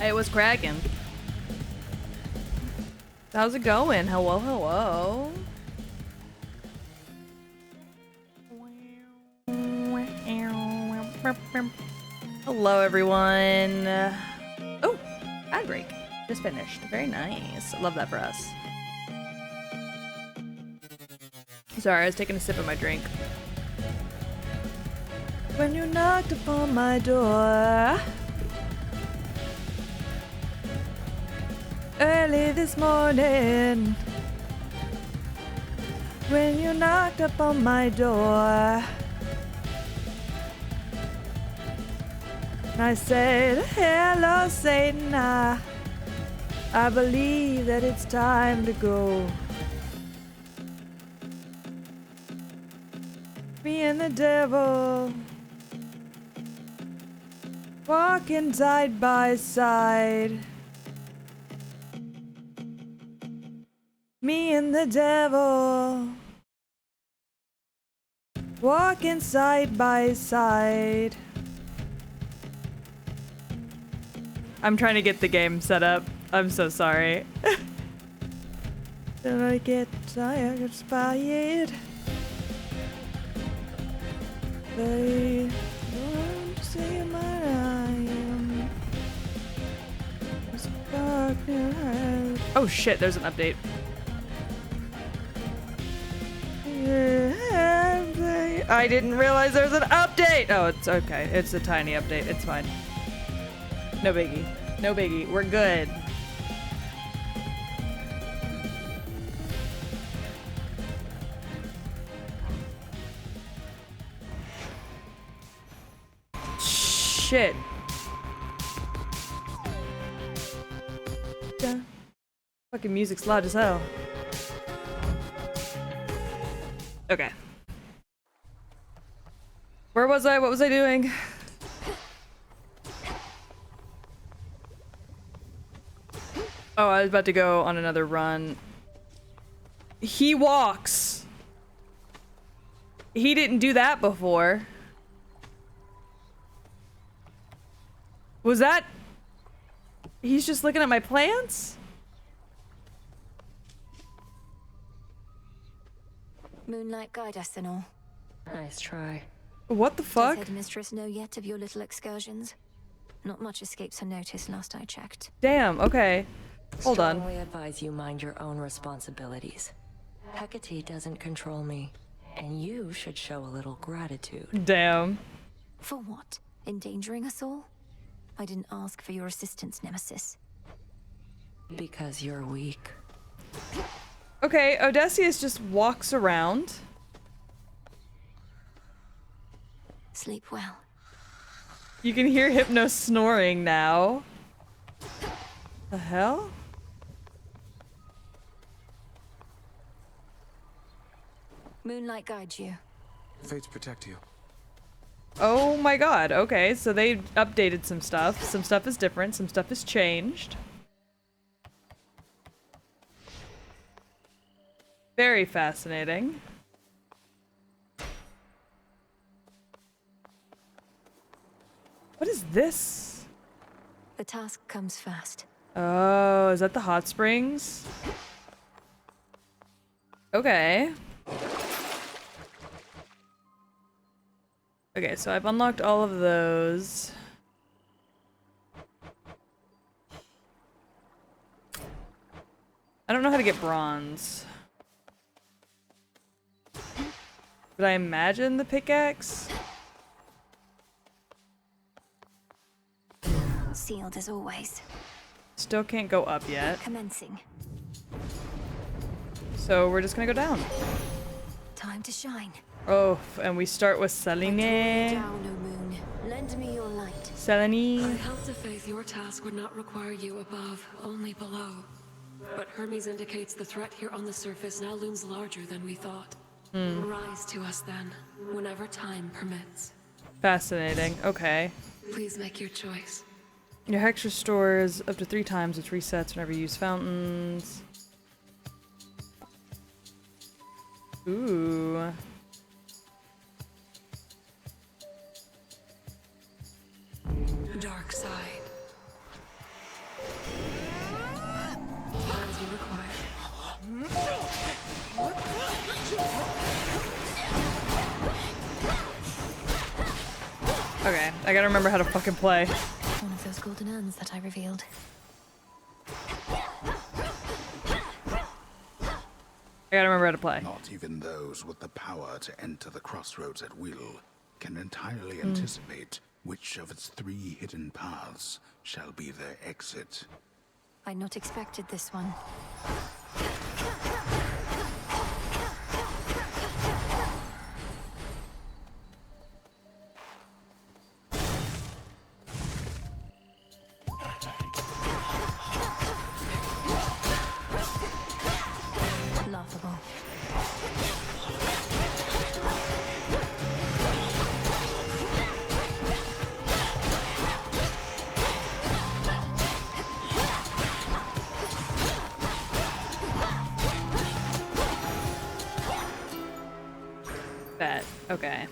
Hey, what's cracking? How's it going? Hello, hello. Hello, everyone. Oh, ad break. Just finished. Very nice. Love that for us. Sorry, I was taking a sip of my drink. When you knocked upon my door early this morning, when you knocked upon my door, and I said, hello, Satan, I believe that it's time to go. Me and the devil walking side by side. Me and the devil walking side by side. I'm trying to get the game set up. I'm so sorry. Did I get tired, inspired? They want to say my I am. Oh shit, there's an update. I didn't realize there was an update! Oh, it's okay. It's a tiny update. It's fine. No biggie. No biggie. We're good. Shit. Yeah. Fucking music's loud as hell. Okay. Where was I? What was I doing? Oh, I was about to go on another run. He walks. He didn't do that before. Was that... He's just looking at my plants? Moonlight guide us and all. Nice try. What the fuck? Does Headmistress know yet of your little excursions? Not much escapes her notice last I checked. Damn, okay. Hold on. Strongly advise you mind your own responsibilities. Hecate doesn't control me, and you should show a little gratitude. Damn. For what? Endangering us all? I didn't ask for your assistance, Nemesis. Because you're weak. Okay, Odysseus just walks around. Sleep well. You can hear Hypno snoring now. The hell? Moonlight guides you. Fates protect you. Oh my god, okay, so they updated some stuff. Some stuff is different, some stuff has changed. Very fascinating. What is this? The task comes first. Oh, is that the hot springs? Okay. Okay, so I've unlocked all of those. I don't know how to get bronze. But I imagine the pickaxe? Sealed as always. Still can't go up yet. Commencing. So we're just gonna go down. Time to shine. Oh, and we start with I draw you Selene. down, O moon. Lend me your light. I Selene. held to faith your task would not require you above, only below. But Hermes indicates the threat here on the surface now looms larger than we thought. Rise to us then, whenever time permits. Fascinating. Okay. Please make your choice. Your hex restores up to 3 times, which resets whenever you use fountains. Ooh. Dark side. I gotta remember how to fucking play. One of those golden urns that I revealed. I gotta remember how to play. Not even those with the power to enter the crossroads at will can entirely anticipate which of its 3 hidden paths shall be their exit. I'd not expected this one. Laughable. Bet. Okay.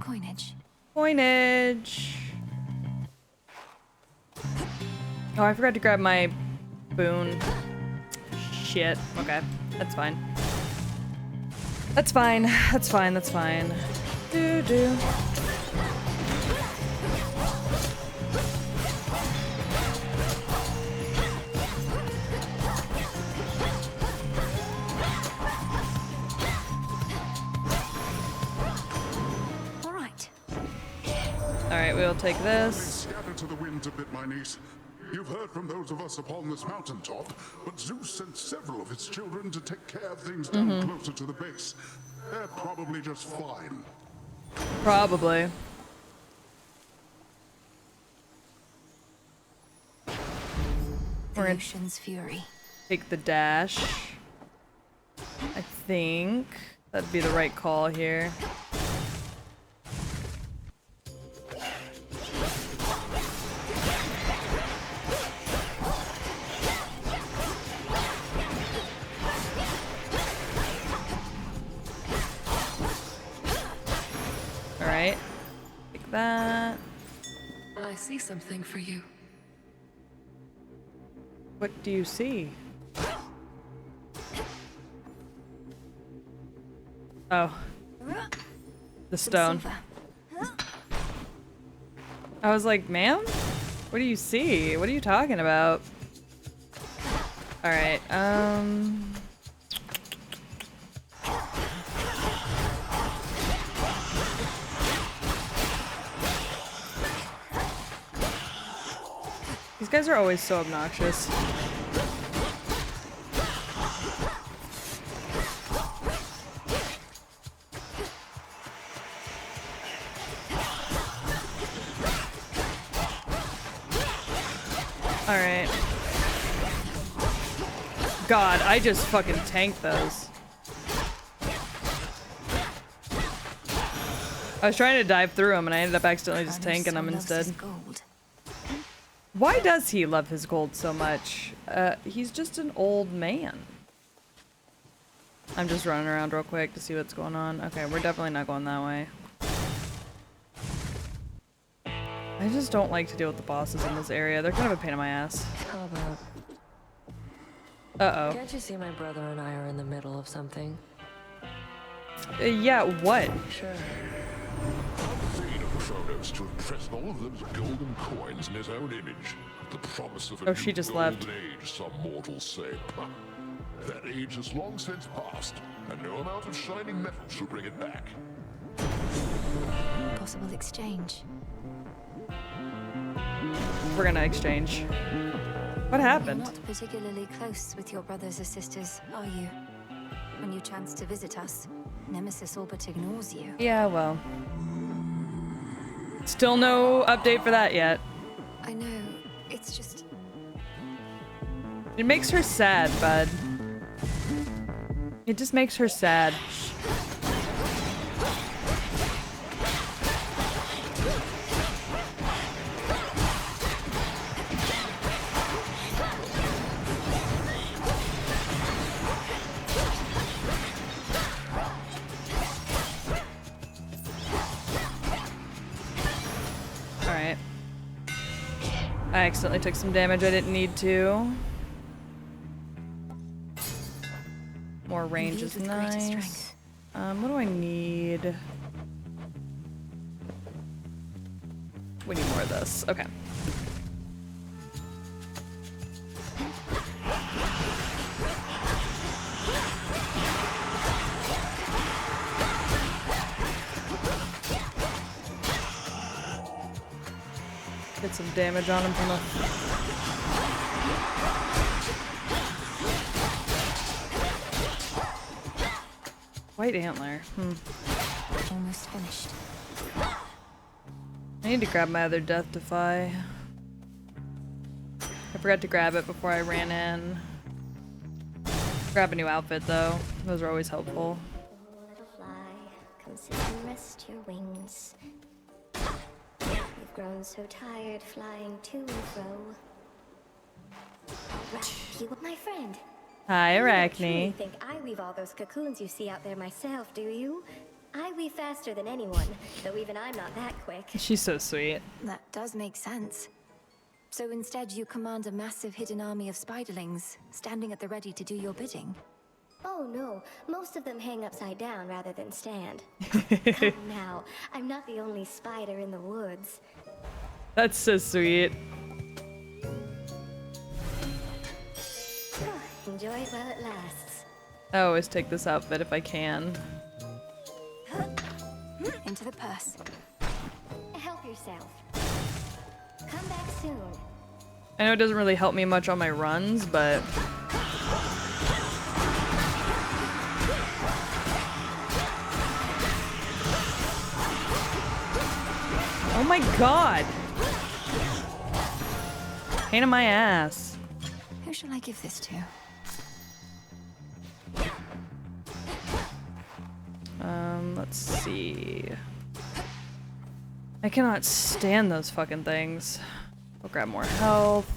Coinage. Coinage. Oh, I forgot to grab my boon. Shit. Okay. That's fine. That's fine. That's fine. That's fine. Do. All right. Alright, we'll take this. Scatter to the winds a bit, my niece. You've heard from those of us upon this mountaintop, but Zeus sent several of his children to take care of things down closer to the base. They're probably just fine. Probably. The We're gonna ocean's fury. take the dash. I think that'd be the right call here. Alright. Take that. I see something for you. What do you see? Oh, the stone. Silver. I was like, ma'am? What do you see? What are you talking about? Alright, these guys are always so obnoxious. Alright. God, I just fucking tanked those. I was trying to dive through them and I ended up accidentally just Cronos tanking so them loves instead. his gold. Why does he love his gold so much? He's just an old man. I'm just running around real quick to see what's going on. Okay, we're definitely not going that way. I just don't like to deal with the bosses in this area. They're kind of a pain in my ass. How about... Uh-oh. Can't you see my brother and I are in the middle of something? Yeah, what? Sure. Vader Kronos to impress all of those golden coins in his own image. The promise of a Oh, she new just golden left. age, some mortals say. That age has long since passed, and no amount of shining metal shall bring it back. Possible exchange. We're gonna exchange. What You're happened? not particularly close with your brothers or sisters, are you? When you chance to visit us, Nemesis all but ignores you. Yeah, well. Still no update for that yet. I know, it's just... It makes her sad, bud. It just makes her sad. Alright. I accidentally took some damage I didn't need to. More range Indeed is with greater nice. strength. What do I need? We need more of this. Okay. Get some damage on him from the... White antler. Almost finished. I need to grab my other Death Defy. I forgot to grab it before I ran in. Grab a new outfit though. Those are always helpful. Little fly, come sit and rest your wings. You've grown so tired flying to and fro. Right, you, my friend. Hi, You don't Arachne. truly think I weave all those cocoons you see out there myself, do you? I weave faster than anyone, though even I'm not that quick. She's so sweet. That does make sense. So instead you command a massive hidden army of spiderlings, standing at the ready to do your bidding. Oh no, most of them hang upside down rather than stand. Come now, I'm not the only spider in the woods. That's so sweet. Enjoy it while it lasts. I always take this outfit if I can. Into the purse. Help yourself. Come back soon. I know it doesn't really help me much on my runs, but... Oh my god! Pain in my ass. Who shall I give this to? Let's see. I cannot stand those fucking things. I'll grab more health.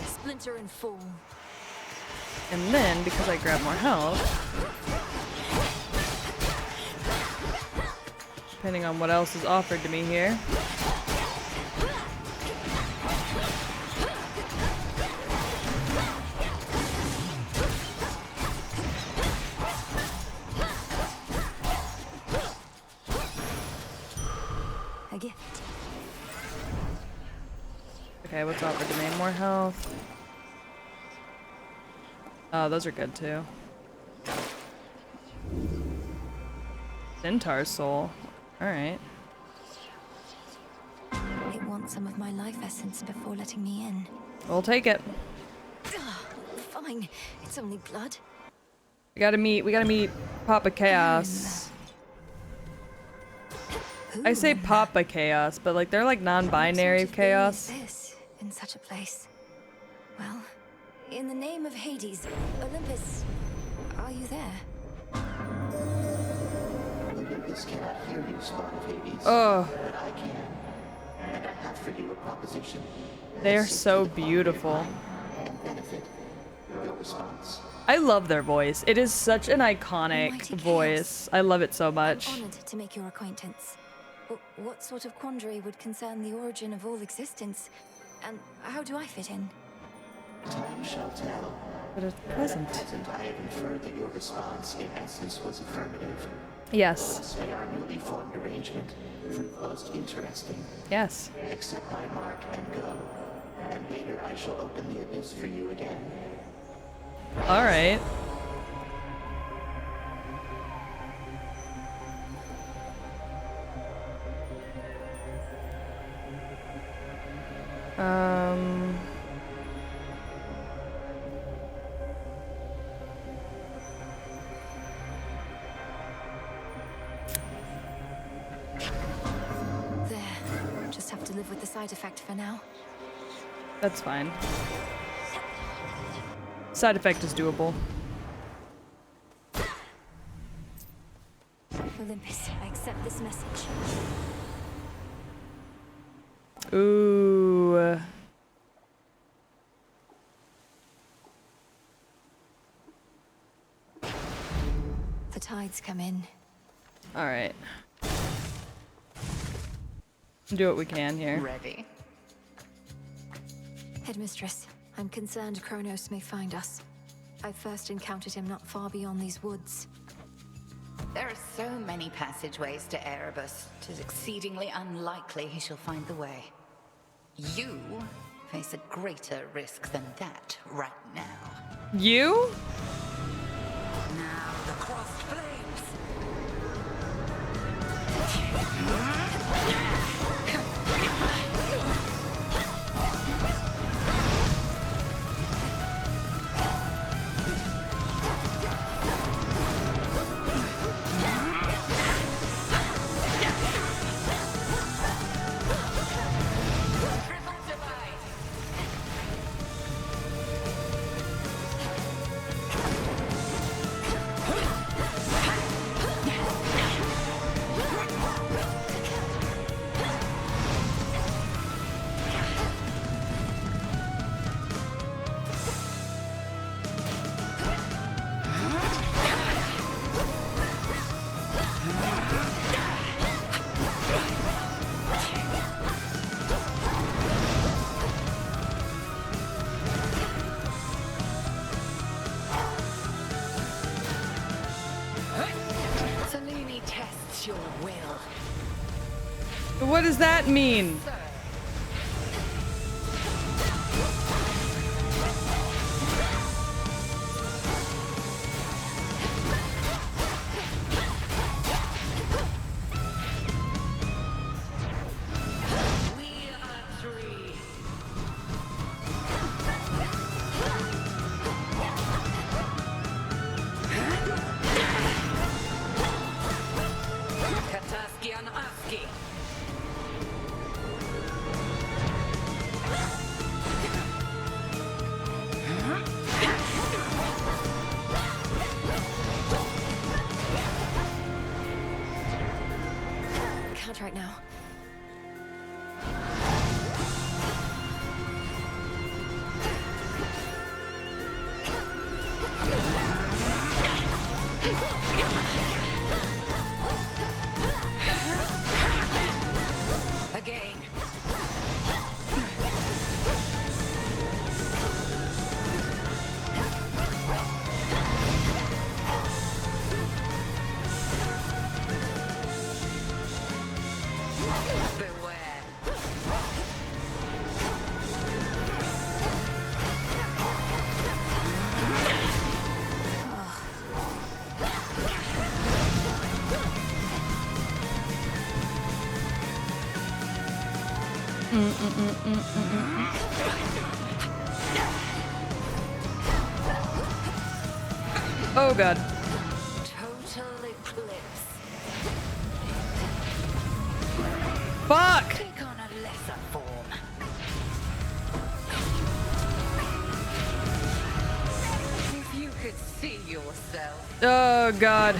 Splinter and fall. And then, because I grab more health, depending on what else is offered to me here. A gift. Okay, what's offered to me? More health. Oh, those are good too. Centaur soul. Alright. It wants some of my life essence before letting me in. We'll take it. Fine, it's only blood. We gotta meet Papa Chaos. I say Papa Chaos, but like they're like non-binary What sort of being chaos. is this in such a place? Well, in the name of Hades, Olympus, are you there? Olympus cannot hear you, spawn of Hades. Oh, But I can. And I have for you a proposition. they are so beautiful. And benefit. Your response. I love their voice. It is such an iconic Almighty voice. I love it so much. Honored to make your acquaintance. What sort of quandary would concern the origin of all existence? And how do I fit in? Time shall tell. But it's present. And I have inferred that your response, in essence, was affirmative. Yes. Thus may our newly formed arrangement prove most interesting. Yes. Accept my mark and go. And later I shall open the abyss for you again. Alright. There. Just have to live with the side effect for now. That's fine. Side effect is doable. Olympus, I accept this message. Ooh. The tides come in. Alright. Do what we can here. Ready. Headmistress, I'm concerned Kronos may find us. I first encountered him not far beyond these woods. There are so many passageways to Erebus. It is exceedingly unlikely he shall find the way. You face a greater risk than that right now. You? Now the crossed flames. Salini tests your will. What does that mean? Kataskian Aski. Can't right now. Again. Beware. Oh god. Total eclipse. Fuck! Take on a lesser form. If you could see yourself. Oh god.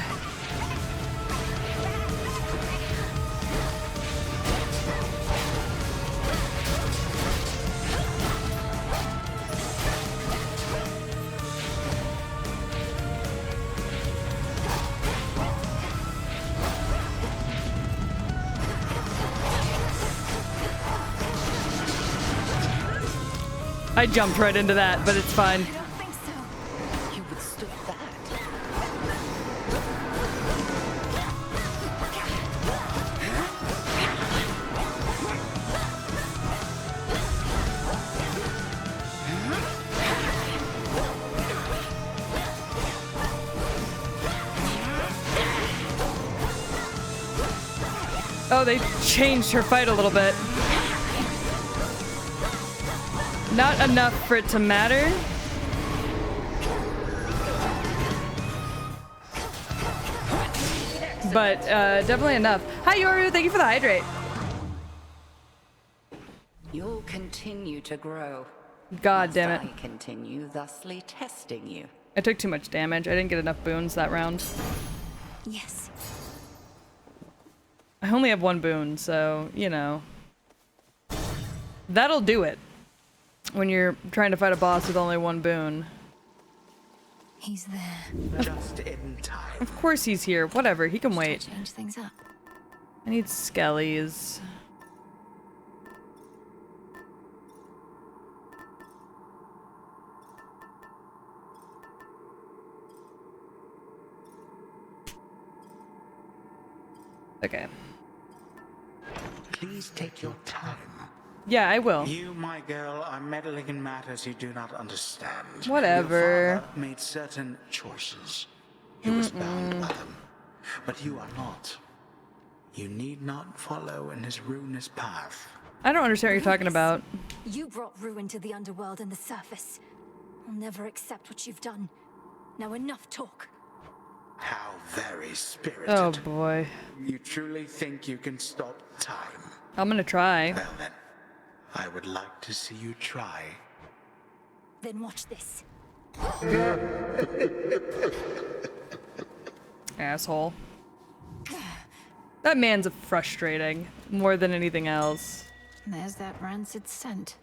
I jumped right into that, but it's fine. I don't think so. You withstood that. Oh, they changed her fight a little bit. Not enough for it to matter. But definitely enough. Hi Yoru, thank you for the hydrate. You'll continue to grow. God damn it. I continue thusly testing you. I took too much damage. I didn't get enough boons that round. Yes. I only have one boon, so, you know. That'll do it. When you're trying to fight a boss with only one boon. He's there. Just in time. Of course he's here. Whatever, he can wait. Change things up. I need skellies. Okay. Please take your time. Yeah, I will. You, my girl, are meddling in matters you do not understand. Whatever. Your father made certain choices. He was bound by them. But you are not. You need not follow in his ruinous path. I don't understand what you're talking about. You brought ruin to the underworld and the surface. I'll never accept what you've done. Now enough talk. How very spirited. Oh boy. You truly think you can stop time? I'm gonna try. Well then, I would like to see you try. Then watch this. Asshole. That man's frustrating more than anything else. There's that rancid scent.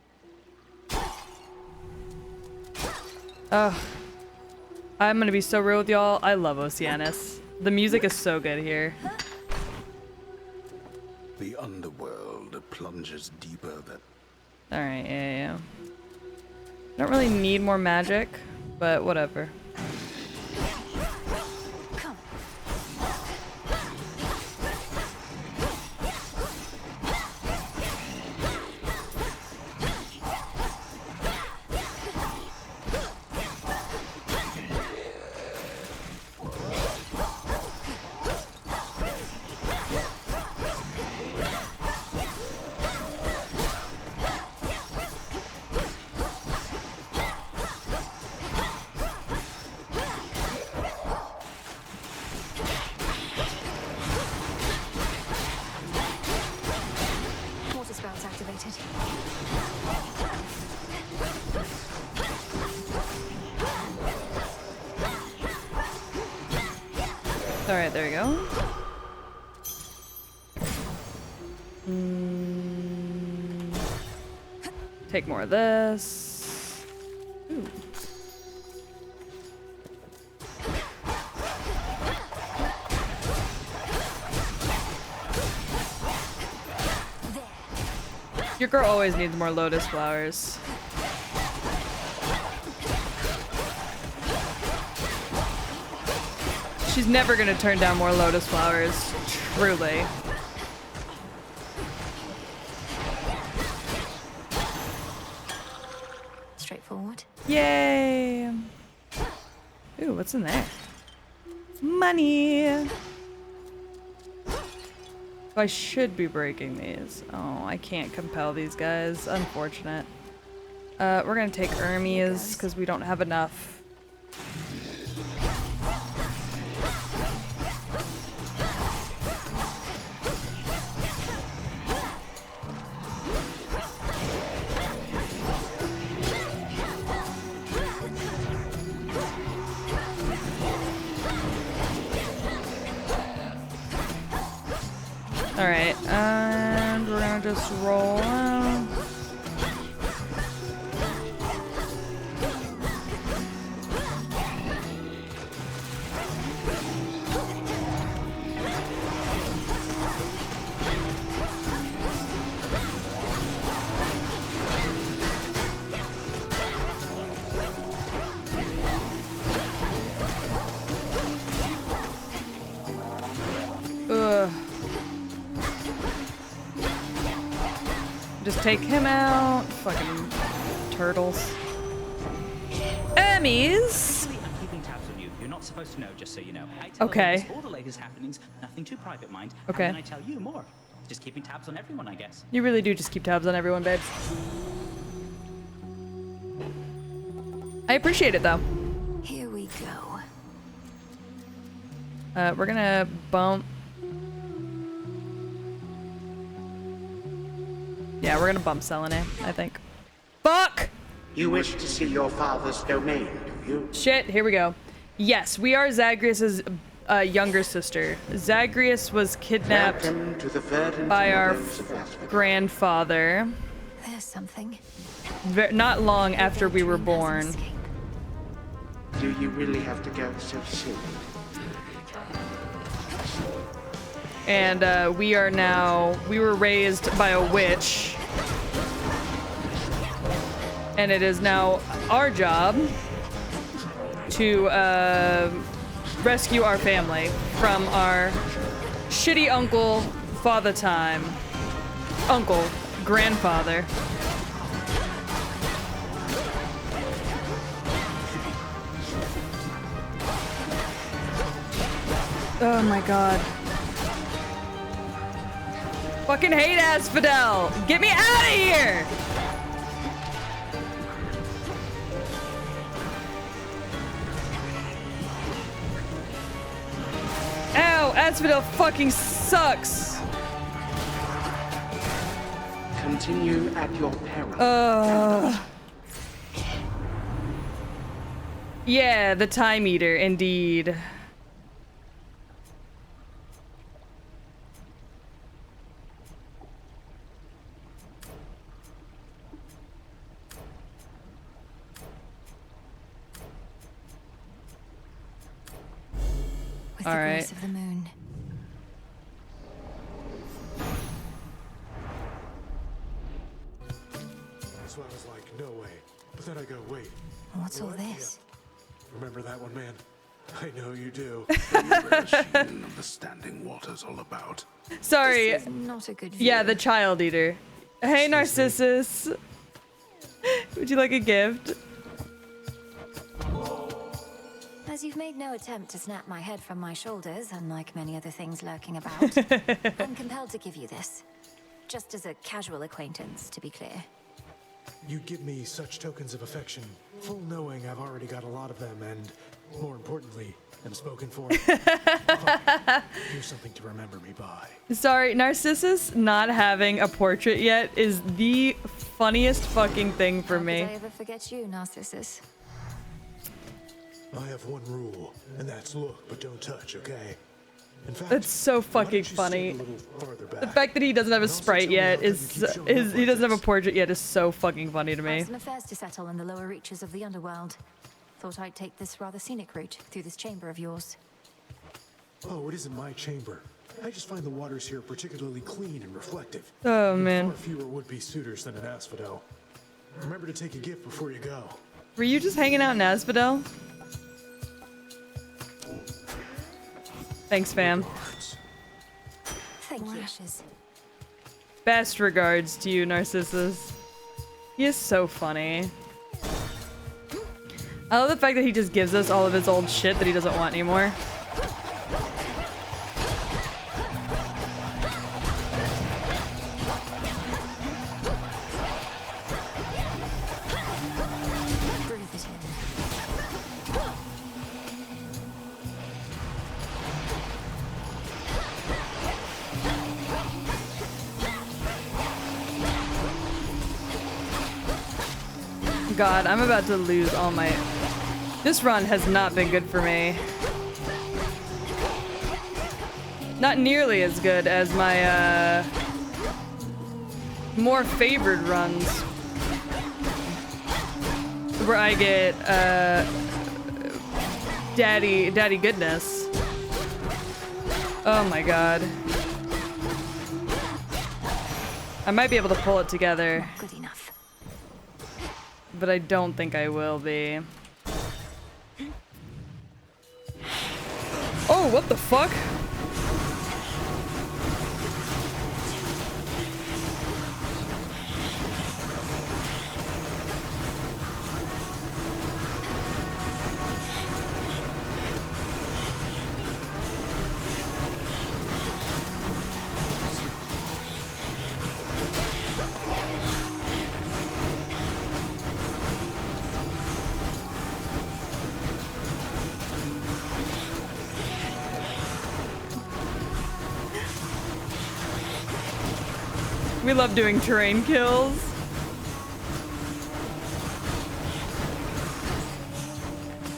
Ugh. I'm gonna be so real with y'all. I love Oceanus. The music is so good here. The underworld plunges deeper than... Alright, yeah. Don't really need more magic, but whatever. Water sprouts activated. Alright, there we go. Take more of this. Ooh. Your girl always needs more lotus flowers. She's never gonna turn down more lotus flowers, truly. Straightforward. Yay! Ooh, what's in there? Money! I should be breaking these. Oh, I can't compel these guys. Unfortunate. We're gonna take Hermes because we don't have enough. Alright, and we're gonna just roll out. Ugh. Just take him out. Fucking turtles. Hermes! I'm keeping tabs on you. You're not supposed to know, just so you know. I tell Okay. Hermes all the latest happenings, nothing too private, mind. Okay. And then I tell you more. Just keeping tabs on everyone, I guess. You really do just keep tabs on everyone, babes. I appreciate it, though. Here we go. We're gonna bump. Yeah, we're gonna bump Selene, I think. Fuck! You wish to see your father's domain, do you? Shit, here we go. Yes, we are Zagreus's younger sister. Zagreus was kidnapped Welcome to the verdant by our meadows of Asphodel. grandfather. There's something. Not long after we were born. Do you really have to go so soon? And we were raised by a witch. And it is now our job to rescue our family from our Shitty uncle, father time. Uncle, grandfather. Oh my god. Fucking hate Asphodel! Get me out of here! Ow! Asphodel fucking sucks! Continue at your peril. Yeah, the Time Eater, indeed. With All the right. grace of the moon. So I was like, no way. But then I go, wait. What's all what? this? Yeah. Remember that one, man? I know you do. Machine of the standing waters all about. Sorry. This is not a good view. Yeah, the Child Eater. Hey, Narcissus. Would you like a gift? As you've made no attempt to snap my head from my shoulders, unlike many other things lurking about, I'm compelled to give you this. Just as a casual acquaintance, to be clear. You give me such tokens of affection, full knowing I've already got a lot of them, and more importantly, am spoken for. Here's something to remember me by. Sorry, Narcissus not having a portrait yet is the funniest fucking thing for How me. could I ever forget you, Narcissus? I have one rule, and that's look, but don't touch, okay? In fact, That's so fucking funny. The fact that he doesn't have a sprite yet is he doesn't have a portrait yet is so fucking funny to I have me. some affairs to settle in the lower reaches of the underworld. Thought I'd take this rather scenic route through this chamber of yours. Oh, it isn't my chamber. I just find the waters here particularly clean and reflective. Oh And man. far fewer would-be suitors than an Asphodel. Remember to take a gift before you go. Were you just hanging out in Asphodel? Thanks, fam. Thank you. Ashes. Best regards to you, Narcissus. He is so funny. I love the fact that he just gives us all of his old shit that he doesn't want anymore. Breathe it in. God, I'm about to lose all my... This run has not been good for me. Not nearly as good as my, more favored runs. Where I get, daddy goodness. Oh my god. I might be able to pull it together. Good enough. But I don't think I will be. Oh, what the fuck? We love doing terrain kills.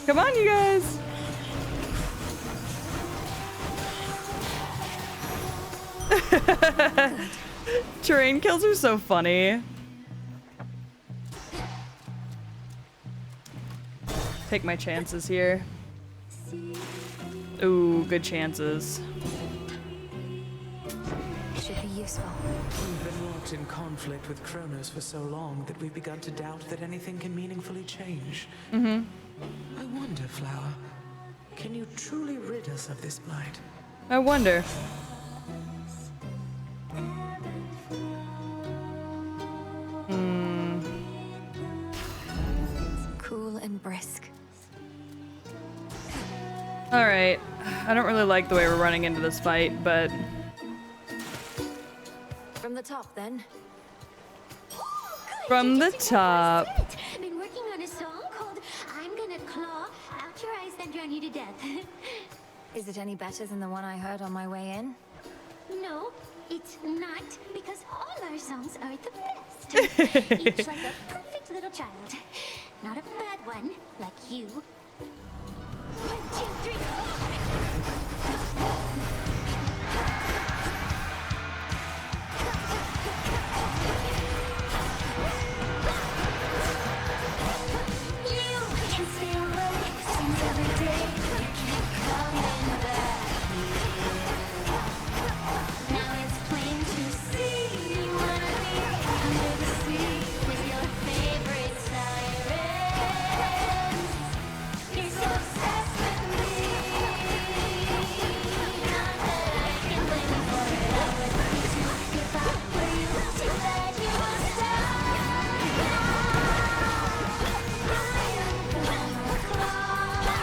Come on, you guys. Terrain kills are so funny. Take my chances here. Ooh, good chances. Should be useful. We've been locked in conflict with Kronos for so long that we've begun to doubt that anything can meaningfully change. Mm-hmm. I wonder, Flower, can you truly rid us of this blight? I wonder. Alright. I don't really like the way we're running into this fight, but... From the top, then. From the top. Been working on a song called I'm Gonna Claw Out Your Eyes Then Drown You to Death. Is it any better than the one I heard on my way in? No, it's not, because all our songs are the best. Each like a perfect little child. Not a bad one, like you. 1, 2, 3, 4. You can stay away since every day you keep coming back. Now it's plain to see you wanna be under the sea with your favorite sirens. You're so obsessed with me. Not that I can blame you for it. I would be too if I were you. Too bad you will stop.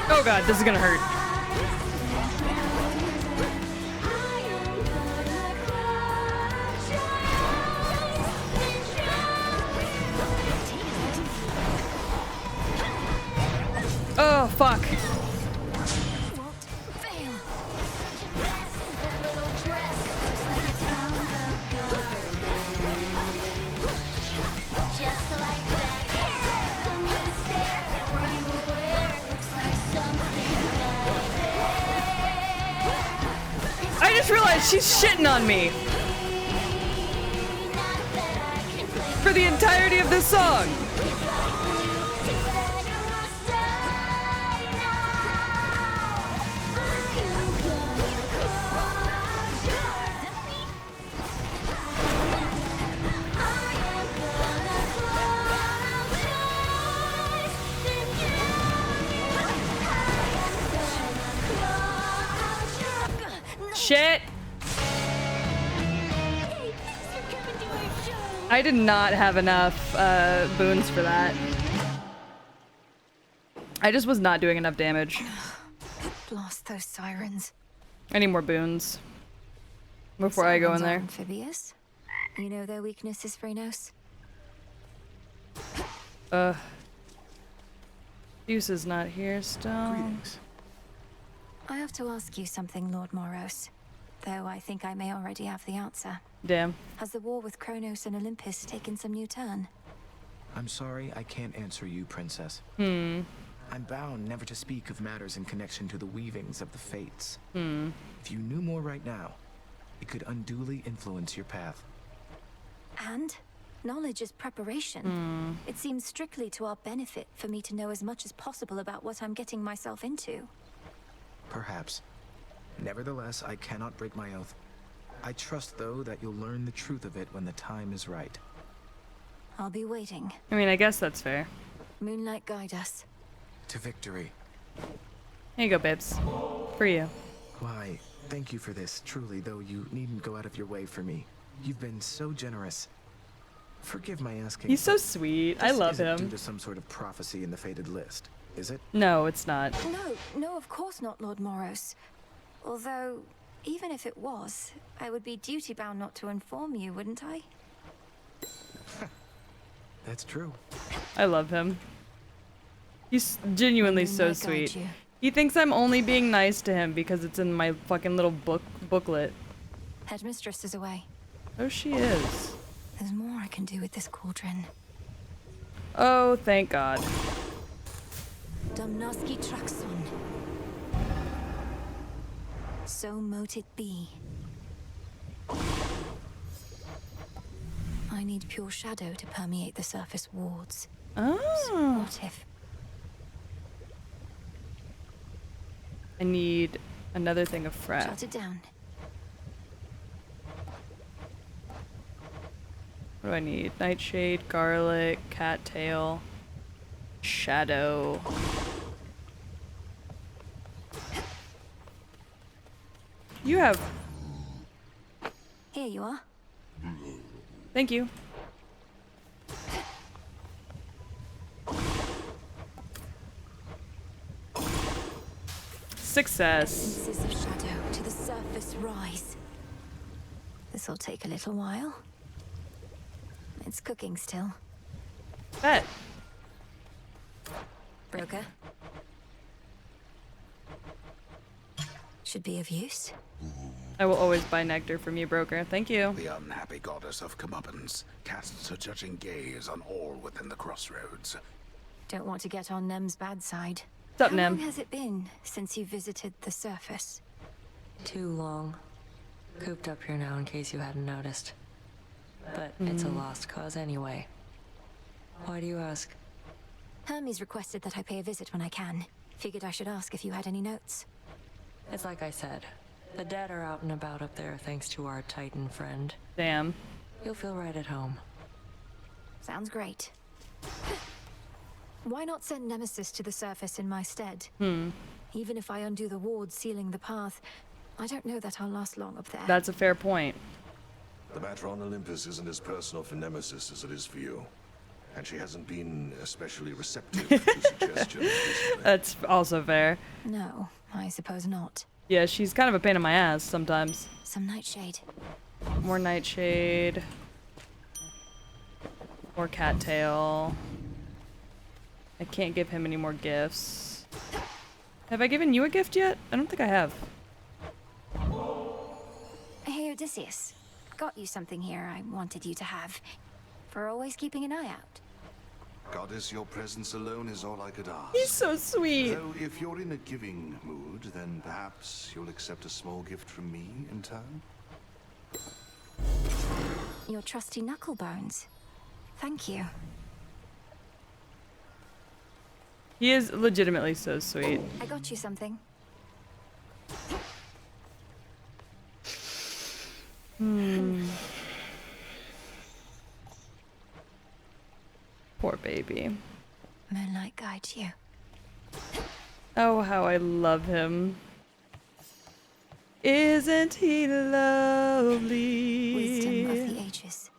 Oh god, this is gonna hurt. Oh, fuck. I just realized she's shitting on me. For the entirety of this song. Shit. I did not have enough boons for that. I just was not doing enough damage. Blast those sirens. I need more boons before I go in Sirens are there. Amphibious. You know their weaknesses, Phrenos? Zeus is not here still. Greetings. I have to ask you something, Lord Moros. Though I think I may already have the answer. Damn. Has the war with Kronos and Olympus taken some new turn? I'm sorry I can't answer you, Princess. Hmm. I'm bound never to speak of matters in connection to the weavings of the fates. Hmm. If you knew more right now, it could unduly influence your path. And knowledge is preparation. Hmm. It seems strictly to our benefit for me to know as much as possible about what I'm getting myself into. Perhaps. Nevertheless, I cannot break my oath. I trust, though, that you'll learn the truth of it when the time is right. I'll be waiting. I mean, I guess that's fair. Moonlight guide us. To victory. Here you go, babes. For you. Why, thank you for this, truly, though you needn't go out of your way for me. You've been so generous. Forgive my asking. He's so sweet. I this love isn't him. due to some sort of prophecy in the fated list, is it? No, it's not. No, of course not, Lord Moros. Although, even if it was, I would be duty-bound not to inform you, wouldn't I? That's true. I love him. He's genuinely so Moonlight guide sweet. you. He thinks I'm only being nice to him because it's in my fucking little booklet. Headmistress is away. Oh, she is. There's more I can do with this cauldron. Oh, thank God. Domnoski Traxon. So mote it be. I need pure shadow to permeate the surface wards. Oh. So what if? I need another thing of fret. Jot it down. What do I need? Nightshade, garlic, cattail, shadow. You have... Here you are. Thank you. Success. Pieces of shadow to the surface rise. This'll take a little while. It's cooking still. Bet. Broker. Should be of use. I will always buy nectar from you, broker. Thank you. The unhappy goddess of comeuppance casts her judging gaze on all within the crossroads. Don't want to get on Nem's bad side. What's up, How Nem? long has it been since you visited the surface? Too long. Cooped up here now in case you hadn't noticed. But it's a lost cause anyway. Why do you ask? Hermes requested that I pay a visit when I can. Figured I should ask if you had any notes. It's like I said. The dead are out and about up there thanks to our Titan friend. Damn. You'll feel right at home. Sounds great. Why not send Nemesis to the surface in my stead? Even if I undo the ward sealing the path, I don't know that I'll last long up there. That's a fair point. The matter on Olympus isn't as personal for Nemesis as it is for you. And she hasn't been especially receptive to suggestions recently. That's also fair. No, I suppose not. Yeah, she's kind of a pain in my ass sometimes. Some nightshade. More nightshade. More cattail. I can't give him any more gifts. Have I given you a gift yet? I don't think I have. Hey, Odysseus. Got you something here I wanted you to have. For always keeping an eye out. Goddess, your presence alone is all I could ask. He's so sweet. Though if you're in a giving mood, then perhaps you'll accept a small gift from me in turn? Your trusty Knucklebones. Thank you. He is legitimately so sweet. I got you something. Poor baby. Moonlight guides you. Oh, how I love him. Isn't he lovely? Wisdom of the ages.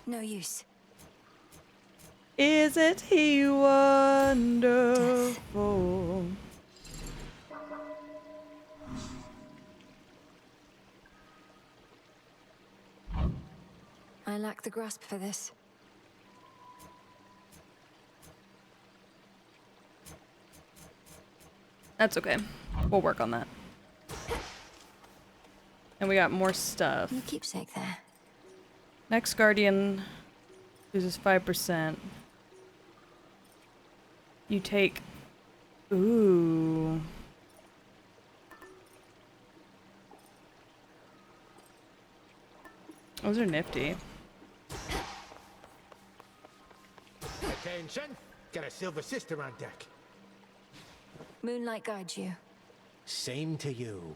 No use. Isn't he wonderful? I lack the grasp for this. That's okay. We'll work on that. And we got more stuff. Your keepsake there. Next Guardian loses 5%. You take... Ooh. Those are nifty. Attention! Got a silver sister on deck. Moonlight guides you. Same to you.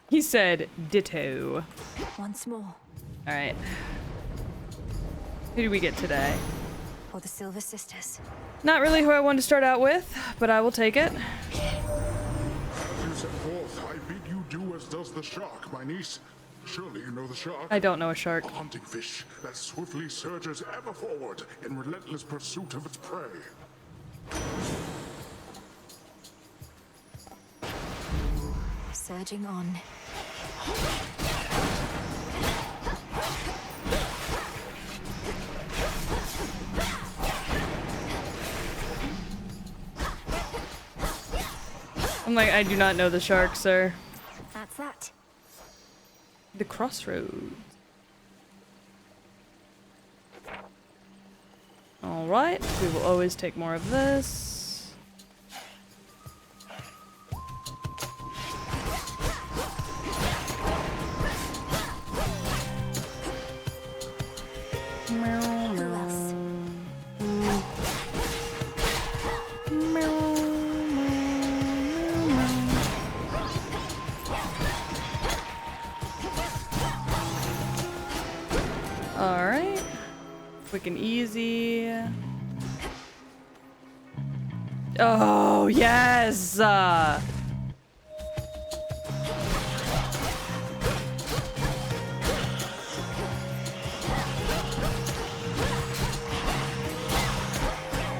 He said ditto. Once more. Alright. Who do we get today? For the Silver Sisters. Not really who I wanted to start out with, but I will take it. As you set forth, I bid you do as does the shark, my niece. Surely you know the shark. I don't know a shark. A hunting fish that swiftly surges ever forward in relentless pursuit of its prey. Surging on. I'm like, I do not know the shark, sir. That's that. The crossroads. Alright, we will always take more of this. Who else? Alright. Quick and easy. Oh, yes!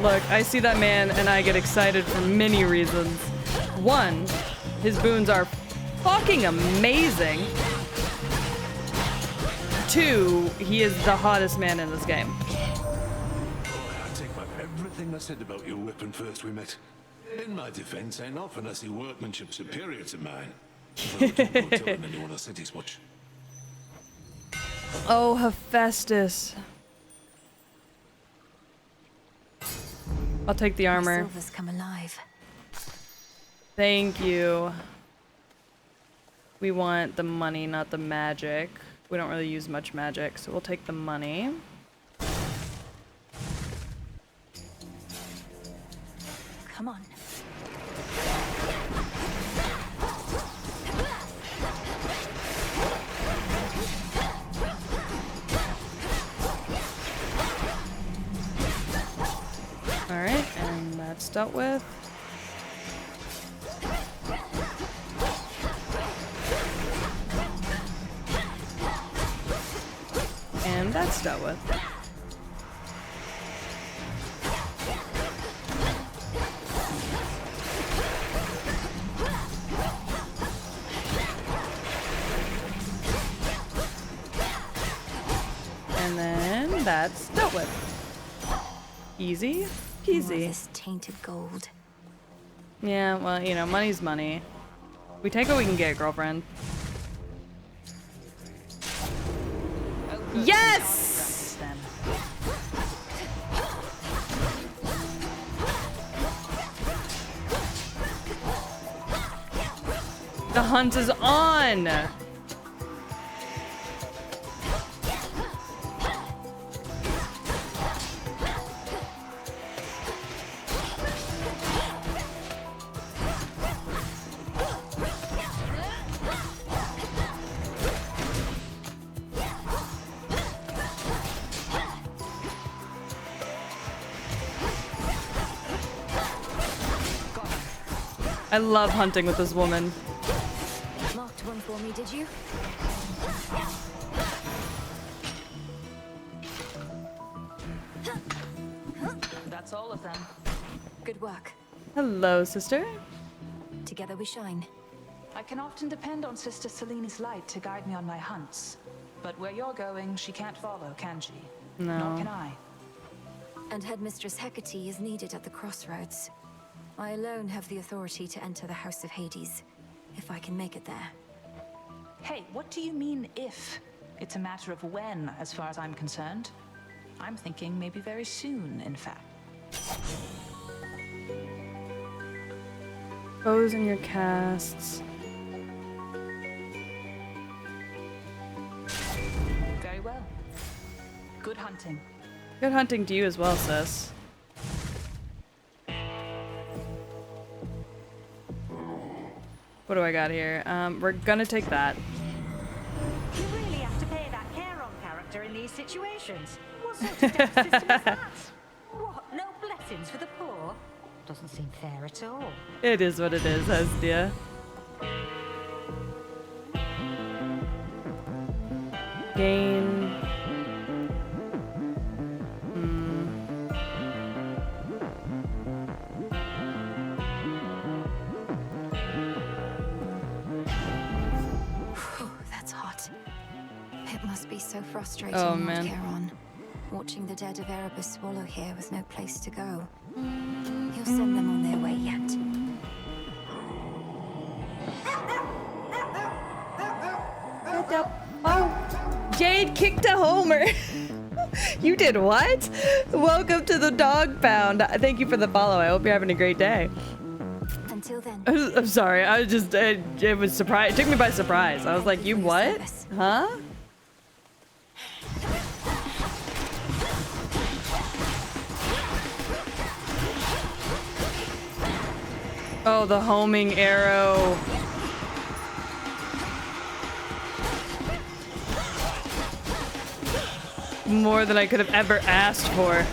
Look, I see that man and I get excited for many reasons. One, his boons are fucking amazing. Two, he is the hottest man in this game. I take back everything I said about your weapon first we met. In my defense, I often I see workmanship superior to mine. Though don't go telling anyone I said as much. Oh, Hephaestus. I'll take the armor. Silver's come alive. Thank you. We want the money, not the magic. We don't really use much magic, so we'll take the money. Come on. Alright, and that's dealt with. And that's dealt with. And then that's dealt with. Easy peasy. More of this tainted gold. Yeah, well, you know, money's money. We take what we can get, girlfriend. Yes! The hunt is on! I love hunting with this woman. Marked one for me, did you? That's all of them. Good work. Hello, sister. Together we shine. I can often depend on Sister Selene's light to guide me on my hunts. But where you're going, she can't follow, can she? No. Nor can I. And Headmistress Hecate is needed at the crossroads. I alone have the authority to enter the House of Hades, if I can make it there. Hey, what do you mean, if? It's a matter of when, as far as I'm concerned. I'm thinking maybe very soon, in fact. Bows in your casts. Very well. Good hunting. Good hunting to you as well, sis. What do I got here? We're gonna take that. You really have to pay that Charon character in these situations. What sort of death system is that? What, no blessings for the poor? Doesn't seem fair at all. It is what it is, Hestia. Gain. That's hot. It must be so frustrating, Oh, Lord man. Charon. Watching the dead of Erebus swallow here with no place to go. He'll send them on their way yet. Oh, Jade kicked a homer. You did what? Welcome to the dog pound. Thank you for the follow. I hope you're having a great day. Until then. I'm sorry. I was just it was surprise. It took me by surprise. I was like, you what? Huh? Oh, the homing arrow. More than I could have ever asked for.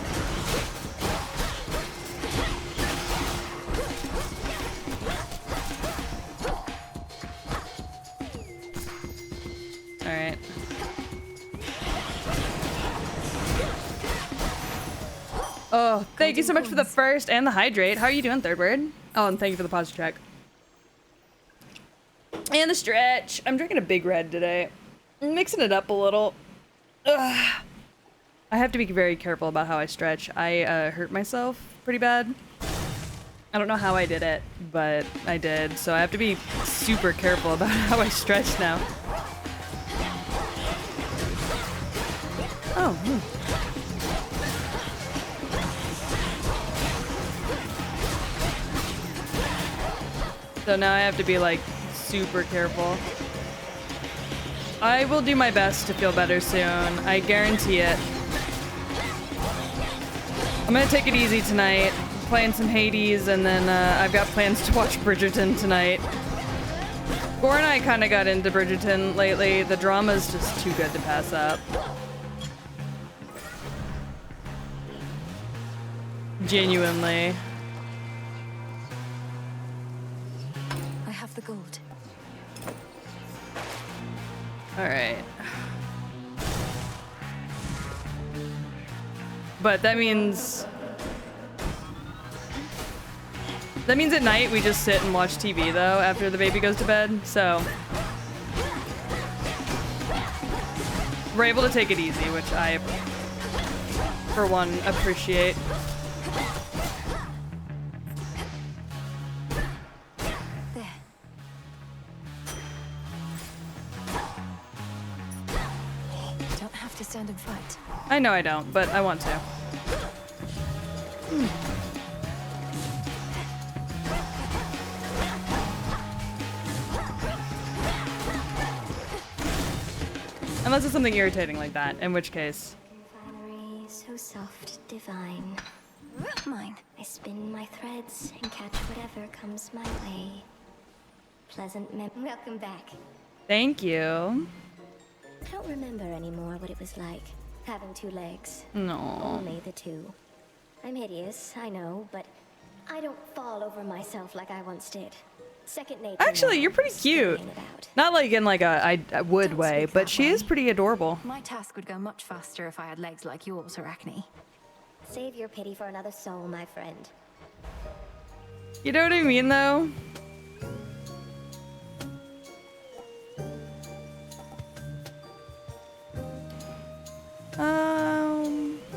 All right. Oh, thank you so much for the first and the hydrate. How are you doing, Third Word? Oh, and thank you for the posture check. And the stretch. I'm drinking a Big Red today. I'm mixing it up a little. Ugh. I have to be very careful about how I stretch. I hurt myself pretty bad. I don't know how I did it, but I did. So I have to be super careful about how I stretch now. Oh. So now I have to be like super careful. I will do my best to feel better soon. I guarantee it. I'm gonna take it easy tonight. Playing some Hades, and then I've got plans to watch Bridgerton tonight. Gore and I kind of got into Bridgerton lately. The drama's just too good to pass up. Genuinely. I have the gold. Alright. But that means... That means at night we just sit and watch TV, though, after the baby goes to bed, so... We're able to take it easy, which I, for one, appreciate. Don't have to stand and fight. I know I don't, but I want to. Unless it's something irritating like that, in which case. Finery, so soft, divine. Mine. I spin my threads and catch whatever comes my way. Pleasant welcome back. Thank you. I don't remember anymore what it was like, having two legs. No. Only the two. I'm hideous, I know, but I don't fall over myself like I once did. Second nature. Actually, you're pretty cute. Not like in like a I would way, but she is pretty adorable. My task would go much faster if I had legs like yours, Arachne. Save your pity for another soul, my friend. You know what I mean, though?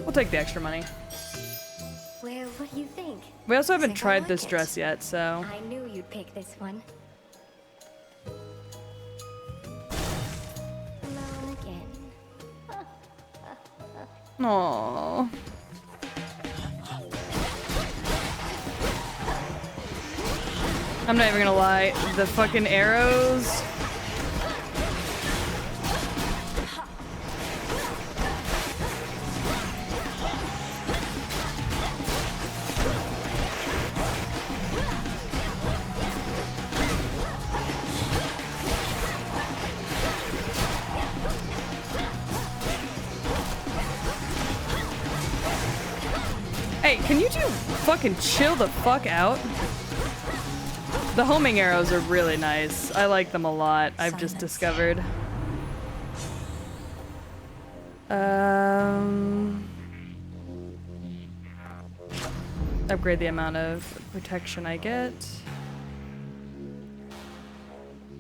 We'll take the extra money. Well, what do you think? We also haven't Think I tried like this it? dress yet, so. I knew you'd pick this one. Alone again. Aww. I'm not even gonna lie, the fucking arrows. Hey, can you two fucking chill the fuck out? The homing arrows are really nice. I like them a lot. I've just discovered. Upgrade the amount of protection I get.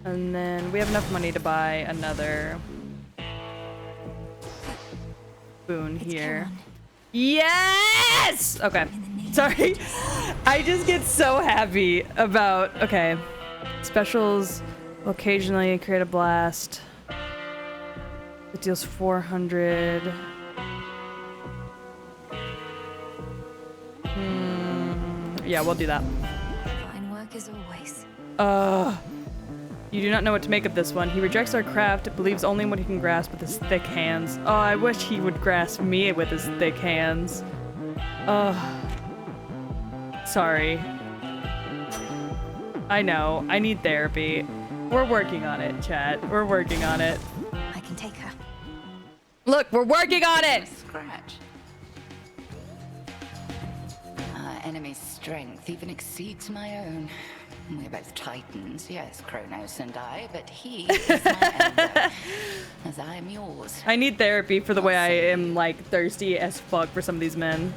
And then we have enough money to buy another boon here. Yes! Okay. Sorry. I just get so happy about... Okay. Specials will occasionally create a blast. It deals 400. Yeah, we'll do that. Fine work as always. You do not know what to make of this one. He rejects our craft, believes only in what he can grasp with his thick hands. Oh, I wish he would grasp me with his thick hands. Sorry. I know. I need therapy. We're working on it, chat. We're working on it. I can take her. Look, we're working on it! Scratch. Our enemy's strength even exceeds my own. We're both titans, yes, Kronos and I, but he is my elder, as I am yours. I need therapy for the way I am, like, thirsty as fuck for some of these men.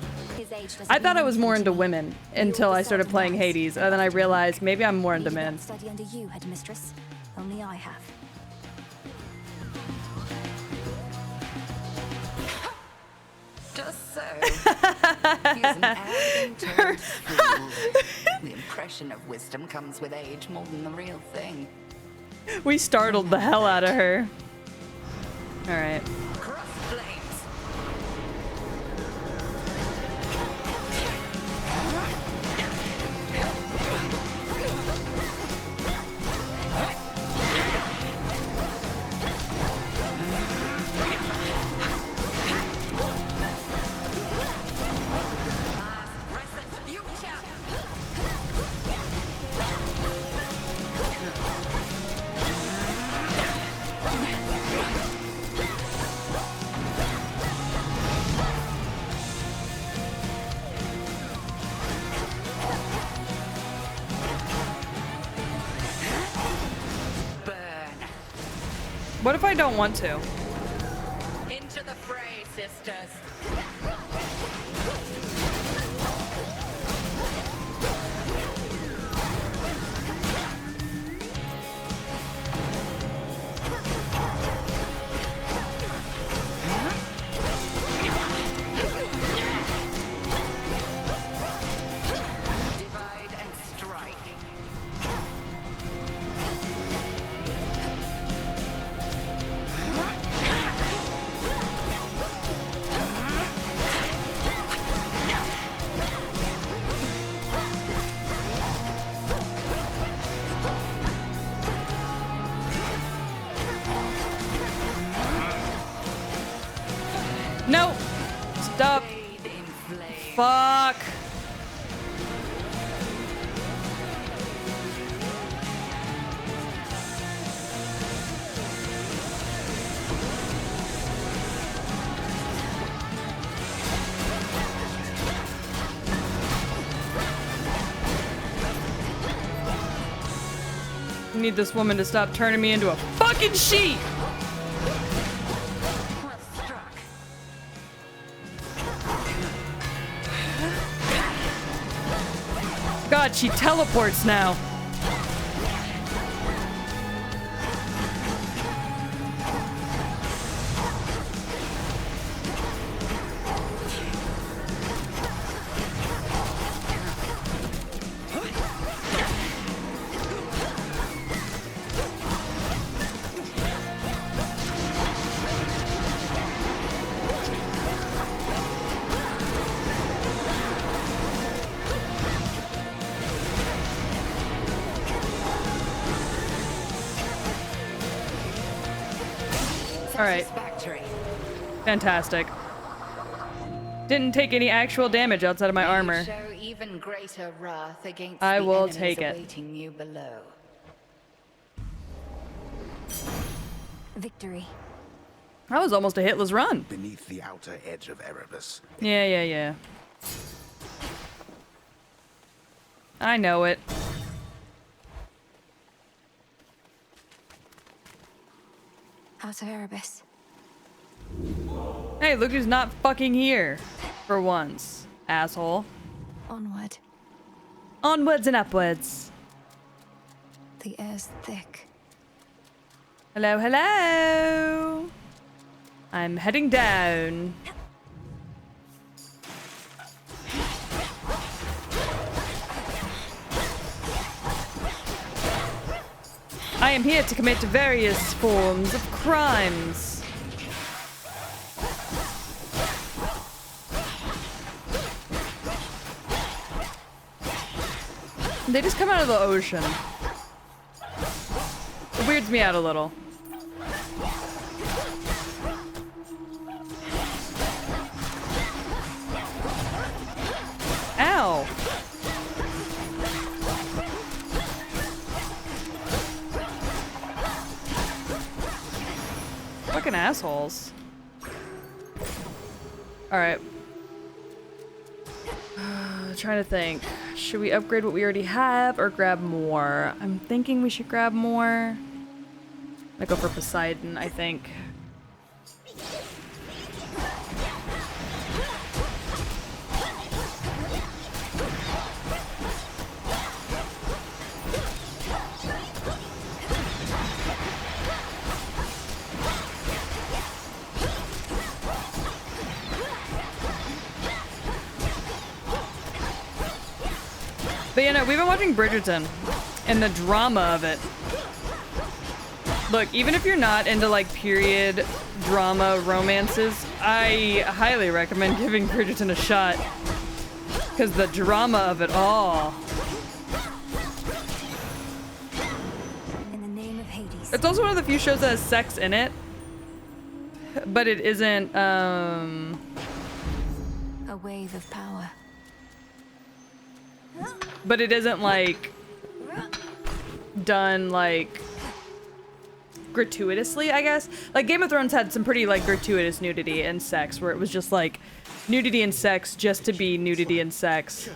I thought I was more into women until I started playing Hades, and then I realized maybe I'm more into men. Study under you, headmistress. Only I have. Just so. He's an arrogant old fool. The impression of wisdom comes with age more than the real thing. We startled the hell out of her. Alright. Cross flames. What if I don't want to? Into the fray, sisters. Divide and strike. No! Stop! Fuck! I need this woman to stop turning me into a fucking sheep! God, she teleports now. All right. Fantastic. Didn't take any actual damage outside of my armor. Show even greater wrath against I the will enemies take it. awaiting you below. Victory. That was almost a hitless run. Beneath the outer edge of Erebus. Yeah. I know it. Out of Erebus. Hey, look who's not fucking here. For once. Asshole. Onward. Onwards and upwards. The air's thick. Hello, hello. I'm heading down. I am here to commit various forms of crimes. They just come out of the ocean. It weirds me out a little. Ow! Fucking assholes. Alright. Trying to think. Should we upgrade what we already have or grab more? I'm thinking we should grab more. I go for Poseidon, I think. But you know, we've been watching Bridgerton and the drama of it. Look, even if you're not into like period drama romances, I highly recommend giving Bridgerton a shot. Because the drama of it all. In the name of Hades. It's also one of the few shows that has sex in it. But it isn't, A wave of power. but it isn't like done like gratuitously, I guess. Like Game of Thrones had some pretty like gratuitous nudity and sex where it was just like nudity and sex just to be nudity and sex.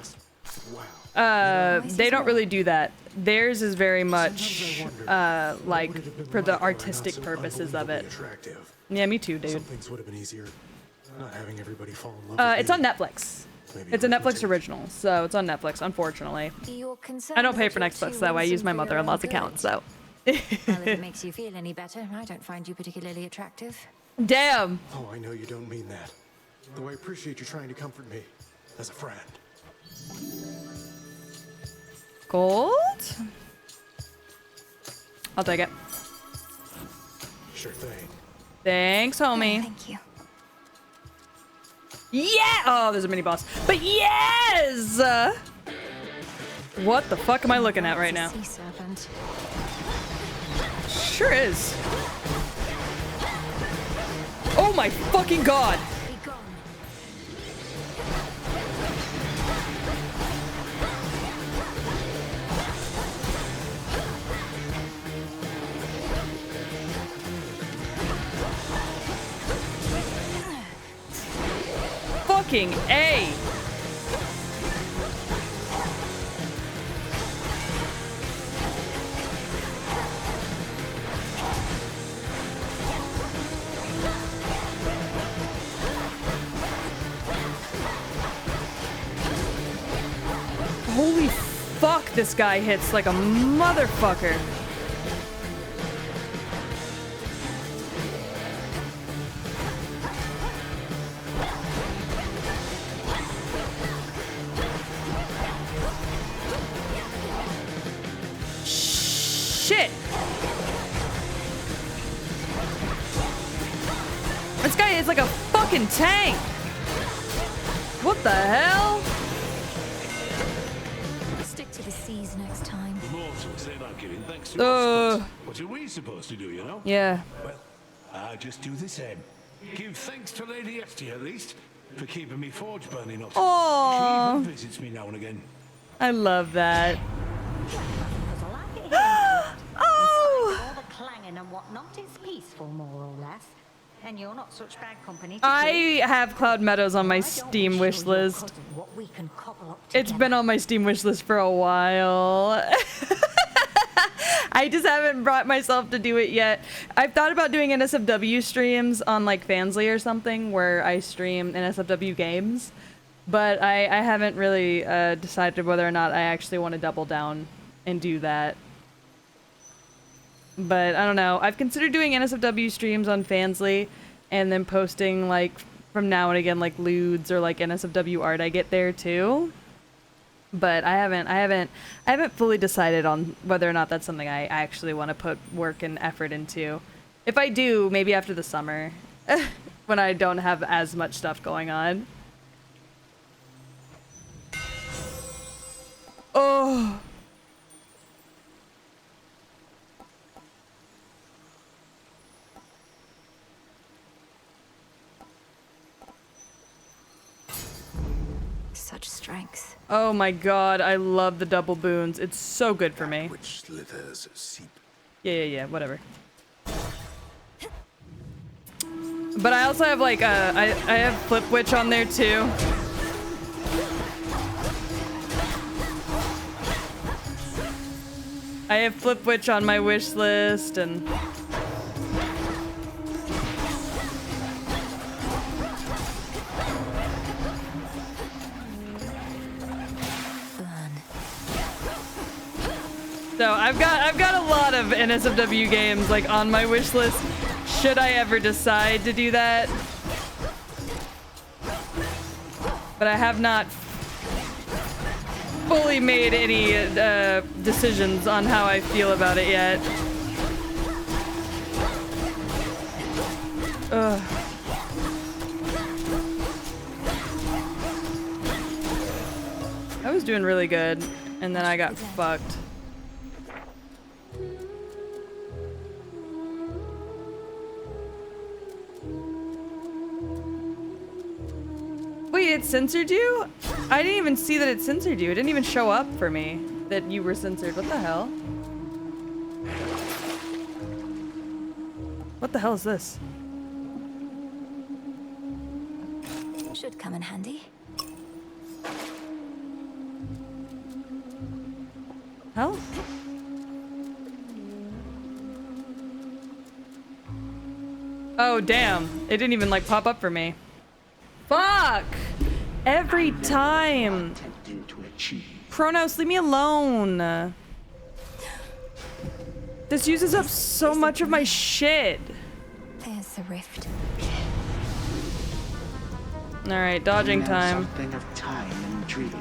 They don't really do that. Theirs is very much like for the artistic purposes of it. Yeah, me too, dude. Some things would have been easier. Not having everybody fall in love with It's on Netflix. It's a Netflix original, so it's on Netflix, unfortunately. I don't pay for Netflix though, I use my mother-in-law's account, so. Well, if it makes you feel any better, I don't find you particularly attractive. Damn! Oh, I know you don't mean that. Though I appreciate you trying to comfort me as a friend. Gold? I'll take it. Sure thing. Thanks, homie. Thank you. Yeah! Oh, there's a mini boss. But yes! What the fuck am I looking at right now? Sea serpent. Sure is. Oh my fucking god! Be gone. Fucking A! Holy fuck, this guy hits like a motherfucker. Shit! This guy is like a fucking tank! What the hell? Stick to the seas next time. Mortals, they're not giving thanks to us. Uh. What are we supposed to do, you know? Yeah. Well, I just do the same. Give thanks to Lady Esty, at least, for keeping me forge burning up. Aww. She even visits me now and again. I love that. Oh! All the clanging and whatnot, it's peaceful, more or less. And you're not such bad company to I have Cloud Meadows on my Steam wish list. what we can cobble up It's been on my Steam wish list for a while. I just haven't brought myself to do it yet. I've thought about doing NSFW streams on like Fansly or something where I stream NSFW games, but I haven't really decided whether or not I actually want to double down and do that. But I don't know. I've considered doing NSFW streams on Fansly and then posting like from now and again like lewds or like NSFW art I get there too. But I haven't fully decided on whether or not that's something I actually want to put work and effort into. If I do, maybe after the summer when I don't have as much stuff going on. Oh. Such strength. Oh my god, I love the double boons. It's so good for me. Which slithers seep. Yeah, whatever. But I also have like I have Flip Witch on there too. I have Flip Witch on my wish list and... So I've got a lot of NSFW games like on my wish list. Should I ever decide to do that? But I have not fully made any decisions on how I feel about it yet. Ugh. I was doing really good, and then I got fucked. Wait, it censored you? I didn't even see that it censored you. It didn't even show up for me that you were censored. What the hell? What the hell is this? Should come in handy. Hell? Oh, damn. It didn't even like pop up for me. Fuck! Every time! Kronos, leave me alone! This uses up so much of my shit! There's the rift. Alright, dodging time. Something of time and dream.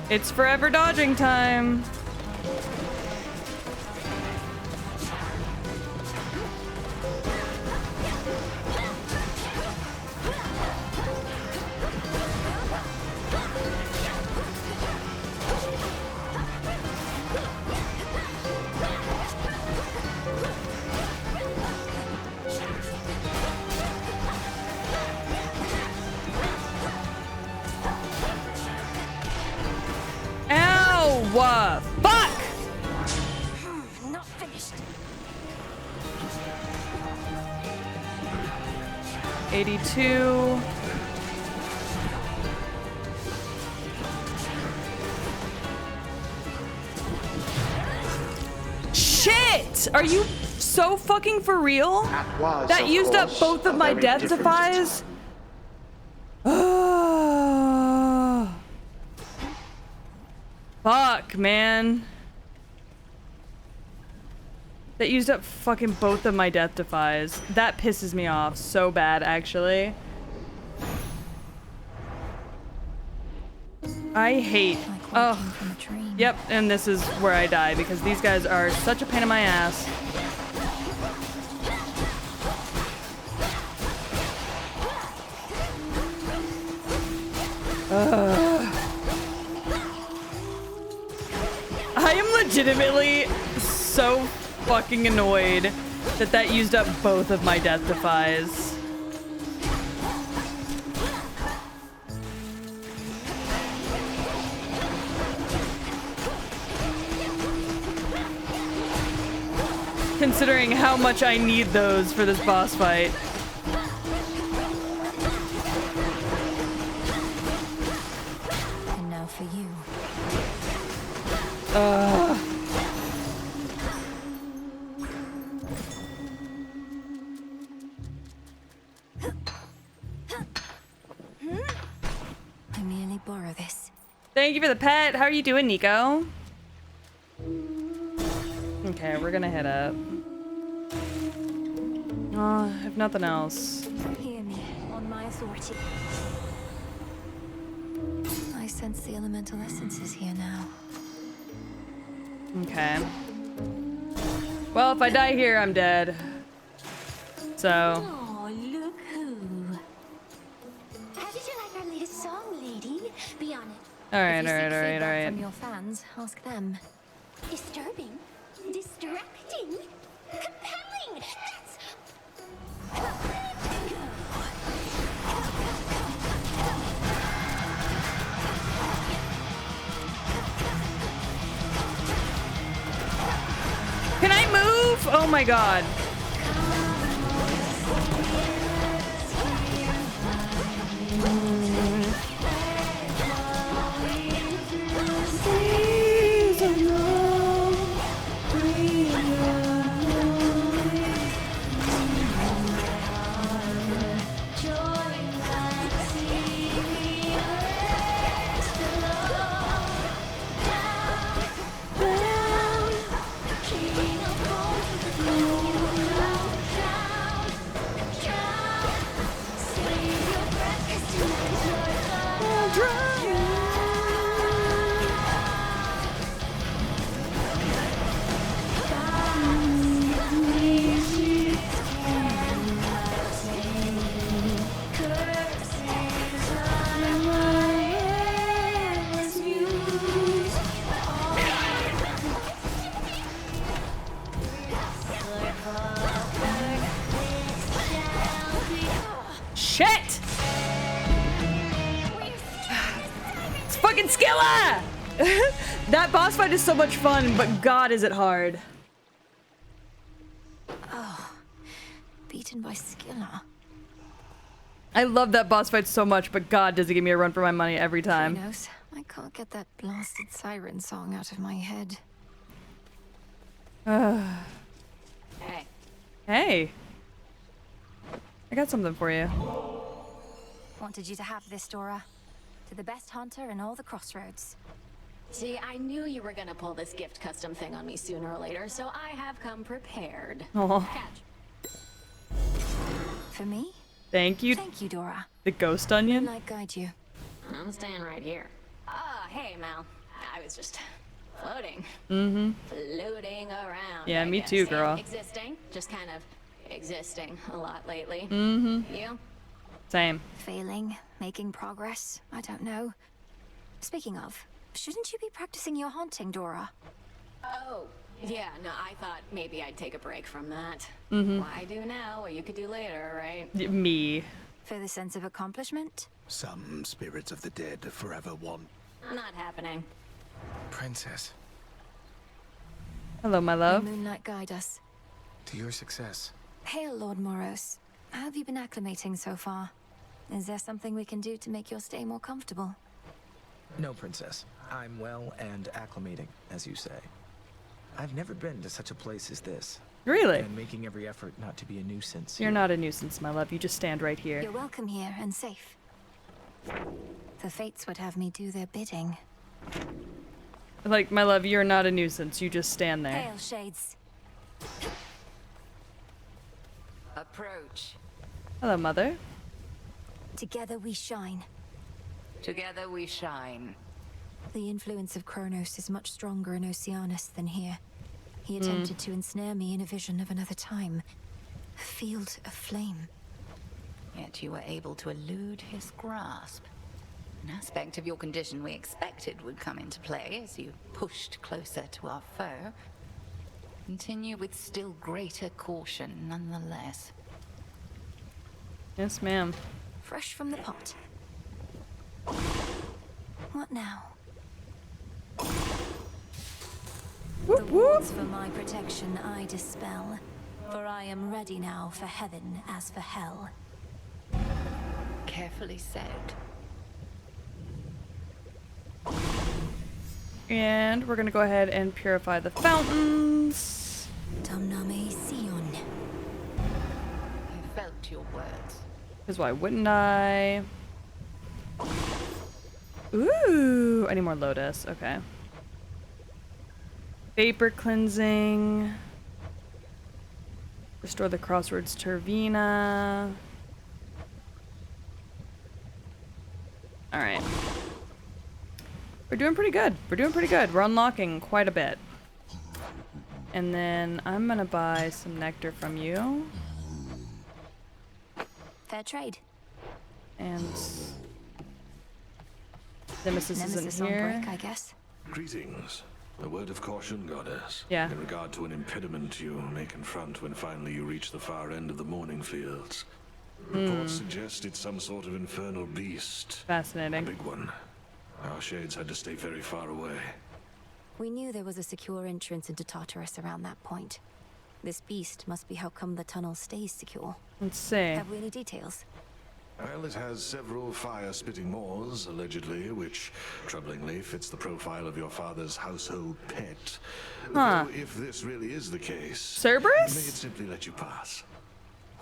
It's forever dodging time! Ow! Fuck! Not finished. 82. Shit! Are you so fucking for real? That used up both of my death defies? Fuck, man. That used up fucking both of my death defies. That pisses me off so bad, actually. I hate... Oh. Yep, and this is where I die, because these guys are such a pain in my ass. I am legitimately so fucking annoyed that that used up both of my death defies. Considering how much I need those for this boss fight. And now for you. I merely borrow this. Thank you for the pet. How are you doing, Nico? Okay, we're gonna head up. If nothing else. Hear me on my authority. I sense the elemental essences here now. Okay. Well, if I die here, I'm dead. So. Oh, look who. How did you like our latest song, lady? Be honest. Alright, If you seek alright. feedback from your fans, ask them. Disturbing. Distracting. Compelling. That's... Can I move? Oh my god. fucking Skilla! That boss fight is so much fun, but God, is it hard. Oh, beaten by Skilla. I love that boss fight so much, but God, does it give me a run for my money every time. Kronos, I can't get that blasted siren song out of my head. Hey. Hey. I got something for you. Wanted you to have this, Dora. To the best hunter in all the Crossroads. See, I knew you were gonna pull this gift custom thing on me sooner or later, so I have come prepared. Aw. Catch. For me? Thank you. Thank you, Dora. The ghost onion? Moonlight guide you. I'm staying right here. Ah, hey, Mal. I was just floating. Mm-hmm. Floating around. Yeah, I me guess. too, girl. Existing. Just kind of existing a lot lately. Mm-hmm. You? Same. Failing, making progress, I don't know. Speaking of, shouldn't you be practicing your haunting, Dora? Oh, yeah, no, I thought maybe I'd take a break from that. Mhm. Why do now what you could do later, right? Me. For the sense of accomplishment? Some spirits of the dead forever want. Not happening. Princess, Hello, my love. May Moonlight guide us. to your success. Hail, Lord Moros. How have you been acclimating so far? Is there something we can do to make your stay more comfortable? No, Princess. I'm well and acclimating, as you say. I've never been to such a place as this. Really? And making every effort not to be a nuisance. You're not a nuisance, my love. You just stand right here. You're welcome here and safe. The fates would have me do their bidding. Like, my love, you're not a nuisance. You just stand there. Hail, Shades. Approach. Hello, mother. Together we shine. Together we shine. The influence of Kronos is much stronger in Oceanus than here. He attempted to ensnare me in a vision of another time. A field of flame. Yet you were able to elude his grasp. An aspect of your condition we expected would come into play as you pushed closer to our foe. Continue with still greater caution, nonetheless. Yes, ma'am. Fresh from the pot. What now? The wards for my protection I dispel, for I am ready now for heaven as for hell. Carefully said. And we're gonna go ahead and purify the fountains. Domname Sion. I felt your words. Because why wouldn't I? Ooh, I need more lotus. Okay. Vapor cleansing. Restore the Crossroads Tervina. Alright. We're doing pretty good. We're doing pretty good. We're unlocking quite a bit. And then I'm gonna buy some nectar from you. Fair trade. And Nemesis Nemesis isn't on here. break, I guess. Greetings. A word of caution, Goddess. Yeah. In regard to an impediment you may confront when finally you reach the far end of the Morning Fields. Reports suggest it's some sort of infernal beast. Fascinating. A big one. Our shades had to stay very far away. We knew there was a secure entrance into Tartarus around that point. This beast must be how come the tunnel stays secure. Let's see. Have we any details? Well, it has several fire-spitting maws, allegedly, which, troublingly, fits the profile of your father's household pet. Huh. Though if this really is the case, Cerberus? may it simply let you pass.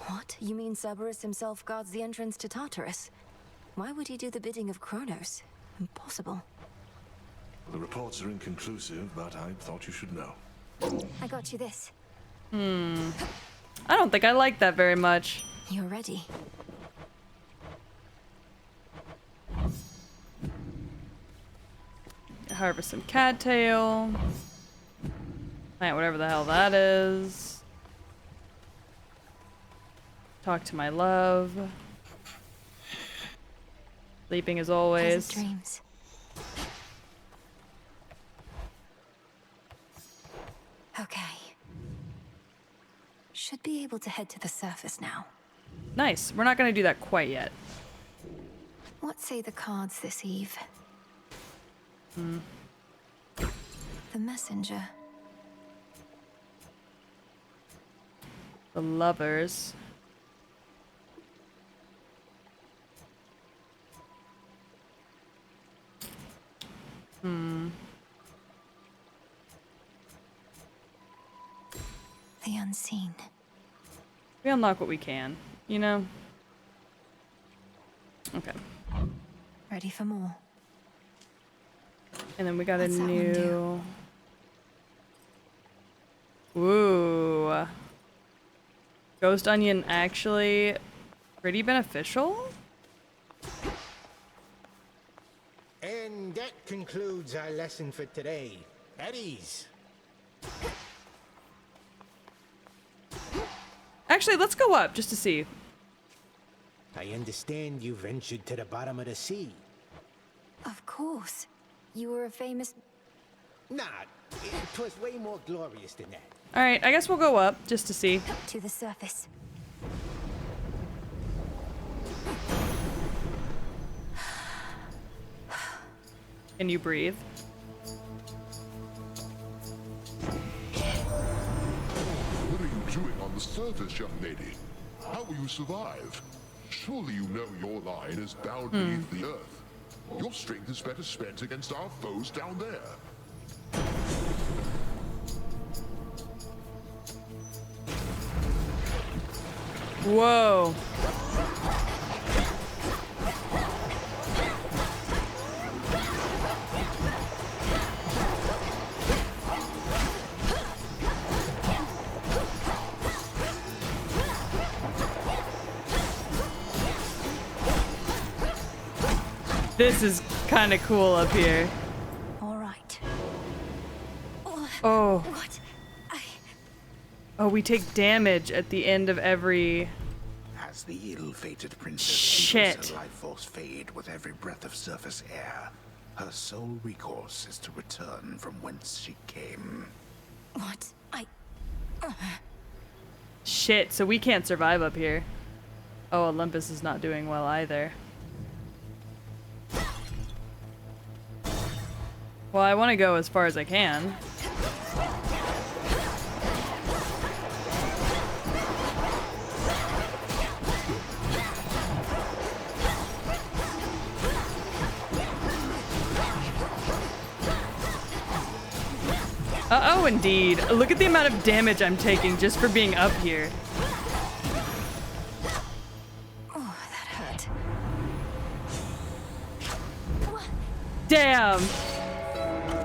What? You mean Cerberus himself guards the entrance to Tartarus? Why would he do the bidding of Kronos? Impossible. The reports are inconclusive, but I thought you should know. I got you this. I don't think I like that very much. You're ready. Harvest some cattail. Plant whatever the hell that is. Talk to my love. Sleeping as always. Pleasant dreams. Okay. Should be able to head to the surface now. Nice. We're not gonna do that quite yet. What say the cards this eve? The messenger. The lovers. The unseen. We unlock what we can, you know? Okay. Ready for more. And then we got What's a that one do? new... Ooh. Ghost Onion actually pretty beneficial? And that concludes our lesson for today. At ease. Actually, let's go up just to see. I understand you ventured to the bottom of the sea. Of course. You were a famous... Nah, it was way more glorious than that. Alright, I guess we'll go up just to see. To the surface. Can you breathe? What are you doing on the surface, young lady? How will you survive? Surely you know your line is bound beneath the earth. Your strength is better spent against our foes down there. Whoa. This is kind of cool up here. All right. Oh. What? Oh, we take damage at the end of every... As the ill-fated princess Shit. feels her life force fade with every breath of surface air, her sole recourse is to return from whence she came. What? Shit, so we can't survive up here. Oh, Olympus is not doing well either. Well, I want to go as far as I can. Uh-oh, indeed. Look at the amount of damage I'm taking just for being up here. Oh, that hurt. Damn!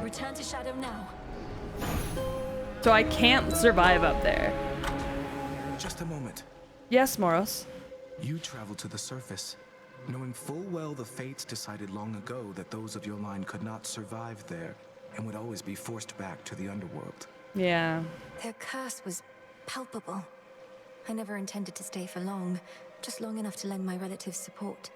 Return to Shadow now. So I can't survive up there. Just a moment. Yes, Moros. You traveled to the surface, knowing full well the fates decided long ago that those of your line could not survive there and would always be forced back to the underworld. Yeah. Their curse was palpable. I never intended to stay for long, just long enough to lend my relatives support.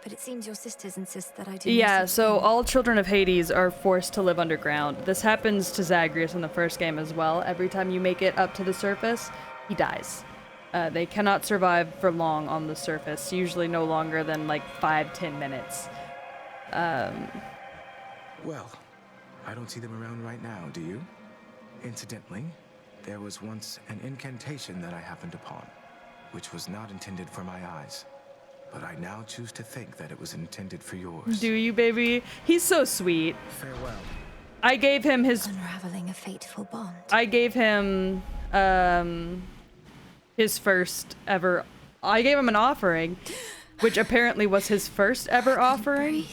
But it seems your sisters insist that I do. Yeah, no such so thing. all children of Hades are forced to live underground. This happens to Zagreus in the first game as well. Every time you make it up to the surface, he dies. They cannot survive for long on the surface, usually no longer than like 5-10 minutes. Well, I don't see them around right now, do you? Incidentally, there was once an incantation that I happened upon, which was not intended for my eyes. But I now choose to think that it was intended for yours. Do you, baby? He's so sweet. Farewell. I gave him his... Unraveling a fateful bond. I gave him, his first ever... I gave him an offering, which apparently was his first ever offering.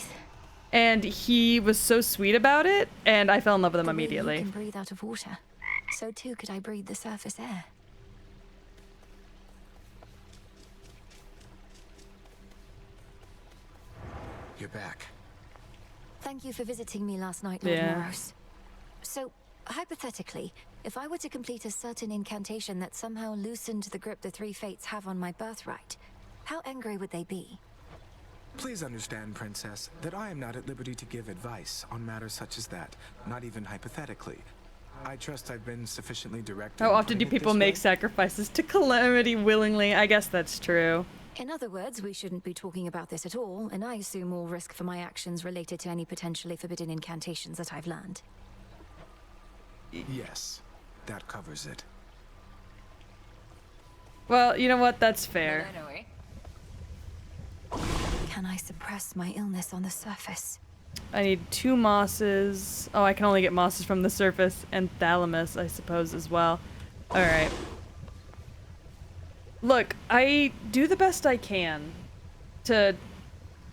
And he was so sweet about it, and I fell in love with him The way immediately. You can breathe out of water. So too could I breathe the surface air. You're back. Thank you for visiting me last night, Lord Yeah. Moros. So, hypothetically, if I were to complete a certain incantation that somehow loosened the grip the three fates have on my birthright, how angry would they be? Please understand, Princess, that I am not at liberty to give advice on matters such as that, not even hypothetically. I trust I've been sufficiently direct. How in often do putting it people this make way. sacrifices to Calamity willingly? I guess that's true. In other words, we shouldn't be talking about this at all, and I assume all risk for my actions related to any potentially forbidden incantations that I've learned. Yes, that covers it. Well, you know what? That's fair. Can I suppress my illness on the surface? I need 2 mosses. Oh, I can only get mosses from the surface, and thalamus, I suppose, as well. Alright. Look, I do the best I can to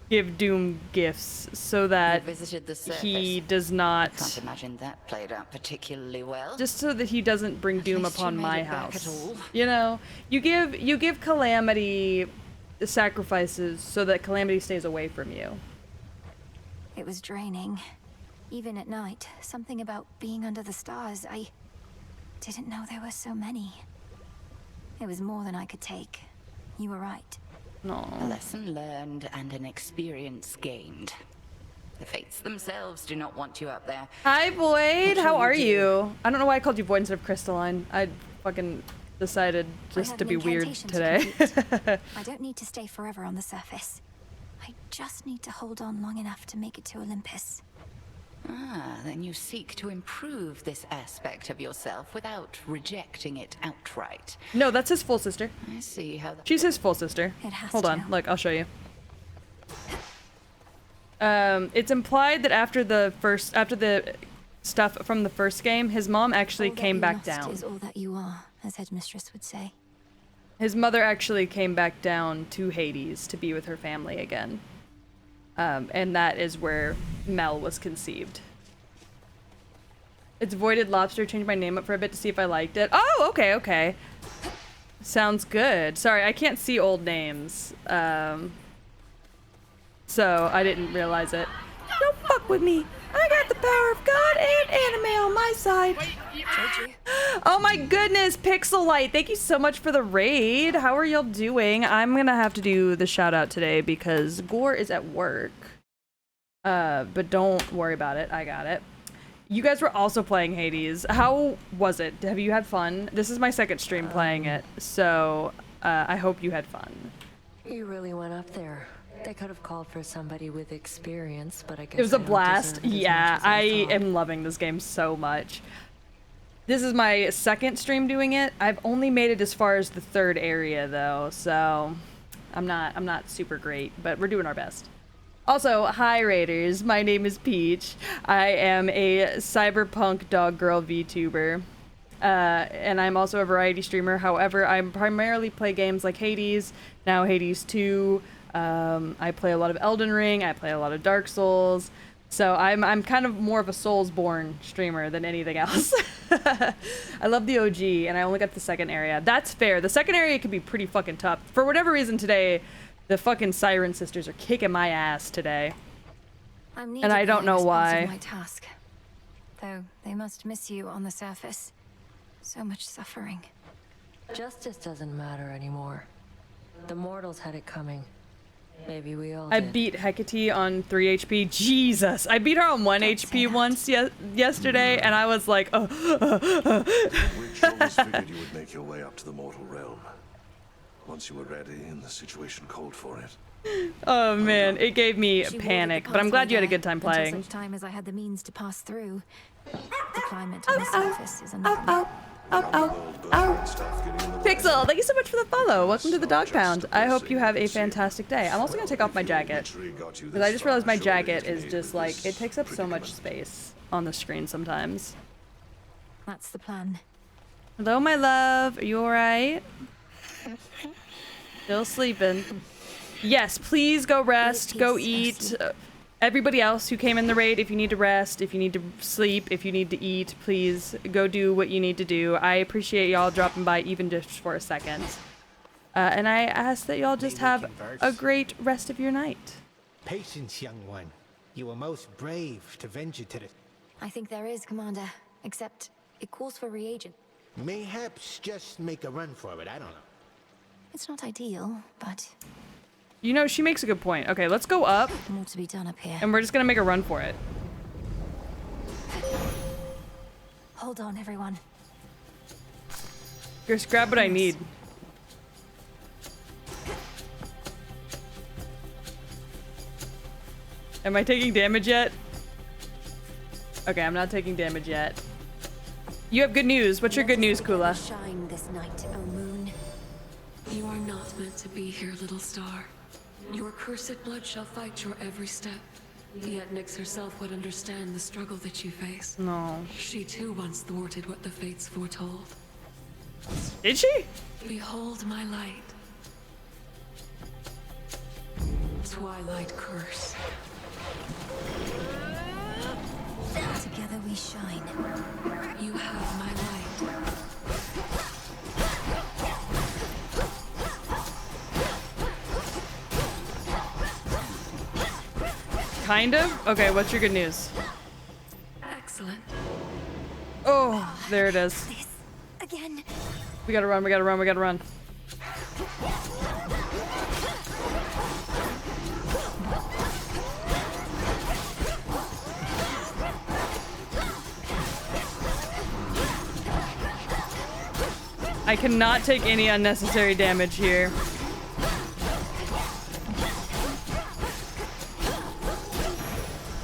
give Doom gifts so that visited the surface. he does not... Can't imagine that played out particularly well. Just so that he doesn't bring doom least you upon made my it back at house. all. You know, you give Calamity sacrifices so that Calamity stays away from you. It was draining. Even at night, something about being under the stars, I didn't know there were so many. It was more than I could take. You were right. No. A lesson learned and an experience gained. The fates themselves do not want you up there. Hi, Void. What How shall we are do? you? I don't know why I called you Void instead of Crystalline. I fucking decided just to be weird today. I don't need to stay forever on the surface. I just need to hold on long enough to make it to Olympus. Ah, then you seek to improve this aspect of yourself without rejecting it outright. No, that's his full sister. I see how that... She's his full sister. It has Hold to. on. Look, I'll show you. It's implied that after the stuff from the first game, his mom actually All that came you back lost down. is all that you are, as Headmistress would say. His mother actually came back down to Hades to be with her family again. And that is where Mel was conceived. It's Voided Lobster. Changed my name up for a bit to see if I liked it. Oh, okay, okay. Sounds good. Sorry, I can't see old names. So I didn't realize it. Don't fuck with me. I got the power of God and anime on my side. Oh my goodness, Pixel Light, thank you so much for the raid. How are y'all doing? I'm gonna have to do the shout out today because Gore is at work. But don't worry about it, I got it. You guys were also playing Hades. How was it? Have you had fun? This is my second stream playing it, so I hope you had fun. You really went up there. They could have called for somebody with experience, but I guess It was a I don't blast. deserve it as Yeah, much as I I thought. am loving this game so much. This is my second stream doing it. I've only made it as far as the 3rd area though, so I'm not super great, but we're doing our best. Also, hi Raiders, my name is Peach. I am a cyberpunk dog girl VTuber. And I'm also a variety streamer. However, I primarily play games like Hades, now Hades 2. I play a lot of Elden Ring, I play a lot of Dark Souls. So I'm kind of more of a Soulsborne streamer than anything else. I love the OG, and I only got the 2nd area. That's fair. The 2nd area can be pretty fucking tough. For whatever reason today, the fucking Siren Sisters are kicking my ass today. I'm And I don't know why. My task. Though they must miss you on the surface. So much suffering. Justice doesn't matter anymore. The mortals had it coming. Maybe we all I did. beat Hecate on 3 HP. Jesus. I beat her on 1 HP once yesterday, and I was like, oh. Witch always figured you would make your way up to the mortal realm. Once you were ready and the situation called for it. Oh man, it gave me She panic, wore the but I'm glad you had a pathway good time there playing. Until such time as I had the means to pass through. The climate on the surface is another. Pixel, thank you so much for the follow. Welcome to the Dog Pound. I hope you have a fantastic day. I'm also gonna take off my jacket because I just realized my jacket is just like, it takes up so much space on the screen sometimes. That's the plan. Hello, my love. Are you alright? Still sleeping. Yes, please go rest, go eat. Everybody else who came in the raid, if you need to rest, if you need to sleep, if you need to eat, please go do what you need to do. I appreciate y'all dropping by even just for a second. And I ask that y'all just have a great rest of your night. Patience, young one. You were most brave to venture to the... I think there is, Commander. Except it calls for reagent. Mayhaps just make a run for it, I don't know. It's not ideal, but You know, she makes a good point. Okay, let's go up. more to be done up here. And we're just gonna make a run for it. Hold on, everyone. Just grab what I need. Am I taking damage yet? Okay, I'm not taking damage yet. You have good news. What's your good news, Kula? Shine this night, O moon. You are not meant to be here, little star. Your cursed blood shall fight your every step. Yet Nyx herself would understand the struggle that you face. No. She too once thwarted what the fates foretold. Did she? Behold my light. Twilight curse. Together we shine. You have my light. Kind of? Okay, what's your good news? Excellent. Oh, there it is. Again. We gotta run, we gotta run, we gotta run. I cannot take any unnecessary damage here.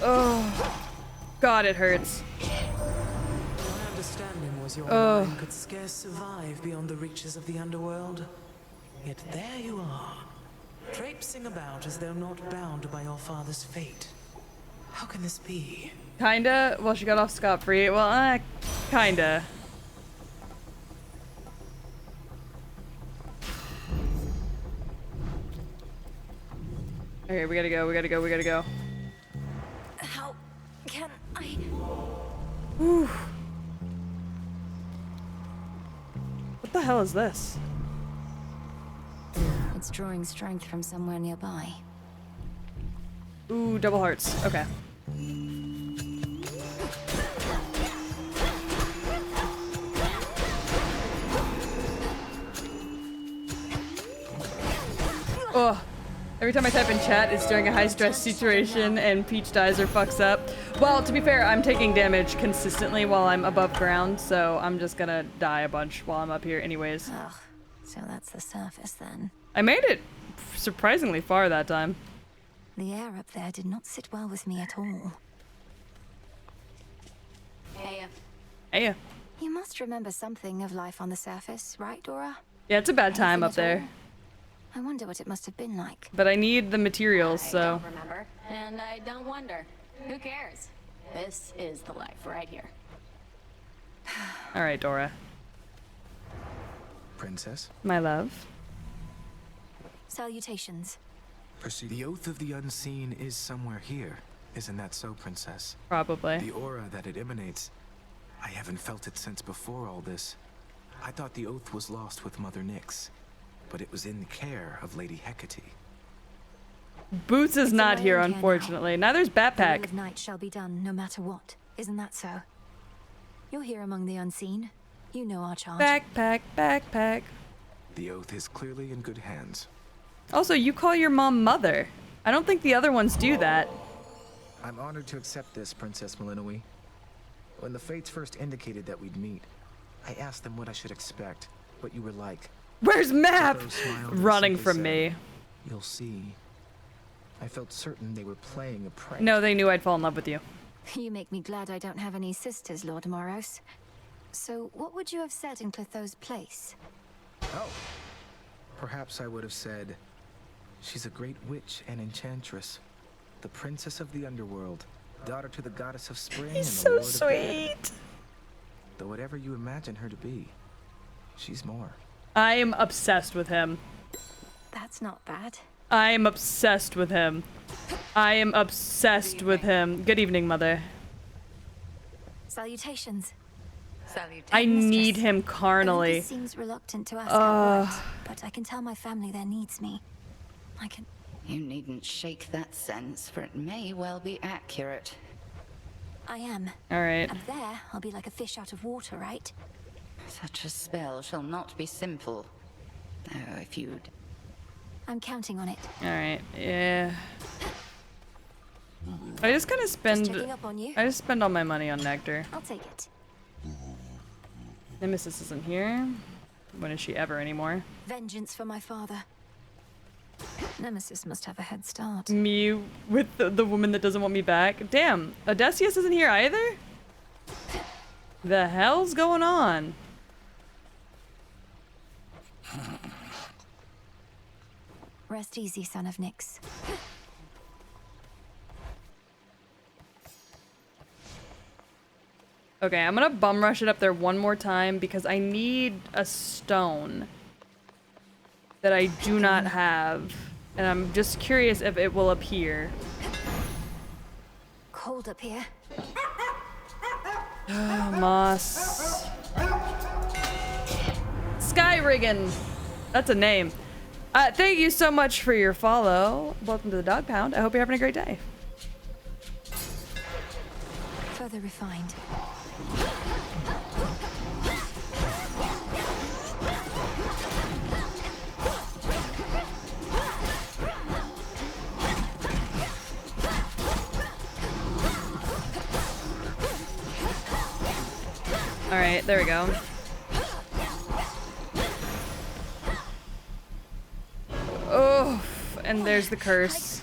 Oh, God, it hurts. My understanding was your mind could scarce survive beyond the reaches of the underworld. Yet there you are, traipsing about as though not bound by your father's fate. How can this be? Kinda. Well, she got off scot-free. Well, kinda. Okay, we gotta go, we gotta go, we gotta go. How can I? Whew. What the hell is this? It's drawing strength from somewhere nearby. Ooh, double hearts. Okay. Oh. Every time I type in chat, it's during a high-stress situation and Peach dies or fucks up. Well, to be fair, I'm taking damage consistently while I'm above ground, so I'm just gonna die a bunch while I'm up here anyways. Ugh, so that's the surface then. I made it surprisingly far that time. The air up there did not sit well with me at all. Hey. You must remember something of life on the surface, right, Dora? Yeah, it's a bad time Anything up there. at all? I wonder what it must have been like. But I need the materials, so... I don't remember, and I don't wonder. Who cares? This is the life right here. Alright, Dora. Princess? My love. Salutations. The Oath of the Unseen is somewhere here. Isn't that so, Princess? Probably. The aura that it emanates, I haven't felt it since before all this. I thought the Oath was lost with Mother Nyx, but it was in the care of Lady Hecate. Boots is not here, own care unfortunately. Neither's The will Backpack. of night shall be done, no matter what. Isn't that so? You're here among the unseen. You know our charge. Backpack, backpack. The Oath is clearly in good hands. Also, you call your mom Mother. I don't think the other ones do that. I'm honored to accept this, Princess Malinois. When the Fates first indicated that we'd meet, I asked them what I should expect, what you were like. Where's Map? Totoro smiled and Running simply from said, me. You'll see. I felt certain they were playing a prank. No, they knew I'd fall in love with you. You make me glad I don't have any sisters, Lord Moros. So, what would you have said in Clotho's place? Oh. Perhaps I would have said, she's a great witch and enchantress, the princess of the underworld, daughter to the goddess of spring and the so lord of death. sweet. Though whatever you imagine her to be, she's more. I am obsessed with him. That's not bad. I am obsessed with him. I am obsessed with him. Good evening, Mother. Salutations. I need him Olympus carnally. seems reluctant to ask out word, but I can tell my family there needs me. I can... You needn't shake that sense, for it may well be accurate. I am. Alright. Up there, I'll be like a fish out of water, right? Such a spell shall not be simple. Oh, if you'd... I'm counting on it. Alright, yeah. I just kind of spend... checking up on you. I just spend all my money on Nectar. I'll take it. Nemesis isn't here. When is she ever anymore? Vengeance for my father. Nemesis must have a head start. Me with the woman that doesn't want me back. Damn, Odysseus isn't here either? The hell's going on? Rest easy, son of Nyx. Okay, I'm gonna bum rush it up there one more time because I need a stone that I do not have. And I'm just curious if it will appear. Cold up here. Moss. Skyrigan. That's a name. Thank you so much for your follow. Welcome to the Dog Pound. I hope you're having a great day. Further refined. All right, there we go. Oh, and there's the curse.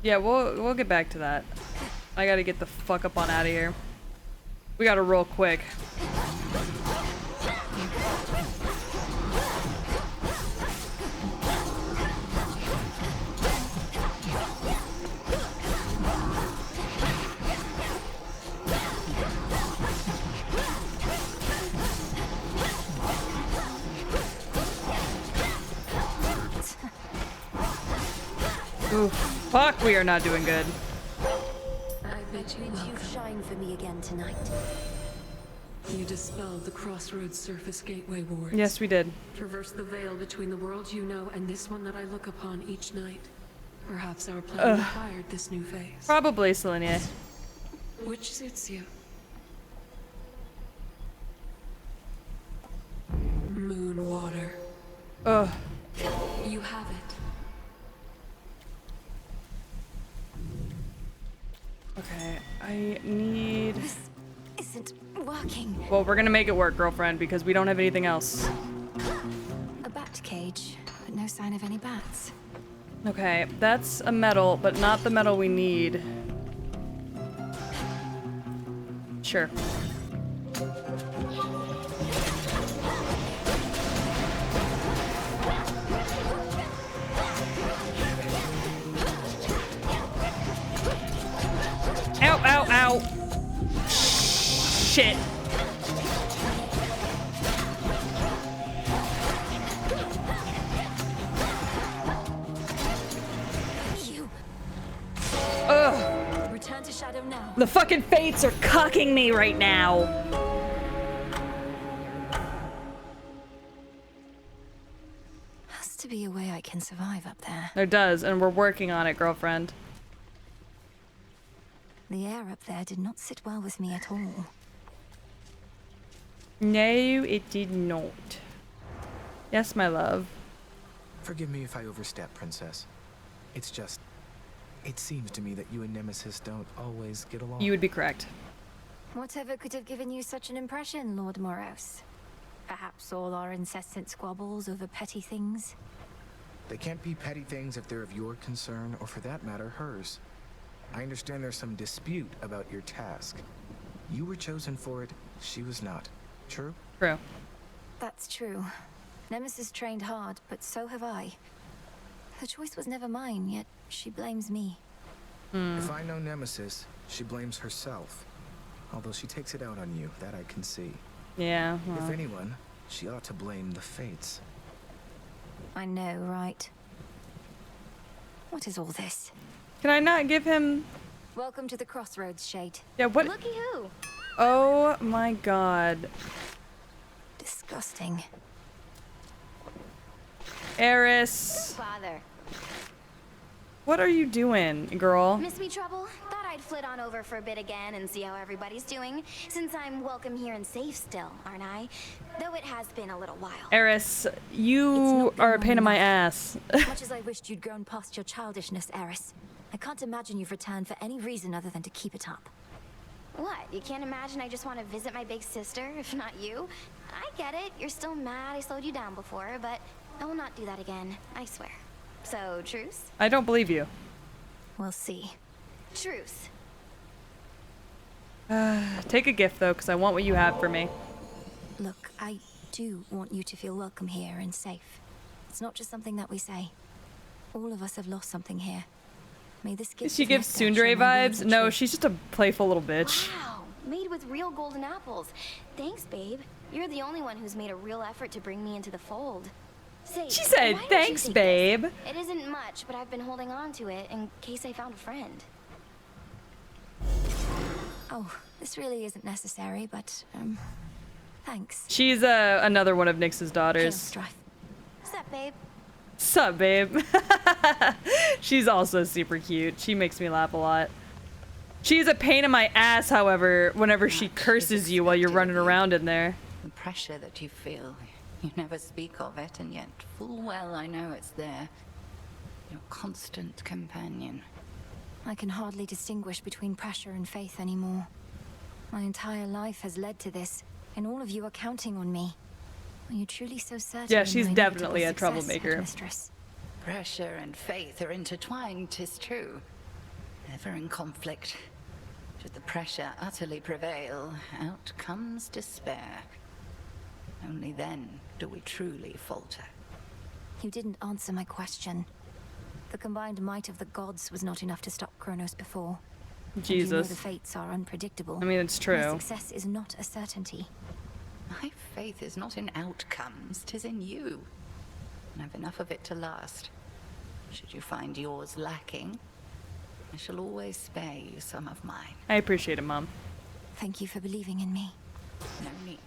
Yeah, we'll get back to that. I gotta get the fuck up on out of here. We gotta roll quick. Oof. Fuck, we are not doing good. I bet you shine for me again tonight. You dispelled the Crossroads Surface Gateway wards. Yes, we did. Traverse the veil between the world you know and this one that I look upon each night. Perhaps our plan required this new phase. Probably, Selenia. Which suits you? Moon water. Ugh. You have it. Okay, I need... This isn't working. Well, we're gonna make it work, girlfriend, because we don't have anything else. A bat cage, but no sign of any bats. Okay, that's a metal, but not the metal we need. Sure. Ow, ow, ow. Shit. Ugh. Return to Shadow now. The fucking fates are cocking me right now. Has to be a way I can survive up there. There does, and we're working on it, girlfriend. The air up there did not sit well with me at all. No, it did not. Yes, my love. Forgive me if I overstep, Princess. It's just... it seems to me that you and Nemesis don't always get along. You would be correct. Whatever could have given you such an impression, Lord Moros? Perhaps all our incessant squabbles over petty things? They can't be petty things if they're of your concern, or for that matter, hers. I understand there's some dispute about your task. You were chosen for it, she was not. True? True. That's true. Nemesis trained hard, but so have I. The choice was never mine, yet she blames me. If I know Nemesis, she blames herself. Although she takes it out on you, that I can see. Yeah, If well. anyone, she ought to blame the fates. I know, right? What is all this? Can I not give him... Welcome to the Crossroads, Shade. Yeah, what... Looky who! Oh my god. Disgusting. Eris. Father. What are you doing, girl? Miss me trouble? Thought I'd flit on over for a bit again and see how everybody's doing, since I'm welcome here and safe still, aren't I? Though it has been a little while. Eris, you are a pain in my ass. Much as I wished you'd grown past your childishness, Eris, I can't imagine you've returned for any reason other than to keep it up. What? You can't imagine I just want to visit my big sister, if not you? I get it. You're still mad I slowed you down before, but I will not do that again. I swear. So, truce? I don't believe you. We'll see. Truce. Take a gift, though, because I want what you have for me. Look, I do want you to feel welcome here and safe. It's not just something that we say. All of us have lost something here. May this gift She of gives nectar Tsundere show my words vibes. are No, true. she's just a playful little bitch. Wow. Made with real golden apples. Thanks, babe. You're the only one who's made a real effort to bring me into the fold. Say, She said, why don't you "Thanks, take babe." this? It isn't much, but I've been holding on to it in case I found a friend. Oh, this really isn't necessary, but, thanks. She's another one of Nyx's daughters. Strife. What's up, babe? Sup, babe? She's also super cute. She makes me laugh a lot. She's a pain in my ass, however, whenever she curses you while you're running around in there. The pressure that you feel, you never speak of it, and yet full well I know it's there. Your constant companion. I can hardly distinguish between pressure and faith anymore. My entire life has led to this, and all of you are counting on me. Are you truly so certain? Yeah, in she's my definitely a inevitable success, troublemaker. Mistress? Pressure and faith are intertwined, 'tis true. Ever in conflict. Should the pressure utterly prevail, out comes despair. Only then do we truly falter. You didn't answer my question. The combined might of the gods was not enough to stop Kronos before. And you know Jesus. the fates are unpredictable. I mean, it's My true. success is not a certainty. My faith is not in outcomes, 'tis in you. And I've enough of it to last. Should you find yours lacking, I shall always spare you some of mine. I appreciate it, Mom. Thank you for believing in me. No need.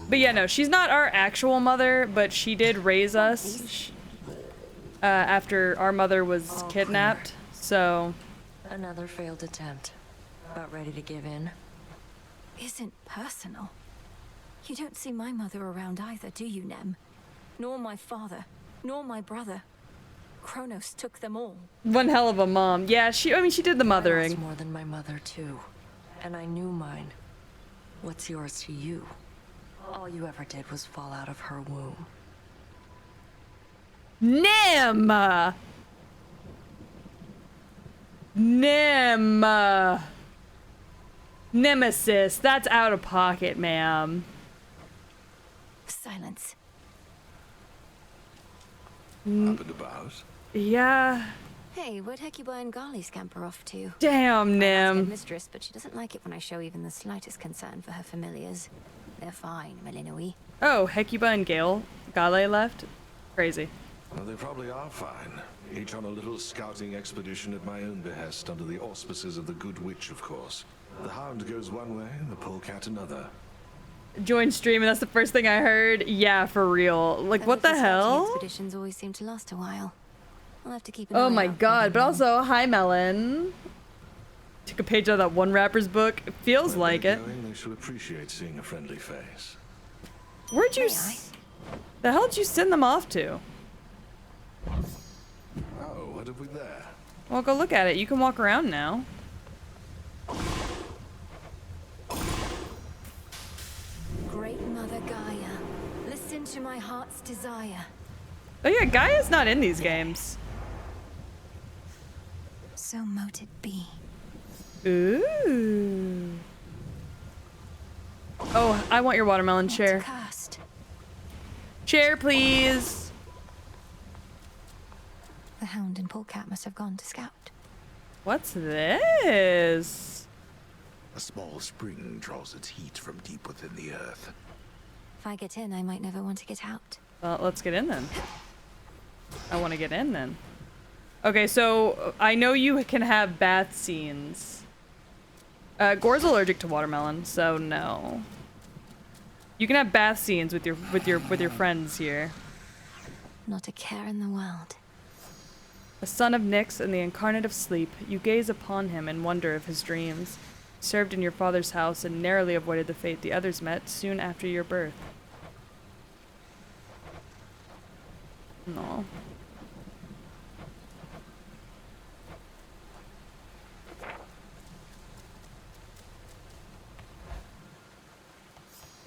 But yeah, no, she's not our actual mother, but she did raise us after our mother was All kidnapped. So Another failed attempt. About ready to give in. Isn't personal. You don't see my mother around either, do you, Nem? Nor my father, nor my brother. Kronos took them all. one hell of a mom. Yeah, I mean, she did the I mothering. lost more than my mother too, and I knew mine. What's yours to you? All you ever did was fall out of her womb. Nem! Nemesis. That's out of pocket, ma'am. Silence. Up and about. Yeah. Hey, where'd Hecuba and Gali scamper off to? Damn, Nem. Mistress, but she doesn't like it when I show even the slightest concern for her familiars. They're fine, Malinoi. Oh, Hecuba and Gale left? Crazy. Well, they probably are fine. Each on a little scouting expedition at my own behest, under the auspices of the Good Witch, of course. The Hound goes one way, the Polecat another. Join stream, and that's the first thing I heard. Yeah, for real. Like, what the Scouting hell? expeditions always seem to last a while. I'll have to keep an eye Oh my out. god, but also, hi Melon. Took a page out of that one rapper's book. It feels Where like they're it. going, they should appreciate seeing a friendly face. Where'd you the hell did you send them off to? Oh, what have we there? Well, go look at it. You can walk around now. Great Mother Gaia, listen to my heart's desire. Oh yeah, Gaia's not in these games. So mote it be. Ooh. Oh, I want your watermelon chair. Cursed. Chair, please. The Hound and Polecat must have gone to scout. What's this? A small spring draws its heat from deep within the earth. If I get in, I might never want to get out. Well, let's get in then. I want to get in then. Okay, so I know you can have bath scenes. Gore's allergic to watermelon, so no. You can have bath scenes with your friends here. Not a care in the world. A son of Nyx and the incarnate of sleep, you gaze upon him and wonder of his dreams. Served in your father's house and narrowly avoided the fate the others met soon after your birth. No.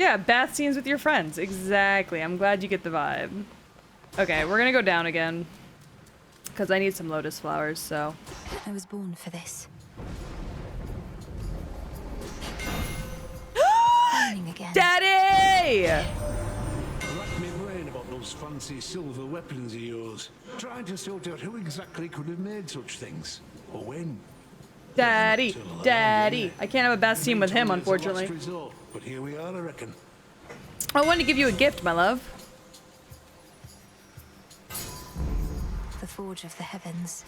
Yeah, bath scenes with your friends. Exactly. I'm glad you get the vibe. Okay, we're gonna go down again. Because I need some lotus flowers, so. I was born for this. Again. Rack Daddy! me brain about those fancy silver weapons of yours. Trying to sort out who exactly could have made such things. Or when. Daddy! Daddy! I can't have a bath scene with him, unfortunately. Resort, but here we are, I reckon. I wanted to give you a gift, my love. The Forge of the Heavens.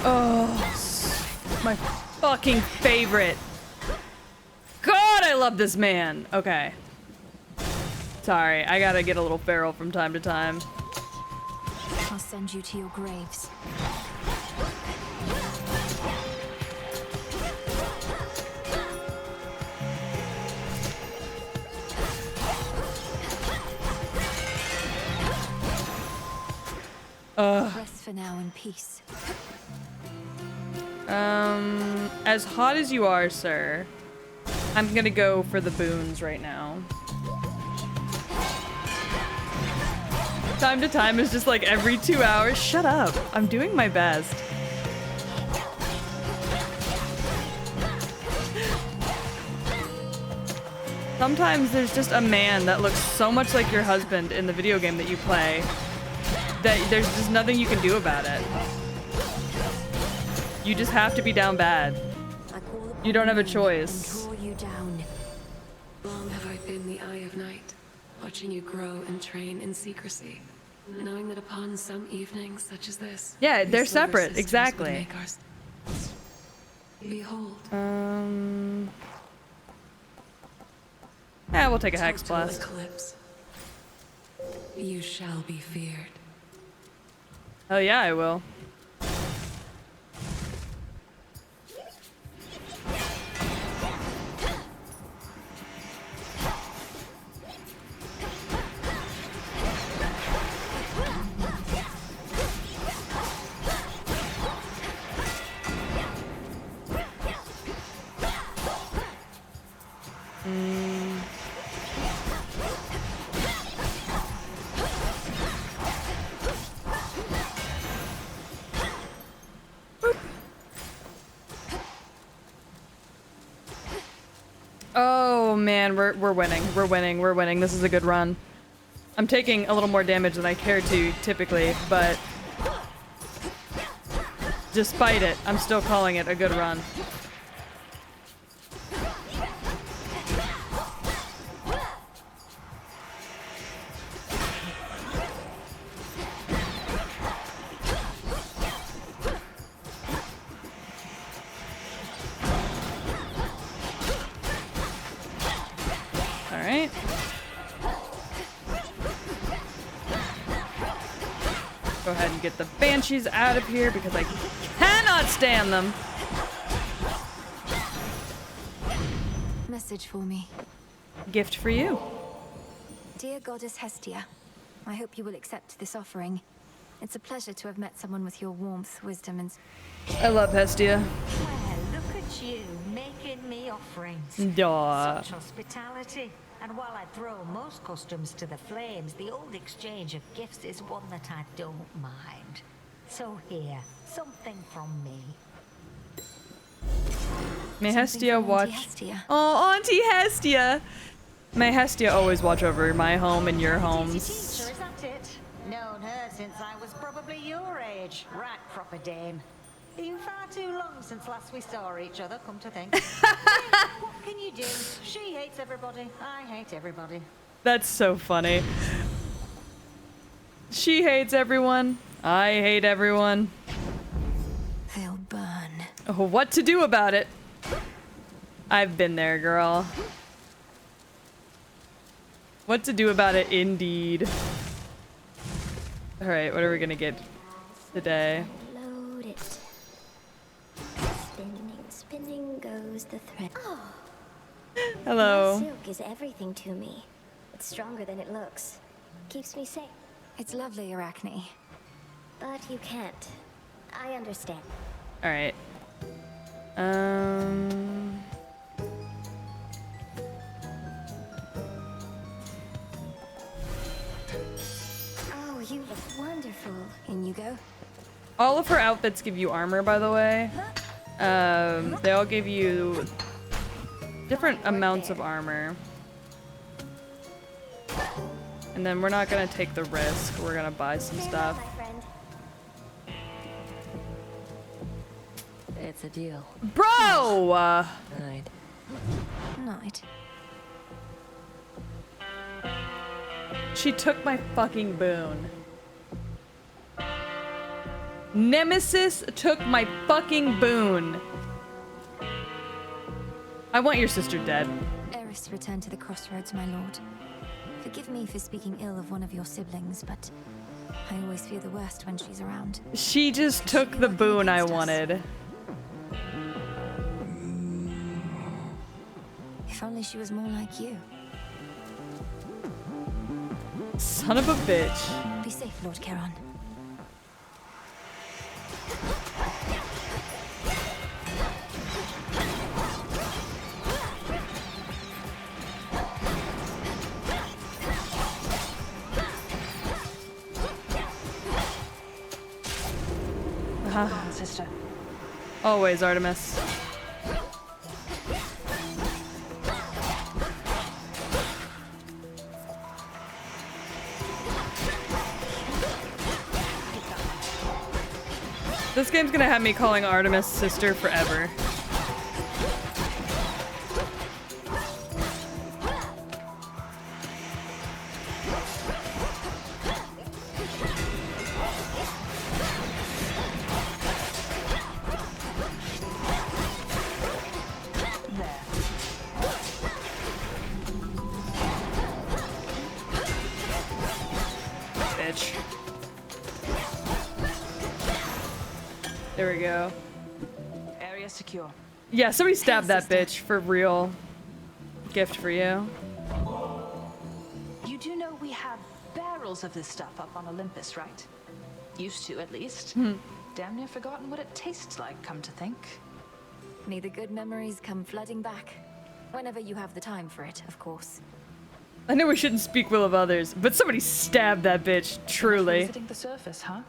Oh, my fucking favorite. God, I love this man. Okay. Sorry, I gotta get a little feral from time to time. I'll send you to your graves. Rest for now in peace. As hot as you are, sir, I'm gonna go for the boons right now. Time to time is just like every 2 hours. Shut up. I'm doing my best. Sometimes there's just a man that looks so much like your husband in the video game that you play that there's just nothing you can do about it. You just have to be down bad. You don't have a choice. Long have I been the Eye of Night, watching you grow and train in secrecy, knowing that upon some evenings such as this, Yeah, we they're Silver separate, Sisters would exactly. make our behold. Yeah, we'll take a Hex Total Blast. eclipse. You shall be feared. Oh yeah, I will. Oh man, we're winning. We're winning. We're winning. This is a good run. I'm taking a little more damage than I care to typically, but despite it, I'm still calling it a good run. Alright. Go ahead and get the banshees out of here because I cannot stand them. Message for me. Gift for you. Dear Goddess Hestia, I hope you will accept this offering. It's a pleasure to have met someone with your warmth, wisdom, and... I love Hestia. Well, look at you, making me offerings. Duh. Such hospitality. And while I throw most customs to the flames, the old exchange of gifts is one that I don't mind. So here, something from me. May Hestia watch... Oh, Auntie Hestia! May Hestia always watch over my home and your homes. Teacher, is that it? Known her since I was probably your age. Right, proper dame. Been far too long since last we saw each other, come to think. What can you do? She hates everybody. I hate everybody. That's so funny. She hates everyone. I hate everyone. They'll burn. Oh, what to do about it? I've been there, girl. What to do about it, indeed. Alright, what are we gonna get today? Load it. Spinning, spinning goes the thread. Oh. Hello. My silk is everything to me. It's stronger than it looks. Keeps me safe. It's lovely, Arachne. But you can't. I understand. Alright. Careful, in you go. All of her outfits give you armor, by the way. They all give you different amounts of armor. And then we're not gonna take the risk. We're gonna buy some stuff. It's a deal. Bro! Night. Night. She took my fucking boon. Nemesis took my fucking boon. I want your sister dead. Eris returned to the crossroads, my lord. Forgive me for speaking ill of one of your siblings, but I always fear the worst when she's around. She just took the boon I wanted. If only she was more like you. Son of a bitch. Be safe, Lord Charon. Sister. Always, Artemis. This game's gonna have me calling Artemis sister forever. Bitch. There we go. Area secure. Yeah, somebody stabbed that bitch for real. Gift for you. You do know we have barrels of this stuff up on Olympus, right? Used to, at least. Damn near forgotten what it tastes like, come to think. May the good memories come flooding back. Whenever you have the time for it, of course. I know we shouldn't speak well of others, but somebody stabbed that bitch, truly. Visiting the surface, huh?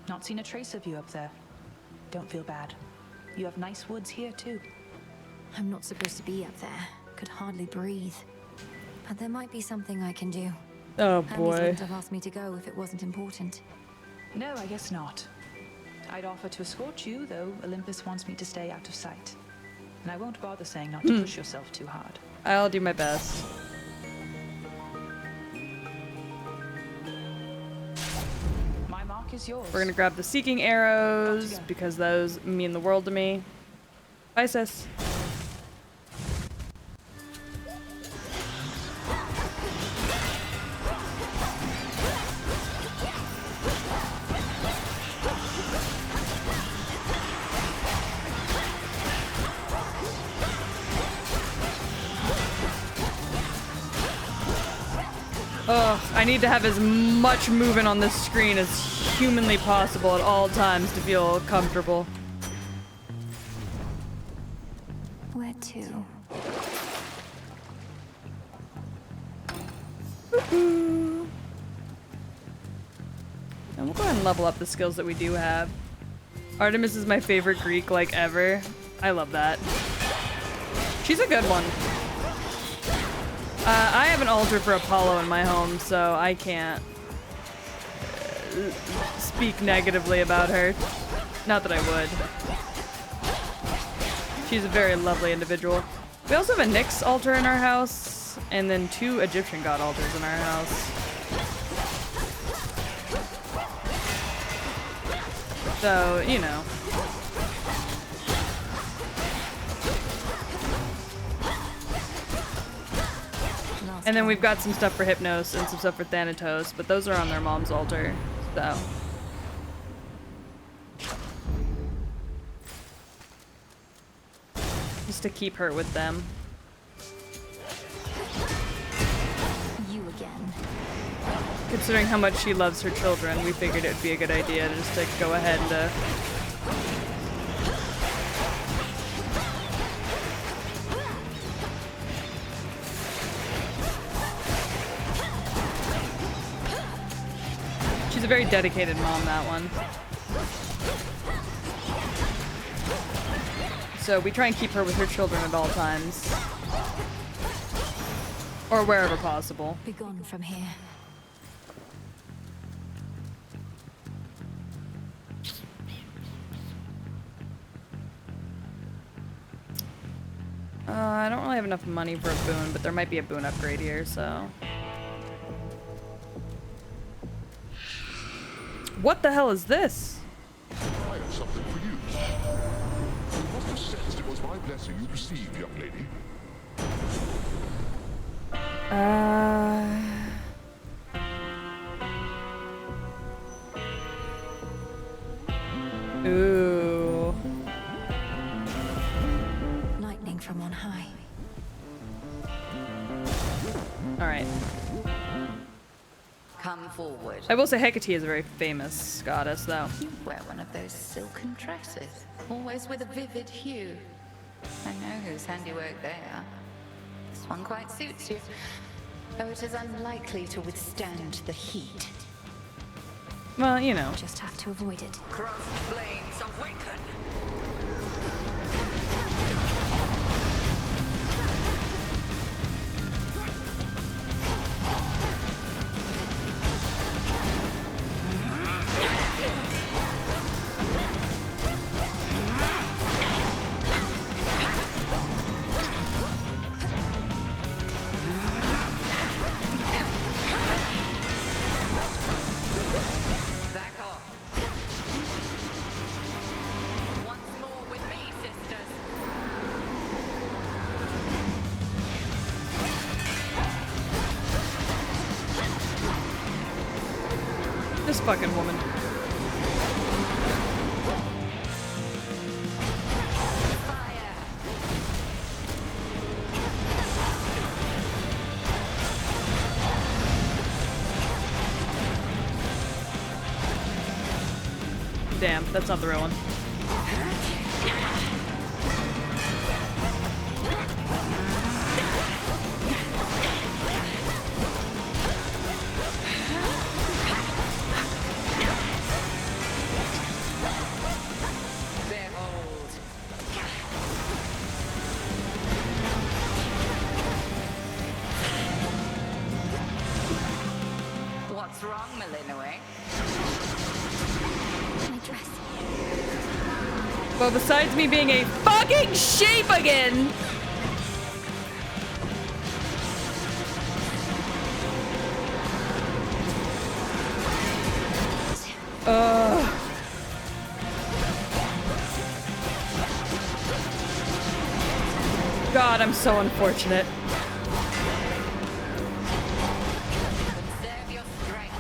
Not seen a trace of you up there. Don't feel bad. You have nice woods here, too. I'm not supposed to be up there. Could hardly breathe. But there might be something I can do. Oh Hermes boy. wouldn't have asked me to go if it wasn't important. No, I guess not. I'd offer to escort you, though Olympus wants me to stay out of sight. And I won't bother saying not to push yourself too hard. I'll do my best. My mark is yours. We're gonna grab the seeking arrows because those mean the world to me. Bye, sis. Ugh, I need to have as much movement on this screen as humanly possible at all times to feel comfortable. Where to? And we'll go ahead and level up the skills that we do have. Artemis is my favorite Greek, like, ever. I love that. She's a good one. I have an altar for Apollo in my home, so I can't speak negatively about her. Not that I would. She's a very lovely individual. We also have a Nyx altar in our house, and then 2 Egyptian god altars in our house. So, you know. And then we've got some stuff for Hypnos and some stuff for Thanatos, but those are on their mom's altar, so. Just to keep her with them. You again. Considering how much she loves her children, we figured it would be a good idea just to go ahead and She's a very dedicated mom, that one. So we try and keep her with her children at all times. Or wherever possible. Be gone from here. I don't really have enough money for a boon, but there might be a boon upgrade here, so... What the hell is this? I have something for you. You must have sensed it was my blessing you received, young lady. Ooh. Lightning from on high. Alright. Come forward. I will say Hecate is a very famous goddess, though. You wear one of those silken dresses, always with a vivid hue. I know whose handiwork they are. This one quite suits you, though it is unlikely to withstand the heat. Well, you know. Just have to avoid it. Cross flames awaken! This fucking woman. Damn, that's not the real one. What's wrong, Malinoe? My dress. Well, besides me being a fucking sheep again! God, I'm so unfortunate. Conserve your strength.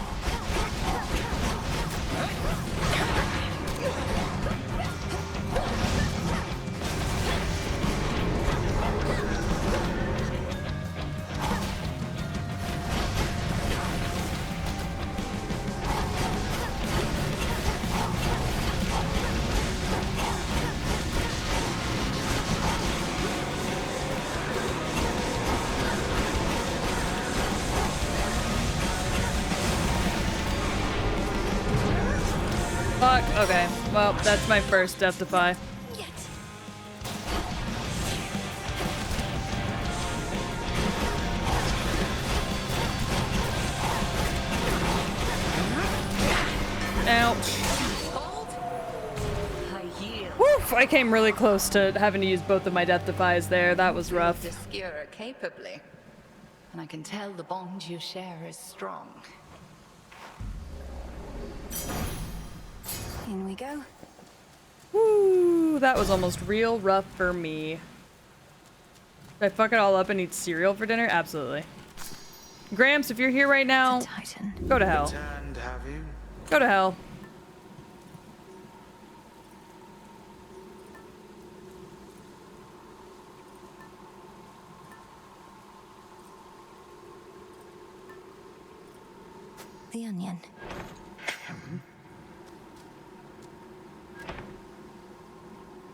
Fuck, okay. Well, that's my first death defy. Ouch. Woof! I came really close to having to use both of my death defies there. That was rough. Obscura capably. And I can tell the bond you share is strong. In we go. Woo! That was almost real rough for me. Did I fuck it all up and eat cereal for dinner? Absolutely. Gramps, if you're here right now, go to hell. Returned, have you? Go to hell. The onion.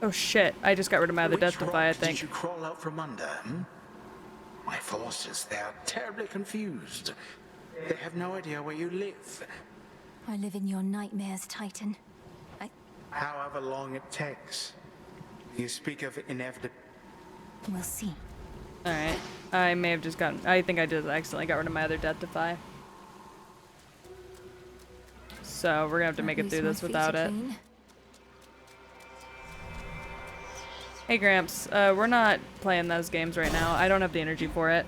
Oh shit, I just got rid of my other death defy, I Did think. you crawl out from under? My forces, they are terribly confused. They have no idea where you live. I live in your nightmares, Titan. However long it takes. You speak of inevitable. We'll see. Alright. I may have just gotten... I think I just accidentally got rid of my other Deathify. So we're gonna have to make it through this without it. Hey Gramps, we're not playing those games right now. I don't have the energy for it.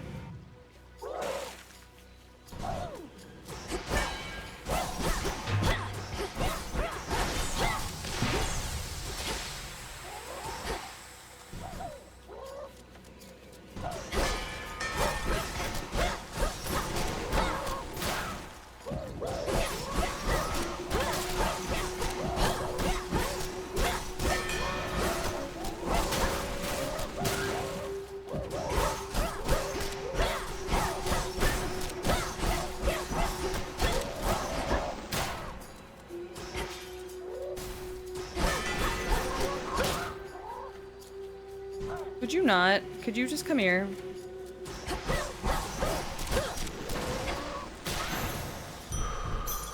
Could you not? Could you just come here?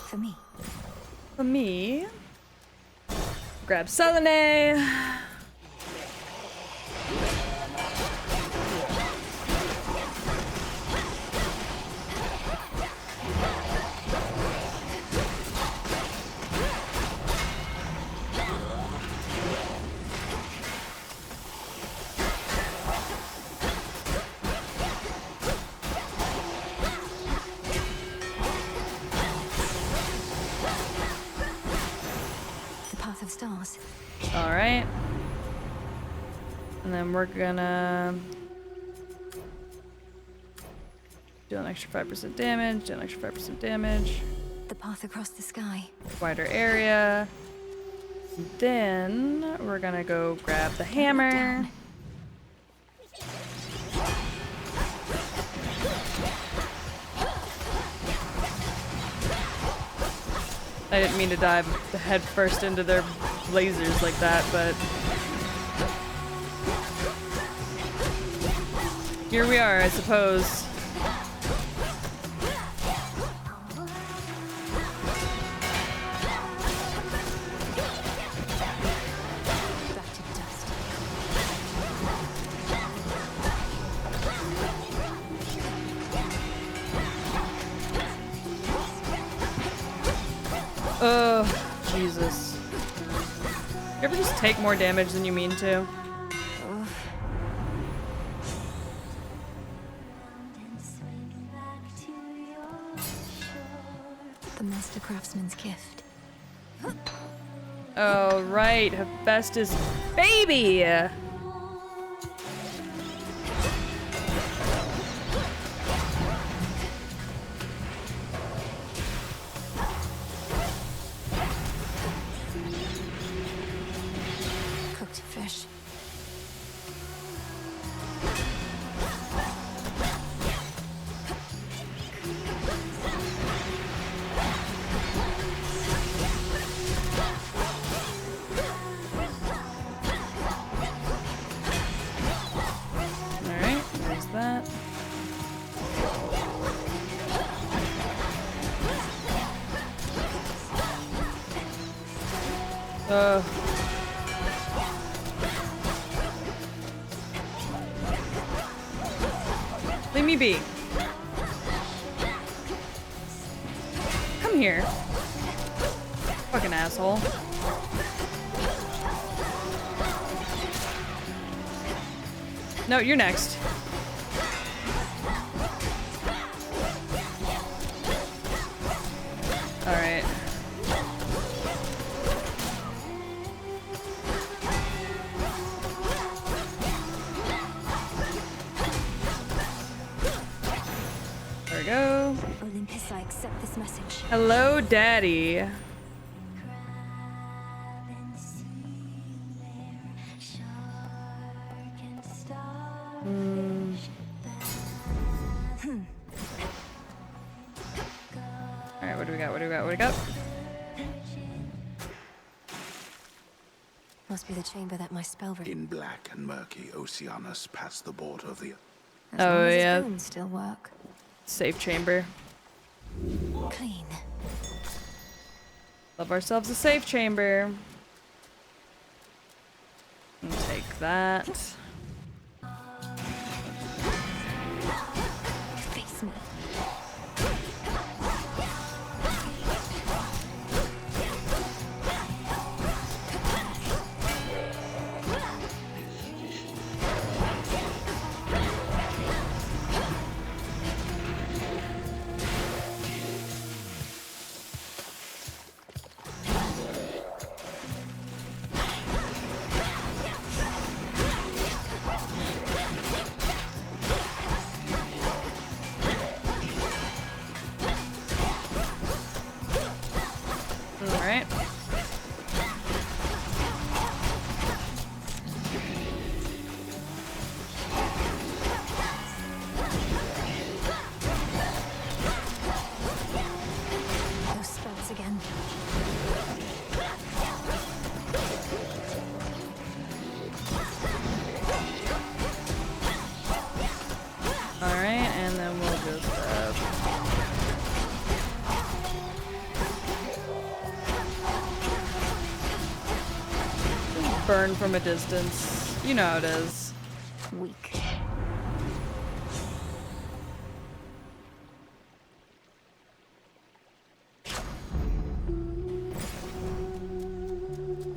For me. For me? Grab Selene. Stars. All right. And then we're gonna do an extra 5% damage, do an extra 5% damage. The path across the sky. Wider area. Then we're gonna go grab the hammer. I didn't mean to dive head first into their lasers like that, but here we are, I suppose. Oh, Jesus. You ever just take more damage than you mean to? The Master Craftsman's gift. Oh, right. Hephaestus' baby! Fish. Alright, there's that. Leave me be. Come here. Fucking asshole. No, you're next. Alright. There we go. Olympus, I accept this message. Hello, Daddy. Alright, what do we got? What do we got? What do we got? Must be the chamber that my spell In black and murky, Oceanus passed the border of the... As Oh, long as yeah. its bones still work. Safe chamber. Clean. Love ourselves a safe chamber. And take that. Face me. Alright. Those spells again. Alright, and then we'll just burn from a distance. You know how it is. Weak.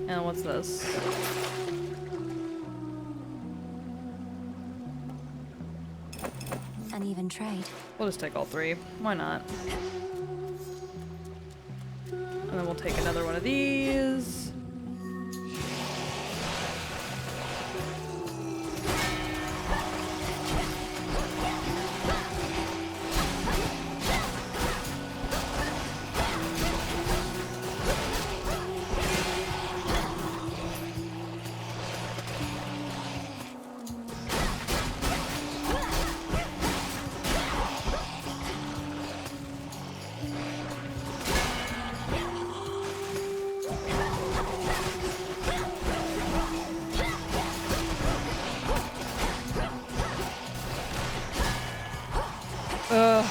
And what's this? An even trade. We'll just take all three. Why not? And then we'll take another one of these. Ugh.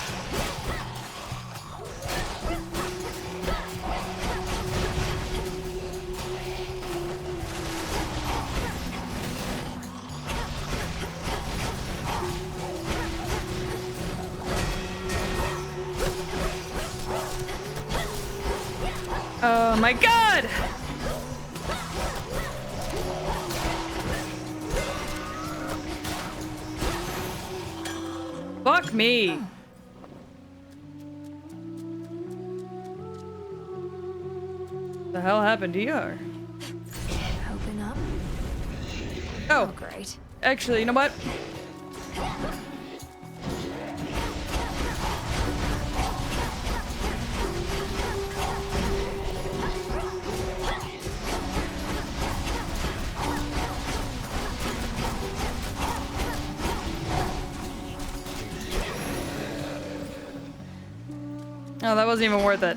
Oh my god! Fuck me. The hell happened to you? Open up. Oh, great. Actually, you know what? Oh, that wasn't even worth it.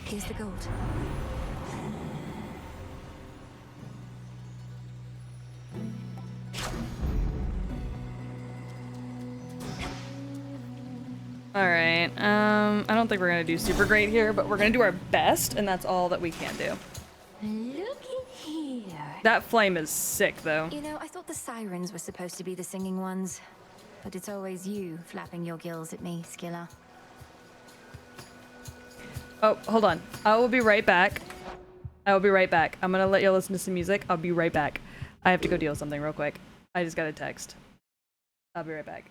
Here's the gold. Alright, I don't think we're gonna do super great here, but we're gonna do our best, and that's all that we can do. Look at here. That flame is sick, though. You know, I thought the sirens were supposed to be the singing ones. But it's always you flapping your gills at me, Skilla. Oh, hold on. I will be right back. I will be right back. I'm gonna let you listen to some music. I'll be right back. I have to go deal with something real quick. I just got a text. I'll be right back.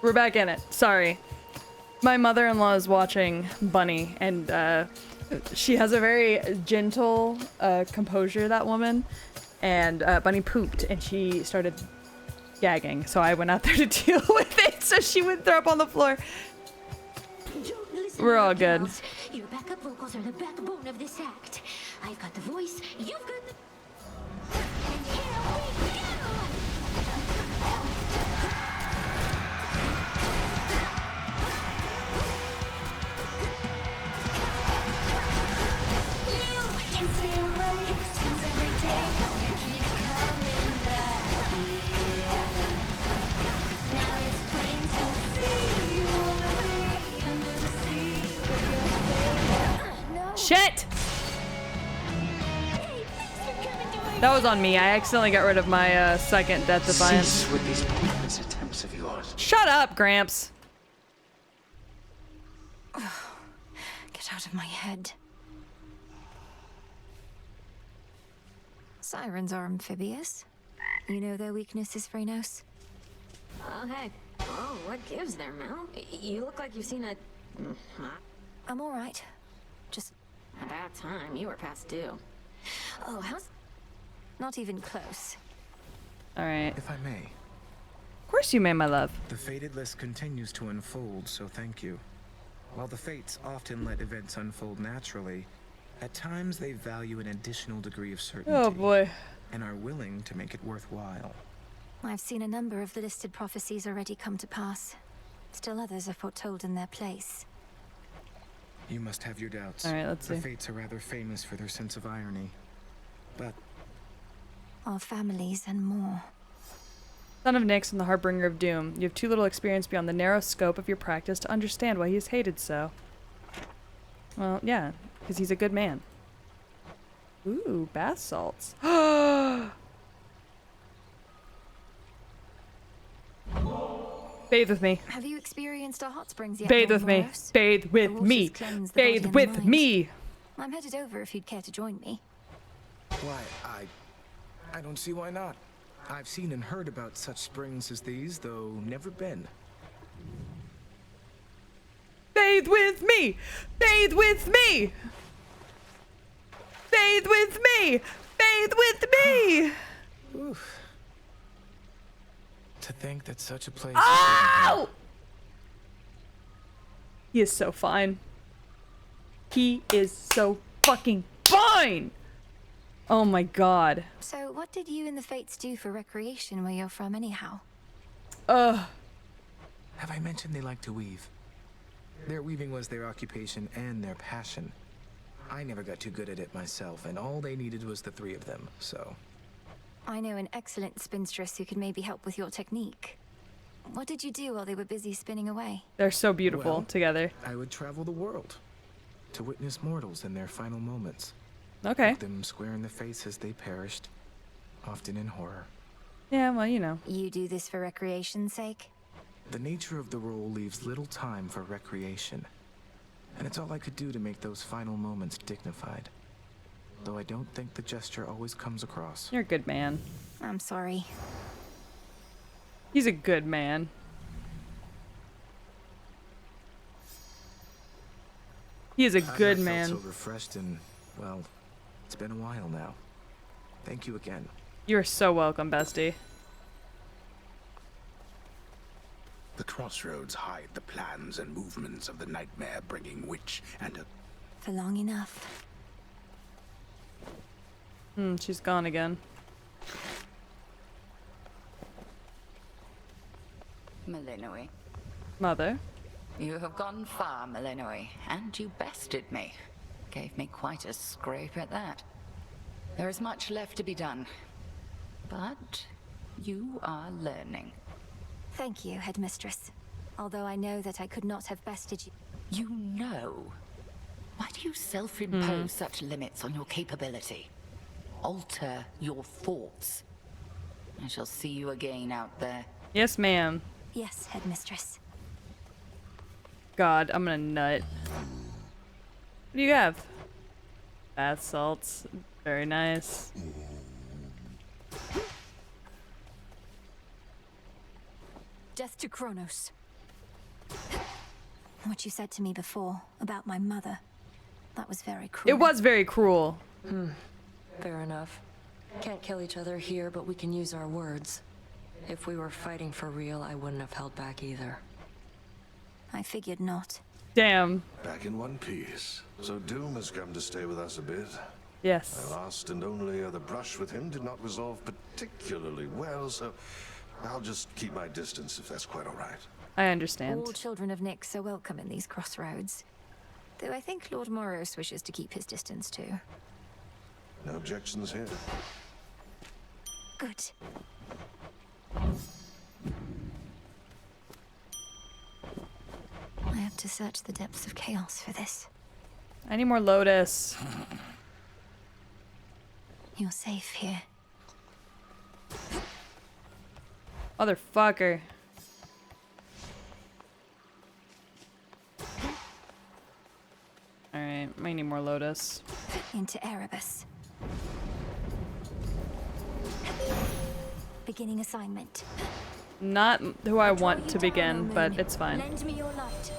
We're back in it. Sorry. My mother-in-law is watching Bunny, and she has a very gentle composure, that woman. And Bunny pooped, and she started gagging. So I went out there to deal with it, so she wouldn't throw up on the floor. We're all good. Girls. Your backup vocals are the backbone of this act. I've got the voice, you've got the... And here we go! You can feel my existence every day. You keep coming back here. Now it's plain to see you away under the sea with your face. Shit! That was on me. I accidentally got rid of my second Death Defiance. Cease with these pointless attempts of yours. Shut up, Gramps. Get out of my head. Sirens are amphibious. You know their weaknesses, Phrenos? Oh, hey. Oh, what gives there, Mel? You look like you've seen a... I'm alright. Just... About time. You were past due. Oh, how's... Not even close. Alright. If I may. Of course you may, my love. The fated list continues to unfold, so thank you. While the fates often let events unfold naturally, at times they value an additional degree of certainty. Oh boy. And are willing to make it worthwhile. I've seen a number of the listed prophecies already come to pass. Still others are foretold in their place. You must have your doubts. Alright, let's the see. fates are rather famous for their sense of irony. But Our families and more. Son of Nyx and the Harbinger of Doom. You have too little experience beyond the narrow scope of your practice to understand why he is hated so. Well, yeah, because he's a good man. Ooh, bath salts. Bathe with me. Have you experienced our hot springs yet? Bathe Lord with me. Moros? Bathe The with waters me. cleanse the body Bathe and with mind. me. I'm headed over if you'd care to join me. why, I don't see why not. I've seen and heard about such springs as these, though never been. Bathe with me. Bathe with me. Bathe with me. Bathe with me. Oof. To think that such a place. Ow! He is so fine. He is so fucking fine. Oh my god. So, what did you and the Fates do for recreation where you're from, anyhow? Have I mentioned they like to weave? Their weaving was their occupation and their passion. I never got too good at it myself, and all they needed was the three of them, so... I know an excellent spinstress who could maybe help with your technique. What did you do while they were busy spinning away? They're so beautiful Well, together. I would travel the world to witness mortals in their final moments. Okay. Look them square in the face as they perished, often in horror. Yeah, well, you know. You do this for recreation's sake? The nature of the role leaves little time for recreation, and it's all I could do to make those final moments dignified. Though I don't think the gesture always comes across. You're a good man. I'm sorry. He's a good man. He is a good I've man. felt so refreshed and, well, it's been a while now. Thank you again. You're so welcome, bestie. The crossroads hide the plans and movements of the nightmare-bringing witch and a... For long enough. She's gone again. Malinois. Mother? You have gone far, Malinois, and you bested me. Gave me quite a scrape at that. There is much left to be done, but you are learning. Thank you, Headmistress. Although I know that I could not have bested you. You know? Why do you self-impose such limits on your capability? Alter your thoughts. I shall see you again out there. Yes, ma'am. Yes, Headmistress. God, I'm gonna nut. What do you have? Bath salts. Very nice. Death to Kronos. What you said to me before about my mother, that was very cruel. It was very cruel. Fair enough. Can't kill each other here, but we can use our words. If we were fighting for real, I wouldn't have held back either. I figured not. Damn. Back in one piece. So Doom has come to stay with us a bit. Yes. My last and only other brush with him did not resolve particularly well, so I'll just keep my distance if that's quite all right. I understand. All children of Nyx are welcome in these crossroads. Though I think Lord Moros wishes to keep his distance too. No objections here. Good. I have to search the depths of chaos for this. I need more Lotus. You're safe here. Motherfucker. Alright, I need more Lotus. Into Erebus. Beginning assignment. Not who I want to begin, but it's fine. Lend me your light.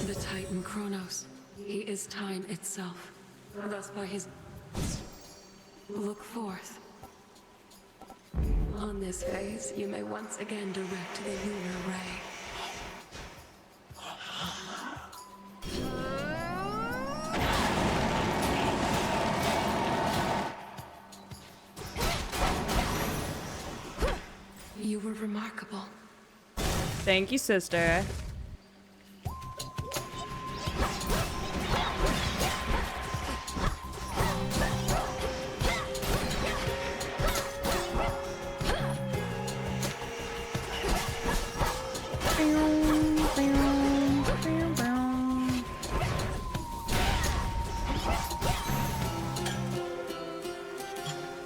The Titan Kronos. He is time itself. Thus by his... Look forth. On this phase, you may once again direct the lunar ray. You were remarkable. Thank you, sister.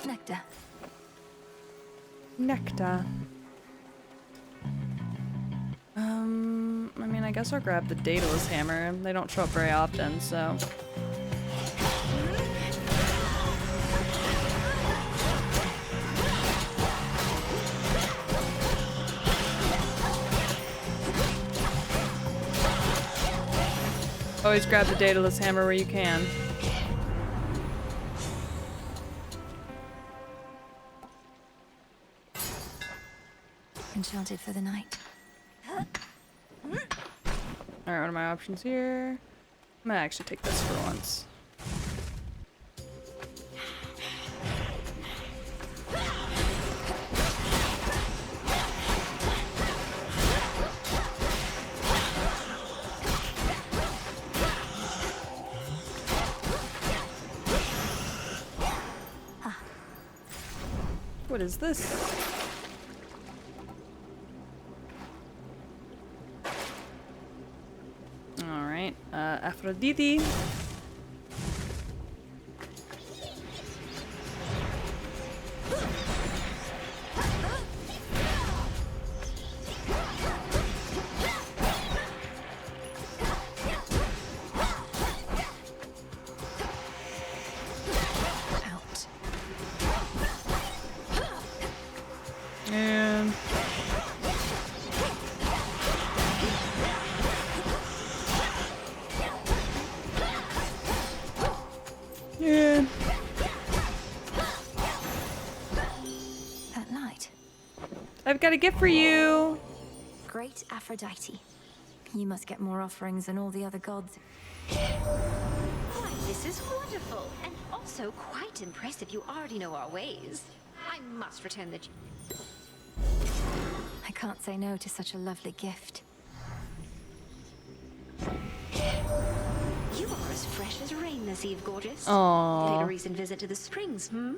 Nectar. Nectar. I mean, I guess I'll grab the Daedalus hammer. They don't show up very often, so. Always grab the Daedalus hammer where you can. Enchanted for the night. Alright, what are my options here? I'm gonna actually take this for once. What is this? Alright, Aphrodite. Out. And yeah. That light. I've got a gift for you. Great Aphrodite. You must get more offerings than all the other gods. Why, this is wonderful, and also quite impressive. You already know our ways. I must return the... I can't say no to such a lovely gift. You are as fresh as rain this eve, gorgeous. Aww. Need a recent visit to the springs, hmm?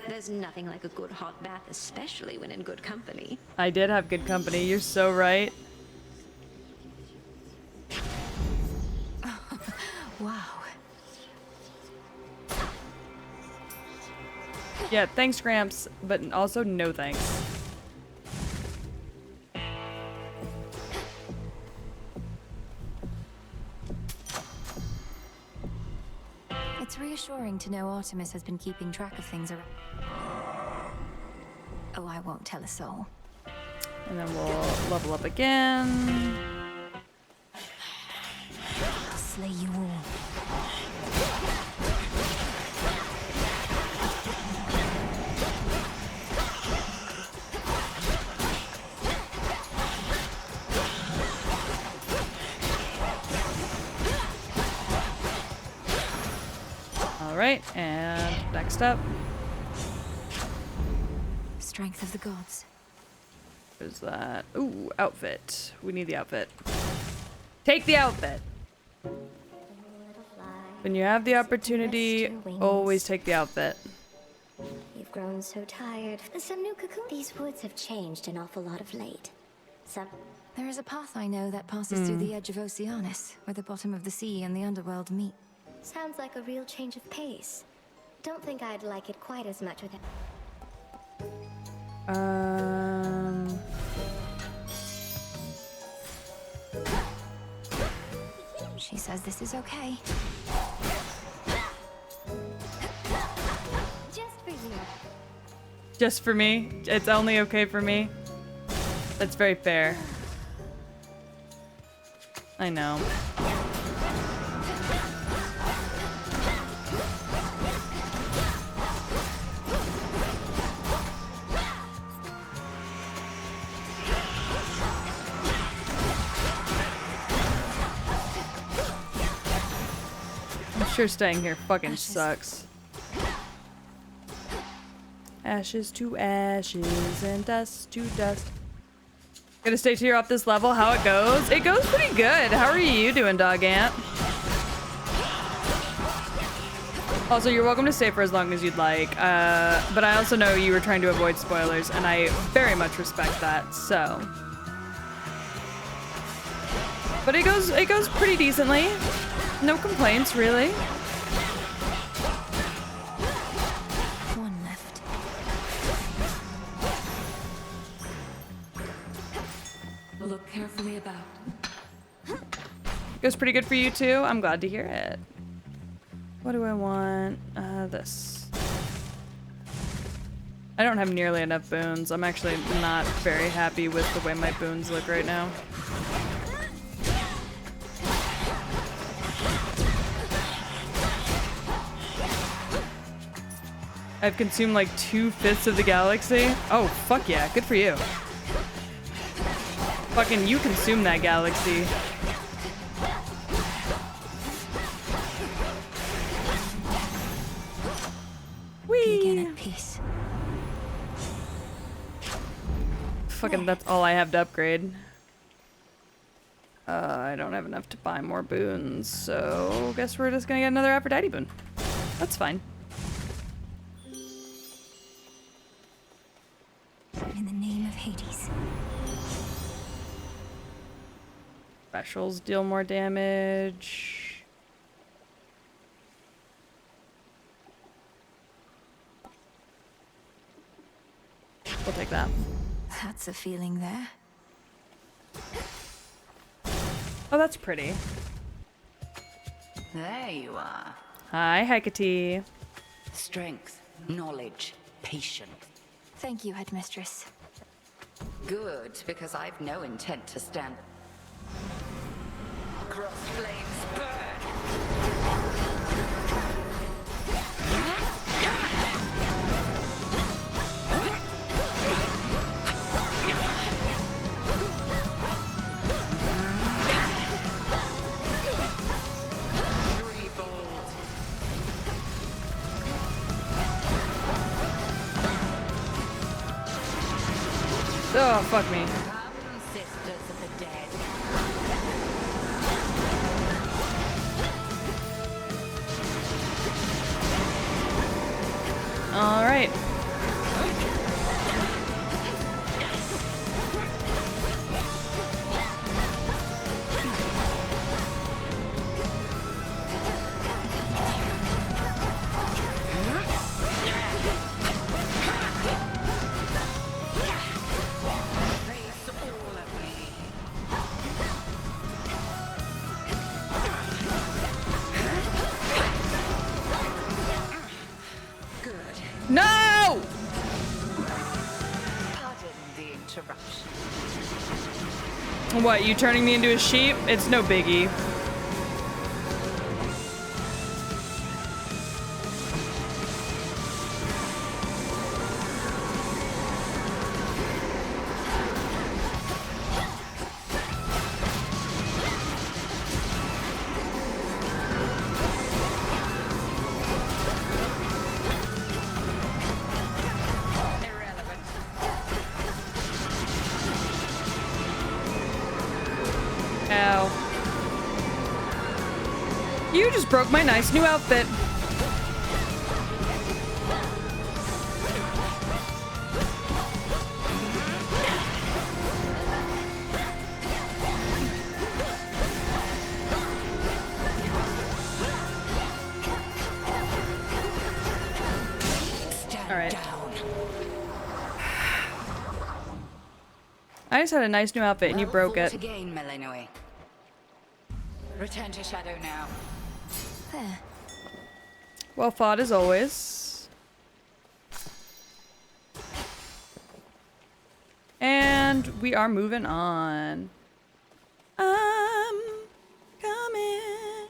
There's nothing like a good hot bath, especially when in good company. I did have good company. You're so right. Wow. Yeah, thanks, Gramps, but also no thanks. It's reassuring to know Artemis has been keeping track of things around. Oh, I won't tell a soul. And then we'll level up again. slay you all. Alright, and next up. Strength of the gods. Where's that? Ooh, outfit. We need the outfit. Take the outfit! When you have the opportunity, always take the outfit. You've grown so tired. Some new cocoon. These woods have changed an awful lot of late. There is a path I know that passes through the edge of Oceanus, where the bottom of the sea and the underworld meet. Sounds like a real change of pace. Don't think I'd like it quite as much with it. She says this is okay. Just for you. Just for me? It's only okay for me? That's very fair. I know. Sure, staying here fucking sucks. Ashes to ashes and dust to dust. Gonna stay till you're up this level. How it goes? It goes pretty good. How are you doing, Dog Ant? Also, you're welcome to stay for as long as you'd like. But I also know you were trying to avoid spoilers, and I very much respect that. So, but it goes pretty decently. No complaints, really. One left. Look carefully about. Goes pretty good for you too. I'm glad to hear it. What do I want? This. I don't have nearly enough boons. I'm actually not very happy with the way my boons look right now. I've consumed like 2/5 of the galaxy. Oh, fuck yeah. Good for you. Fucking you consume that galaxy. Whee! Begin at peace. Fucking that's all I have to upgrade. I don't have enough to buy more boons, so guess we're just gonna get another Aphrodite boon. That's fine. In the name of Hades. Specials deal more damage. We'll take that. That's a feeling there. Oh, that's pretty. There you are. Hi, Hecate. Strength, knowledge, patience. Thank you, Headmistress. Good, because I've no intent to stand. Cross flames burn. Oh, fuck me. Come, sisters of the dead. All right. No! Pardon the interruption. What, you turning me into a sheep? It's no biggie. just broke my nice new outfit. Alright. I just had a nice new outfit and you broke it. Again, Melinoe. Return to Shadow now. There. Well fought as always. And we are moving on. I'm coming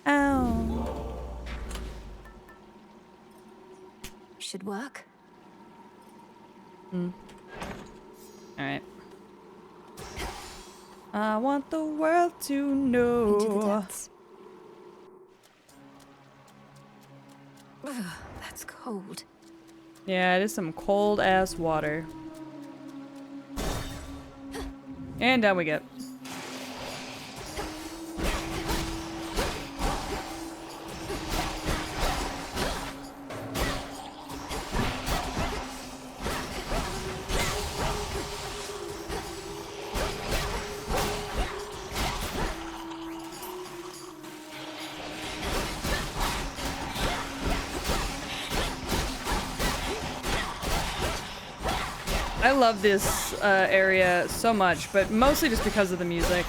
out. Should work. Alright. I want the world to know. Into the depths. Ugh, that's cold. Yeah, it is some cold ass water. And down we get. I love this area so much, but mostly just because of the music.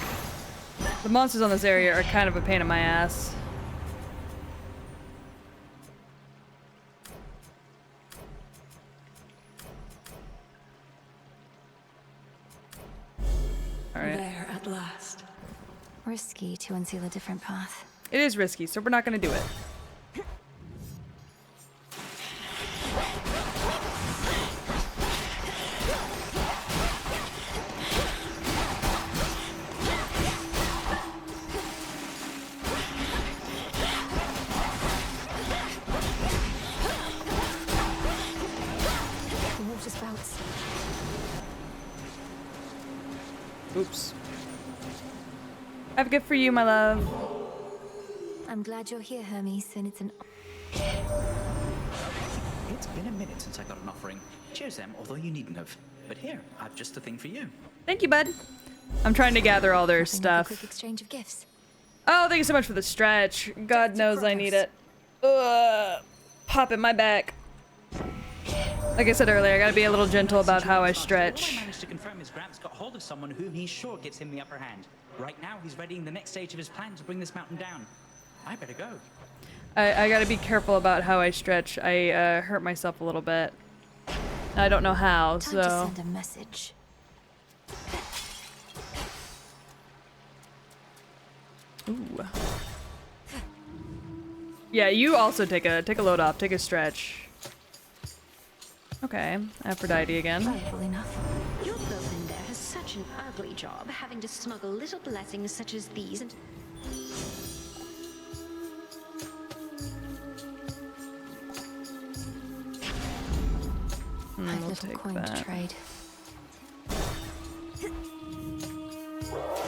The monsters on this area are kind of a pain in my ass. Alright. There at last. Risky to unseal a different path. It is risky, so we're not gonna do it. Oops. I have a gift for you, my love. I'm glad you're here, Hermes, and it's an... It's been a minute since I got an offering. Cheers, Em, although you needn't have. But here, I've just a thing for you. Thank you, bud. I'm trying to gather all their stuff. Quick exchange of gifts. Oh, thank you so much for the stretch. God knows I need it. Popping my back. Like I said earlier, I gotta be a little gentle about how I stretch. I managed to confirm his Gramps got hold of someone whom he's sure gives him the upper hand. Right now, he's readying the next stage of his plan to bring this mountain down. I better go. I gotta be careful about how I stretch. I hurt myself a little bit. I don't know how, Time so... to send a message. Ooh. Yeah, you also take a load off, take a stretch. Okay, Aphrodite again. Your boatman there has such an ugly job, having to smuggle little blessings such as these and... We'll take that. Trade.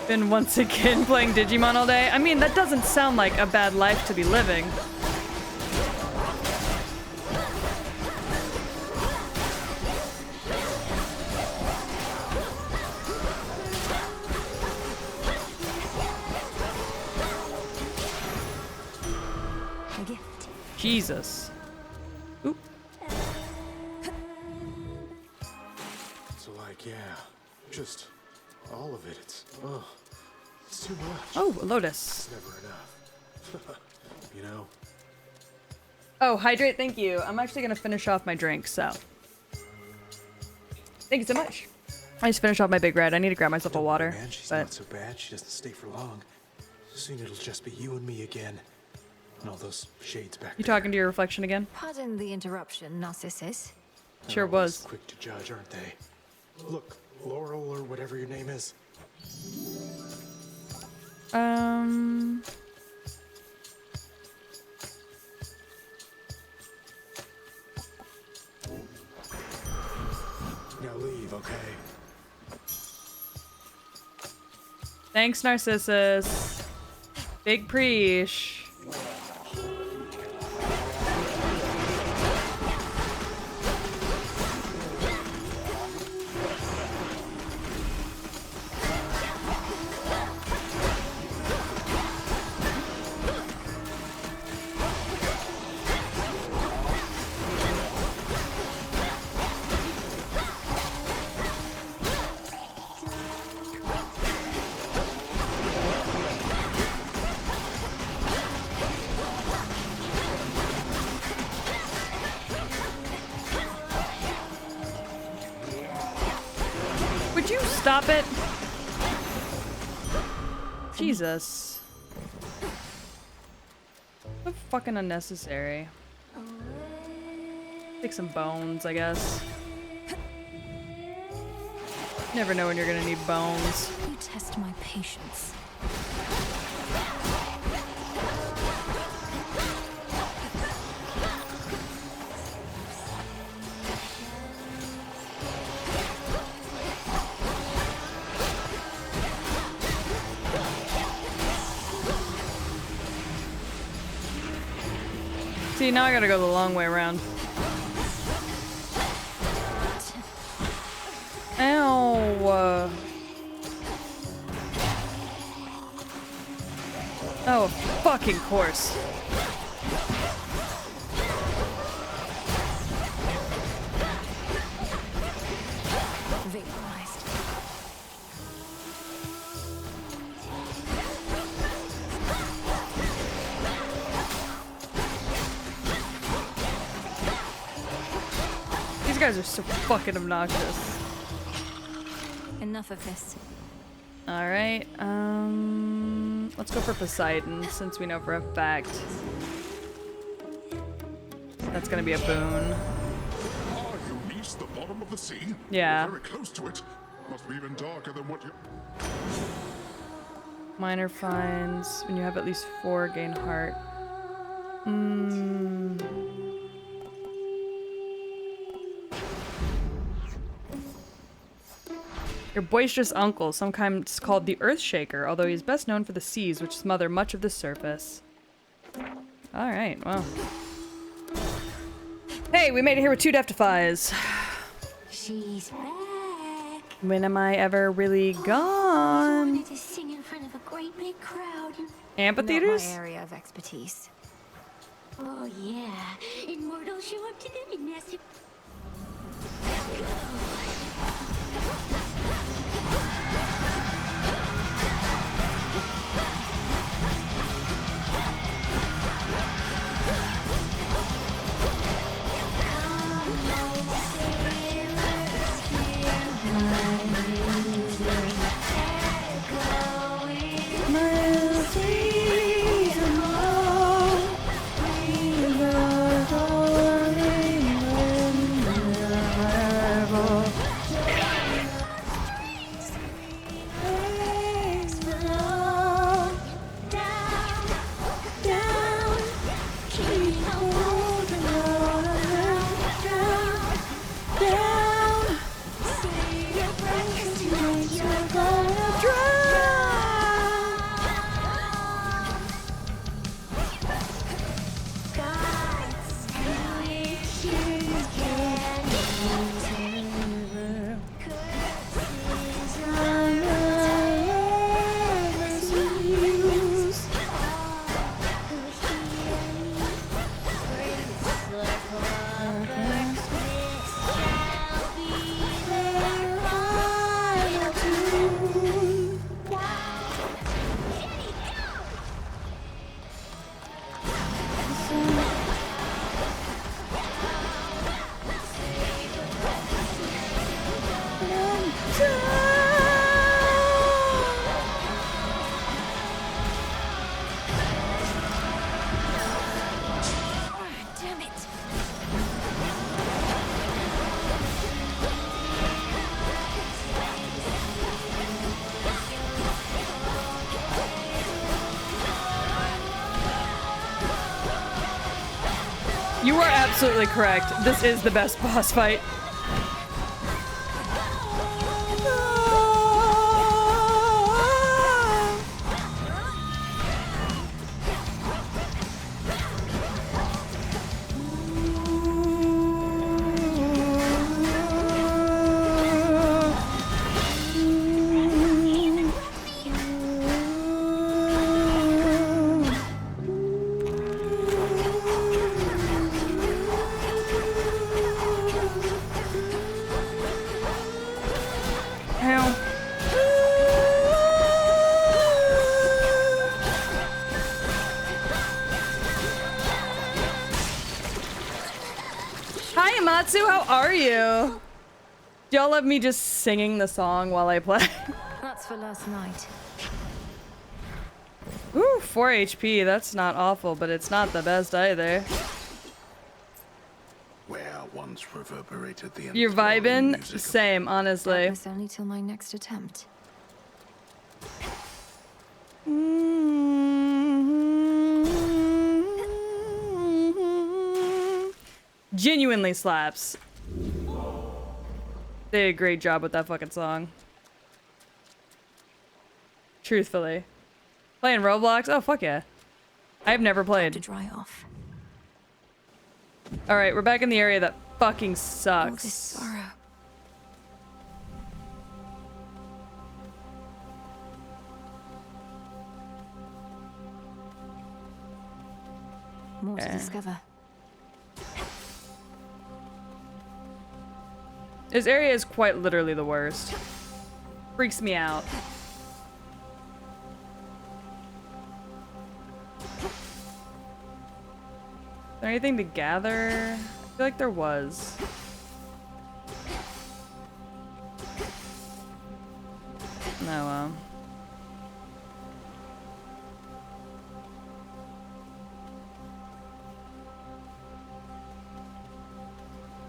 Been once again playing Digimon all day. I mean, that doesn't sound like a bad life to be living. A gift. Jesus. Oop. So like, yeah, just all of it. It's too much. Oh, a lotus. It's never enough. You know? Oh, hydrate, thank you. I'm actually gonna finish off my drink, so. Thank you so much. I just finished off my Big Red. I need to grab myself a water. Man, she's but not so bad. She doesn't stay for long. Soon it'll just be you and me again. And all those shades back you there. talking to your reflection again? Pardon the interruption, Narcissus. Sure They're always was. quick to judge, aren't they? Look, Laurel or whatever your name is. Now leave, okay? Thanks, Narcissus. Big preach. Would you stop it? Jesus. So fucking unnecessary. Take some bones, I guess. Never know when you're gonna need bones. You test my patience. See, now I gotta go the long way around. Ow! Oh, fucking course. Vaporized. These guys are so fucking obnoxious. Enough of this. Alright, let's go for Poseidon, since we know for a fact that's gonna be a boon. Are you east the bottom of the sea? Yeah. You're very close to it. Must be even darker than what you... Minor finds, when you have at least 4, gain heart. Your boisterous uncle, sometimes called the Earthshaker, although he is best known for the seas which smother much of the surface. Alright, well. Hey, we made it here with 2 Deftifies. She's back. When am I ever really gone? Wanted to sing in front of a great big crowd. Amphitheaters? Not my area of expertise. Oh yeah, immortals show up to them in massive. You are absolutely correct. This is the best boss fight. Hi, Matsu. How are you? Do y'all love me just singing the song while I play? That's for last night. Ooh, 4 HP. That's not awful, but it's not the best either. Where once reverberated the You're vibing? music of Same, honestly. That was only till my next attempt. Genuinely slaps. They did a great job with that fucking song. Truthfully. Playing Roblox? Oh, fuck yeah. I've never played. To dry off. Alright, we're back in the area that fucking All sucks. this sorrow. More to Okay. discover. This area is quite literally the worst. Freaks me out. Is there anything to gather? I feel like there was. No, well.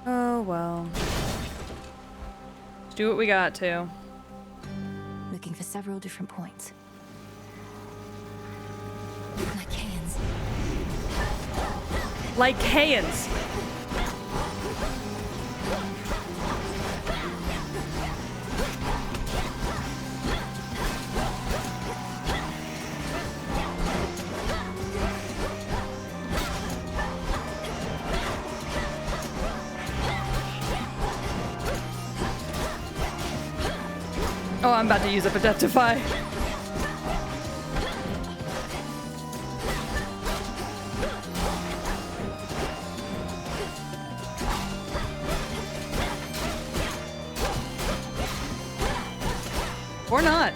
Oh, well. Let's do what we got to. Looking for several different points. Lycaons. Lycaons. Oh, I'm about to use up Identify. Or not.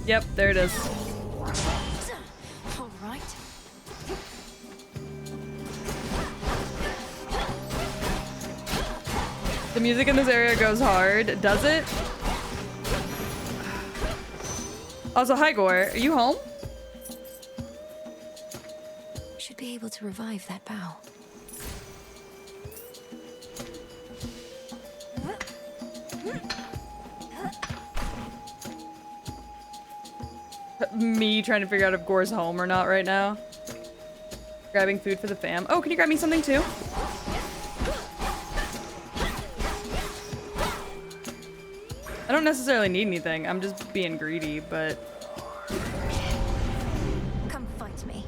Yep, there it is. All right. The music in this area goes hard. Does it? Also, hi Gore. Are you home? Should be able to revive that bow. Me trying to figure out if Gore's home or not right now. Grabbing food for the fam. Oh, can you grab me something too? I don't necessarily need anything. I'm just being greedy, but... Come fight me.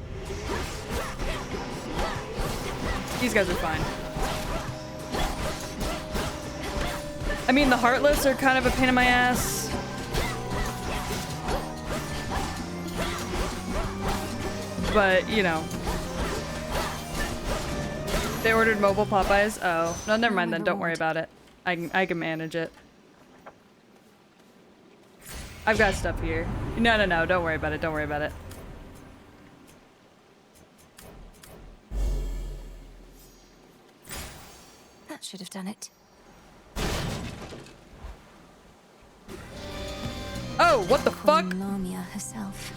These guys are fine. I mean, the Heartless are kind of a pain in my ass. But, you know. They ordered mobile Popeyes? Oh. No, never mind then. Don't worry about it. I can manage it. I've got stuff here. No, no, no. Don't worry about it. Don't worry about it. That should have done it. Oh, what the fuck? Lamia herself.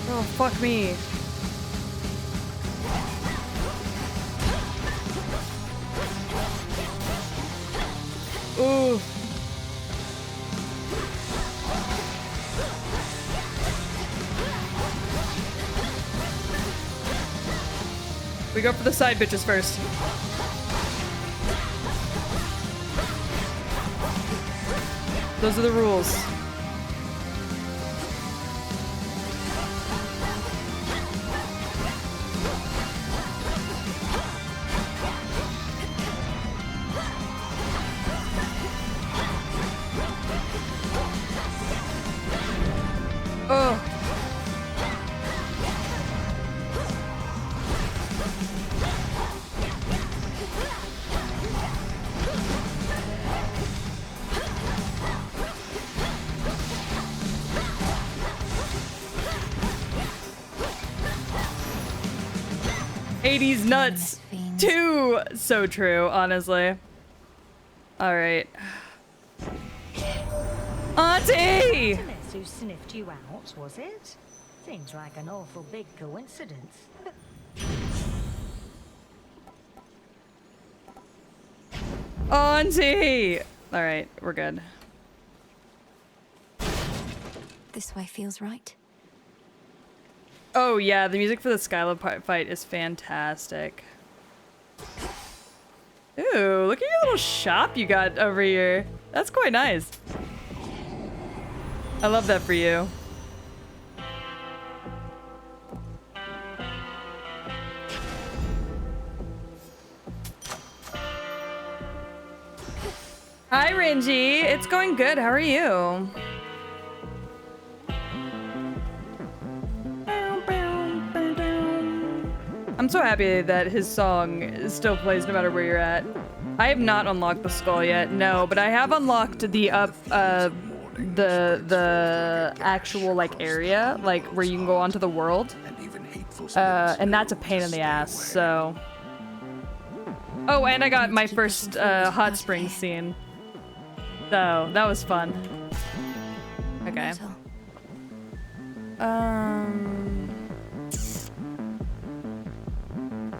Oh, fuck me. Ooh. We go for the side bitches first. Those are the rules. Oh. 80s nuts. Too so true, honestly. All right. Auntie! Who sniffed you out, was it? Seems like an awful big coincidence. Auntie! All right, we're good. This way feels right. Oh yeah, the music for the Skyla fight is fantastic. Ooh, look at your little shop you got over here. That's quite nice. I love that for you. Hi, Renji. It's going good. How are you? I'm so happy that his song still plays no matter where you're at. I have not unlocked the skull yet, no, but I have unlocked the the actual like area, like where you can go onto the world. And that's a pain in the ass, so. Oh, and I got my first hot spring scene. So that was fun. Okay.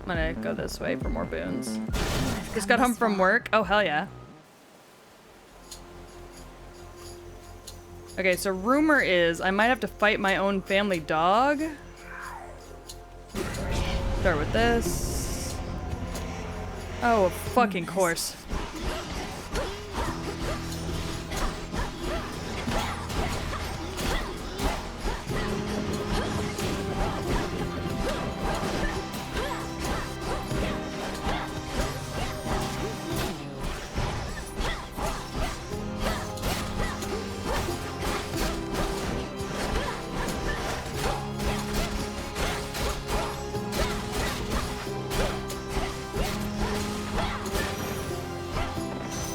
I'm gonna go this way for more boons. Just got home from work. Oh, hell yeah. Okay, so rumor is I might have to fight my own family dog. Start with this. Oh, of fucking course.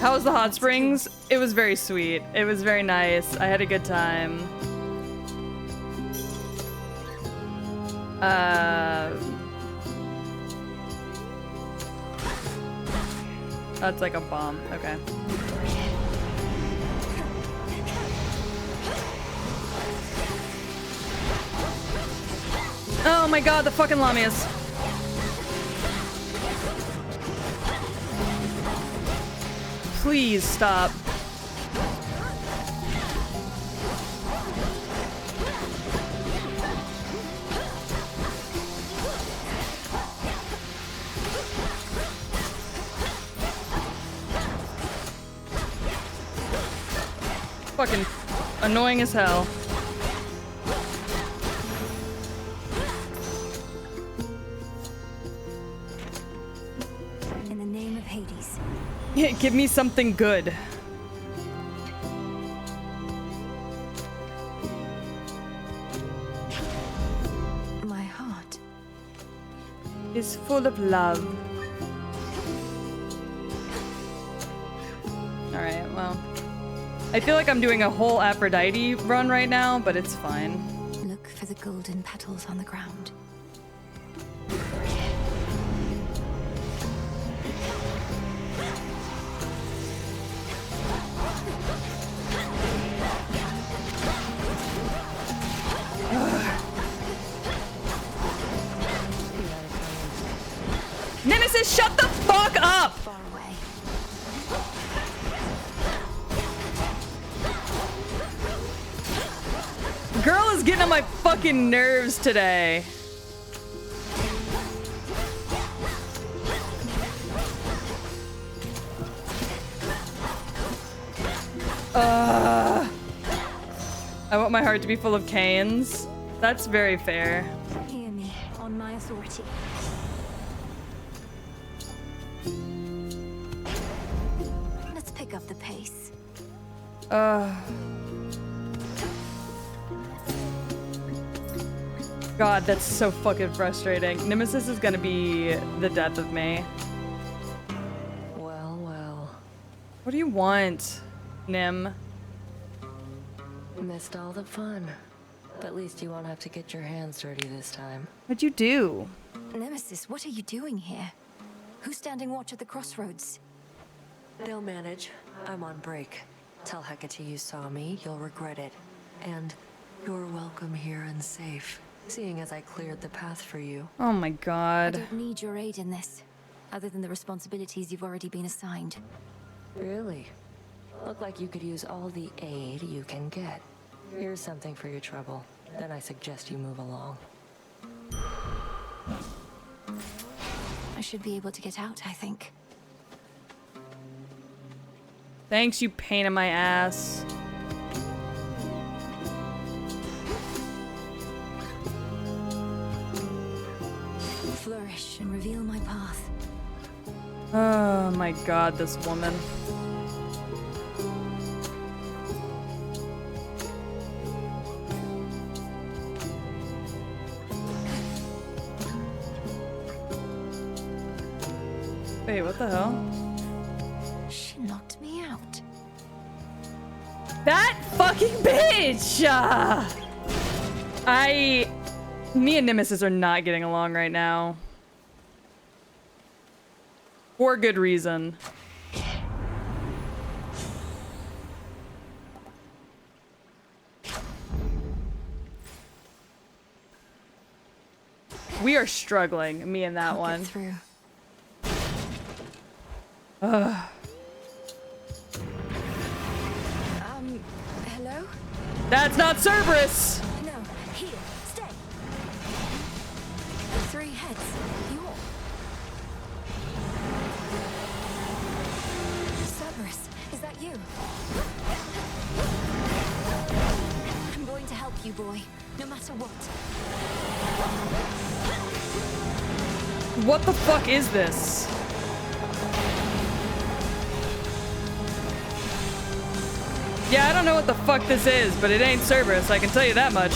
How was the hot springs? It was very sweet. It was very nice. I had a good time. That's like a bomb. Okay. Oh my god, the fucking Lamias. Please stop. Fucking annoying as hell. In the name of Hades. Yeah, give me something good. My heart is full of love. Alright, well. I feel like I'm doing a whole Aphrodite run right now, but it's fine. Look for the golden petals on the ground. Nemesis, shut the fuck up! Far away. Girl is getting on my fucking nerves today. I want my heart to be full of canes. That's very fair. Hear me on my authority. Let's pick up the pace. God, that's so fucking frustrating. Nemesis is gonna be the death of me. Well, well. What do you want, Nim? Missed all the fun. But at least you won't have to get your hands dirty this time. What'd you do? Nemesis, what are you doing here? Who's standing watch at the crossroads? They'll manage. I'm on break. Tell Hecate you saw me, you'll regret it. And you're welcome here and safe, seeing as I cleared the path for you. Oh my I god. don't need your aid in this, other than the responsibilities you've already been assigned. Really? Look like you could use all the aid you can get. Here's something for your trouble. Then I suggest you move along. I should be able to get out, I think. Thanks, you pain in my ass. Flourish and reveal my path. Oh my god, this woman. Wait, what the hell? She knocked me out. That fucking bitch! Me and Nemesis are not getting along right now. For good reason. We are struggling, me and that one. Through. Ugh. Hello? That's not Cerberus! No, here, stay. The three heads, you're... Cerberus, is that you? I'm going to help you, boy, no matter what. What the fuck is this? Yeah, I don't know what the fuck this is, but it ain't Cerberus, I can tell you that much.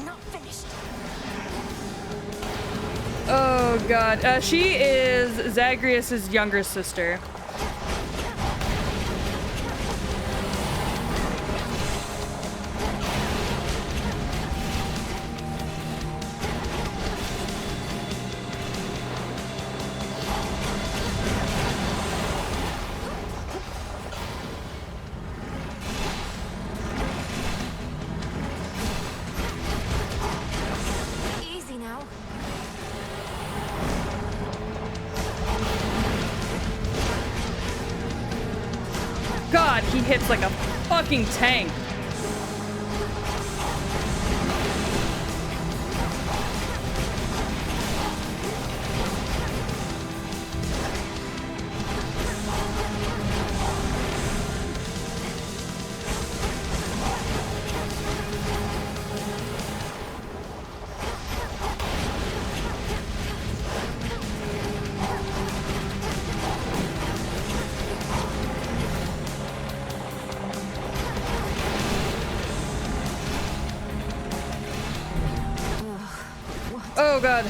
Not finished. Oh god, she is Zagreus' younger sister. Easy now. God, he hits like a fucking tank. Oh god.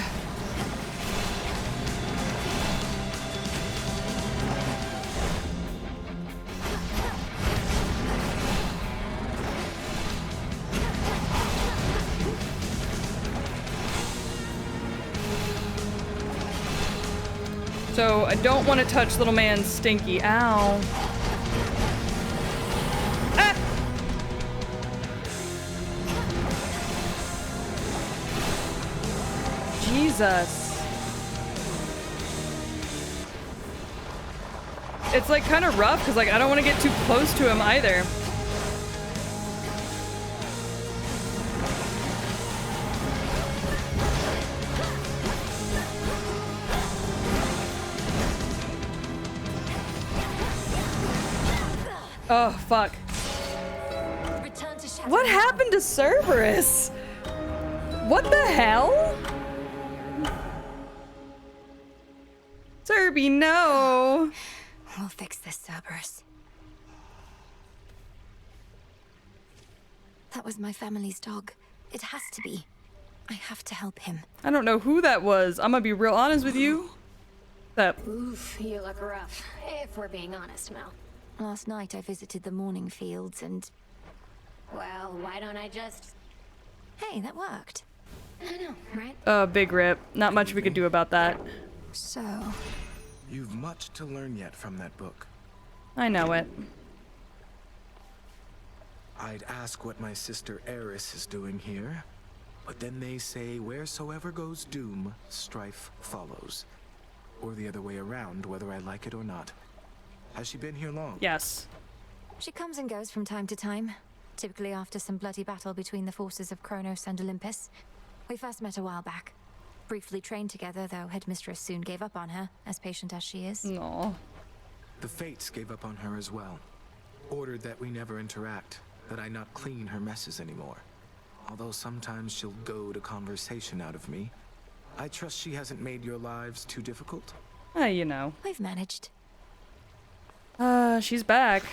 So I don't want to touch little man's stinky. Ow. Ah! Jesus. It's like kind of rough because like I don't want to get too close to him either. Oh fuck. What happened to Cerberus? What the hell? Cerby, no. We'll fix this, Cerberus. That was my family's dog. It has to be. I have to help him. I don't know who that was. I'm gonna be real honest with you. That. Oof, you look rough, if we're being honest, Mel. Last night I visited the Morning Fields and... Well, why don't I just... Hey, that worked. I know, right? Big rip. Not much we could do about that. So... You've much to learn yet from that book. I know it. I'd ask what my sister Eris is doing here, but then they say wheresoever goes doom, strife follows. Or the other way around, whether I like it or not. Has she been here long? Yes. She comes and goes from time to time, typically after some bloody battle between the forces of Kronos and Olympus. We first met a while back. Briefly trained together, though Headmistress soon gave up on her, as patient as she is. No. The Fates gave up on her as well. Ordered that we never interact, that I not clean her messes anymore. Although sometimes she'll goad a conversation out of me. I trust she hasn't made your lives too difficult? You know. We've managed. She's back.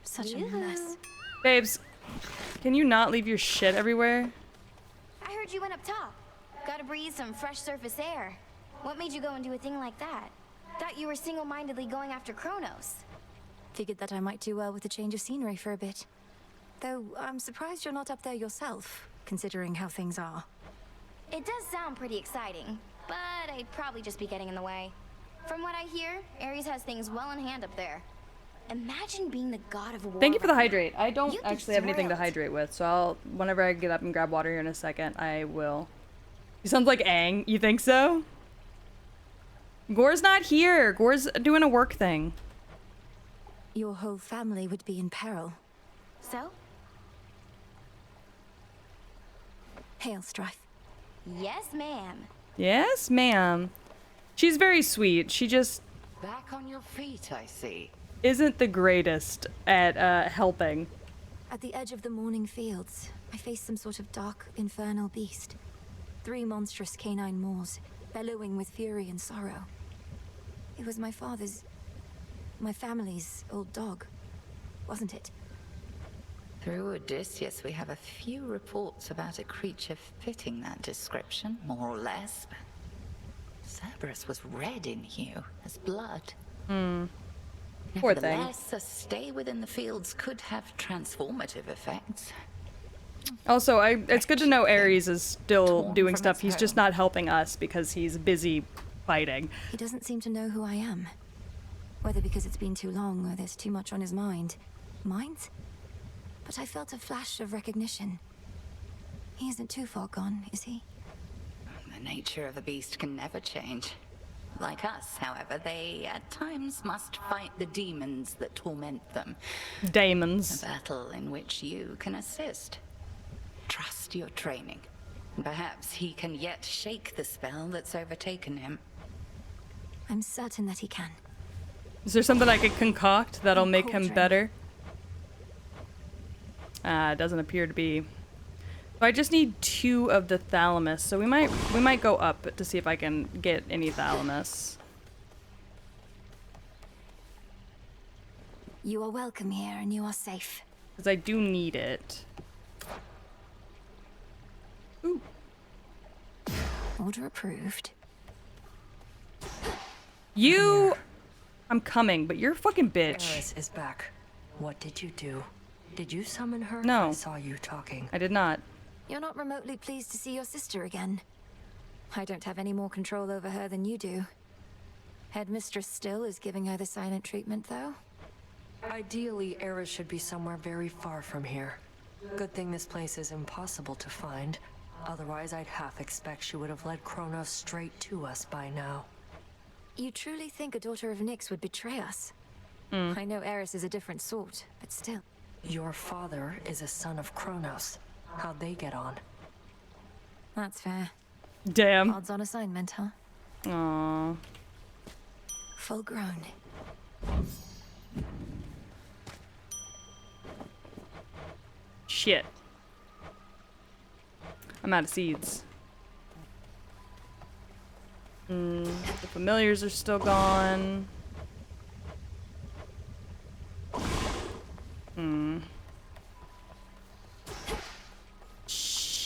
Such a mess. Babes, can you not leave your shit everywhere? I heard you went up top. Gotta breathe some fresh surface air. What made you go and do a thing like that? Thought you were single-mindedly going after Kronos. Figured that I might do well with a change of scenery for a bit. Though I'm surprised you're not up there yourself, considering how things are. It does sound pretty exciting, but I'd probably just be getting in the way. From what I hear, Ares has things well in hand up there. Imagine being the god of war. Thank you for the right now. hydrate. I don't You'd be actually have anything to thrilled. hydrate with, so I'll, whenever I get up and grab water here in a second, I will. He sounds like Aang. You think so? Gore's not here. Gore's doing a work thing. Your whole family would be in peril. So? Hail, Strife. Yes, ma'am. Yes, ma'am. She's very sweet. She just Back on your feet, I see. isn't the greatest at helping. At the edge of the Morning Fields, I faced some sort of dark, infernal beast. 3 monstrous canine maws, bellowing with fury and sorrow. It was my family's old dog, wasn't it? Through Odysseus, we have a few reports about a creature fitting that description, more or less. Cerberus was red in hue, as blood. Poor thing. Nevertheless, a stay within the fields could have transformative effects. Also, it's good to know Ares is still Torn doing from stuff. its He's just home. not helping us because he's busy fighting. He doesn't seem to know who I am. Whether because it's been too long or there's too much on his mind. Mind? But I felt a flash of recognition. He isn't too far gone, is he? The nature of the beast can never change. Like us, however, they at times must fight the demons that torment them. Daemons. A battle in which you can assist. Trust your training. Perhaps he can yet shake the spell that's overtaken him. I'm certain that he can. Is there something I could concoct that'll make him better? Doesn't appear to be. So I just need 2 of the thalamus, so we might go up to see if I can get any thalamus. You are welcome here and you are safe. Because I do need it. Ooh. Order approved. You... I'm coming, but you're a fucking bitch. Eris is back. What did you do? Did you summon her? No. I saw you talking. I did not. You're not remotely pleased to see your sister again. I don't have any more control over her than you do. Headmistress still is giving her the silent treatment, though. Ideally, Eris should be somewhere very far from here. Good thing this place is impossible to find. Otherwise, I'd half expect she would have led Kronos straight to us by now. You truly think a daughter of Nyx would betray us? I know Eris is a different sort, but still. Your father is a son of Kronos. How'd they get on? That's fair. Damn. Odds on assignment, huh? Aww. Full grown. Shit. I'm out of seeds. The familiars are still gone.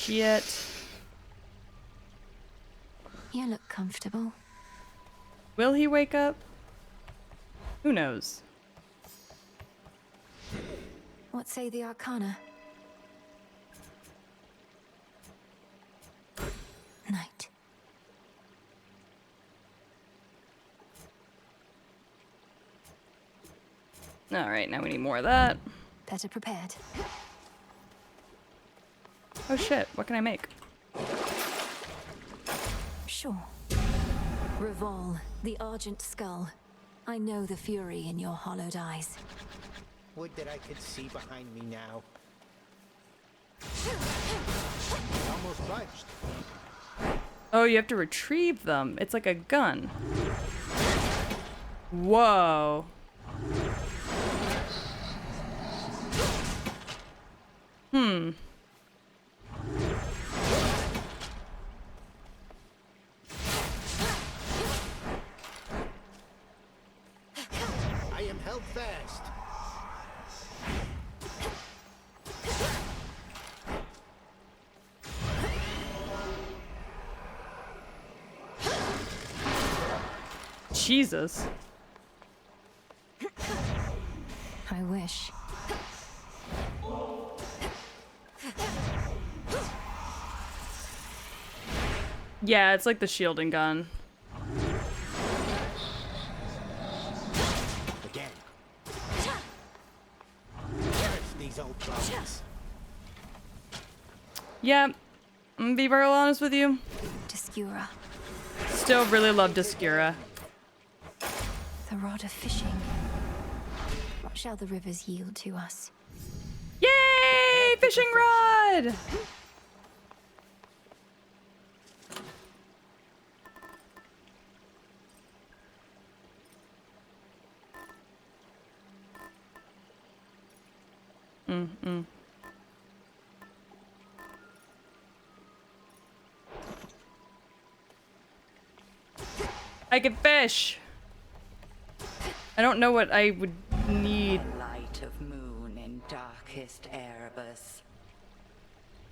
Shit. You look comfortable. Will he wake up? Who knows? What say the Arcana? Night. Alright, now we need more of that. Better prepared. Oh shit, what can I make? Sure. Revol, the Argent Skull. I know the fury in your hollowed eyes. Would that I could see behind me now. Almost budged. Oh, you have to retrieve them. It's like a gun. Whoa. Hmm. I am held fast. Jesus. I wish. Yeah, it's like the shielding gun. Again. Curse these old bones. Yeah, I'm gonna be very honest with you. Discura. Still really love Discura. The rod of fishing. What shall the rivers yield to us? Yay! Fishing rod! I can fish. I don't know what I would need. Light of moon in darkest Erebus.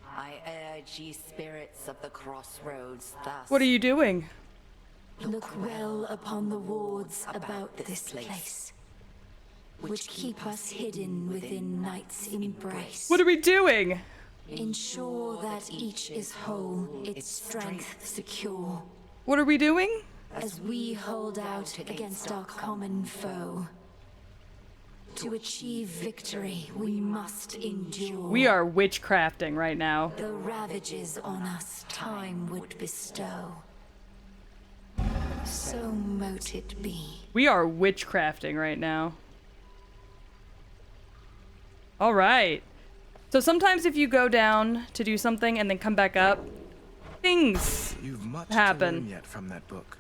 I urge ye spirits of the crossroads thus. What are you doing? Look well upon the wards about this place, which keep us hidden within night's embrace. What are we doing? Ensure that each is whole, its strength secure. What are we doing? As we hold out against our common foe. To achieve victory, we must endure. We are witchcrafting right now. The ravages on us time would bestow. So mote it be. We are witchcrafting right now. All right. So sometimes if you go down to do something and then come back up, things You've much happen. to learn yet from that book.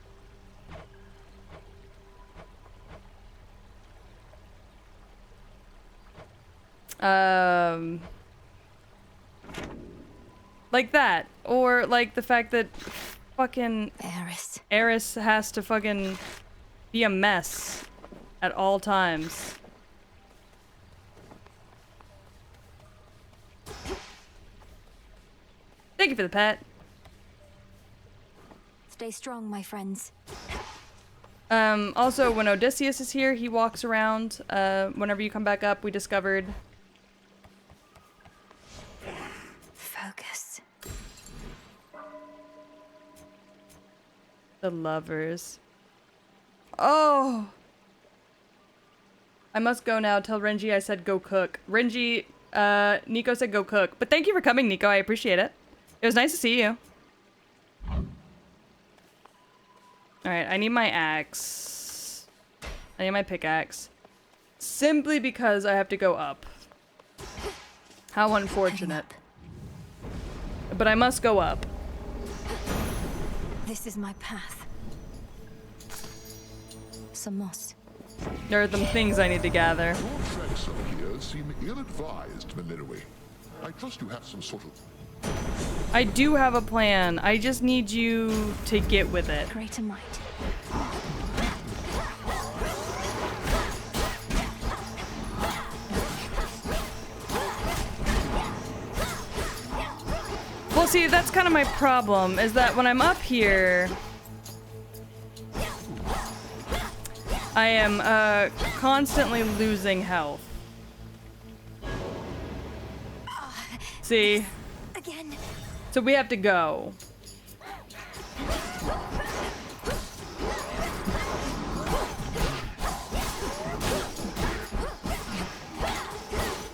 Like that, or like the fact that fucking Eris has to fucking be a mess at all times. Thank you for the pet. Stay strong, my friends. Also, when Odysseus is here, he walks around. Whenever you come back up, we discovered. Focus. The lovers. Oh! I must go now. Tell Renji I said go cook. Renji, Nico said go cook. But thank you for coming, Nico. I appreciate it. It was nice to see you. Alright, I need my axe. I need my pickaxe. Simply because I have to go up. How unfortunate. But I must go up. This is my path. Some moss. There are some things I need to gather. Your tracks up here seem ill-advised, Melinoe. I trust you have some sort of... I do have a plan. I just need you to get with it. Greater might. Well, see, that's kind of my problem, is that when I'm up here, I am constantly losing health. See? Again. So we have to go.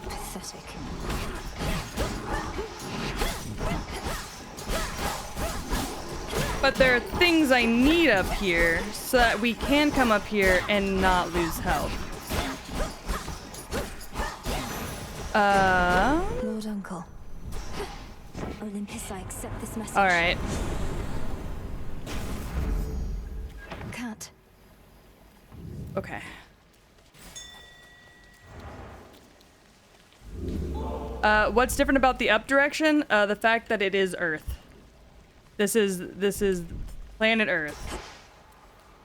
Pathetic. But there are things I need up here so that we can come up here and not lose health. Lord Uncle. Olympus, I accept this message. Alright. Can't. Okay. What's different about the up direction? The fact that it is Earth. This is planet Earth.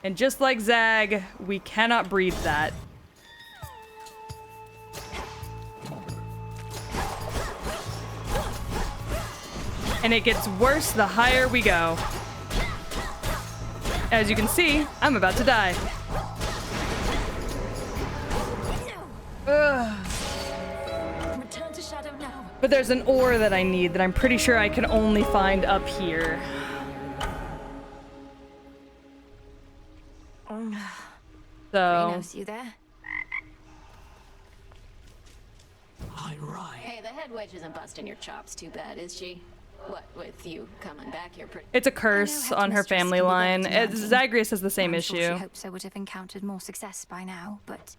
And just like Zag, we cannot breathe that. And it gets worse the higher we go. As you can see, I'm about to die. Ugh. Return to Shadow now. But there's an ore that I need that I'm pretty sure I can only find up here. So. Reynos, you there? Hey, the head wedge isn't busting your chops too bad, is she? What, with you coming back here pretty... It's a curse on her family line. Zagreus has the same issue. She hopes I would have encountered more success by now, but...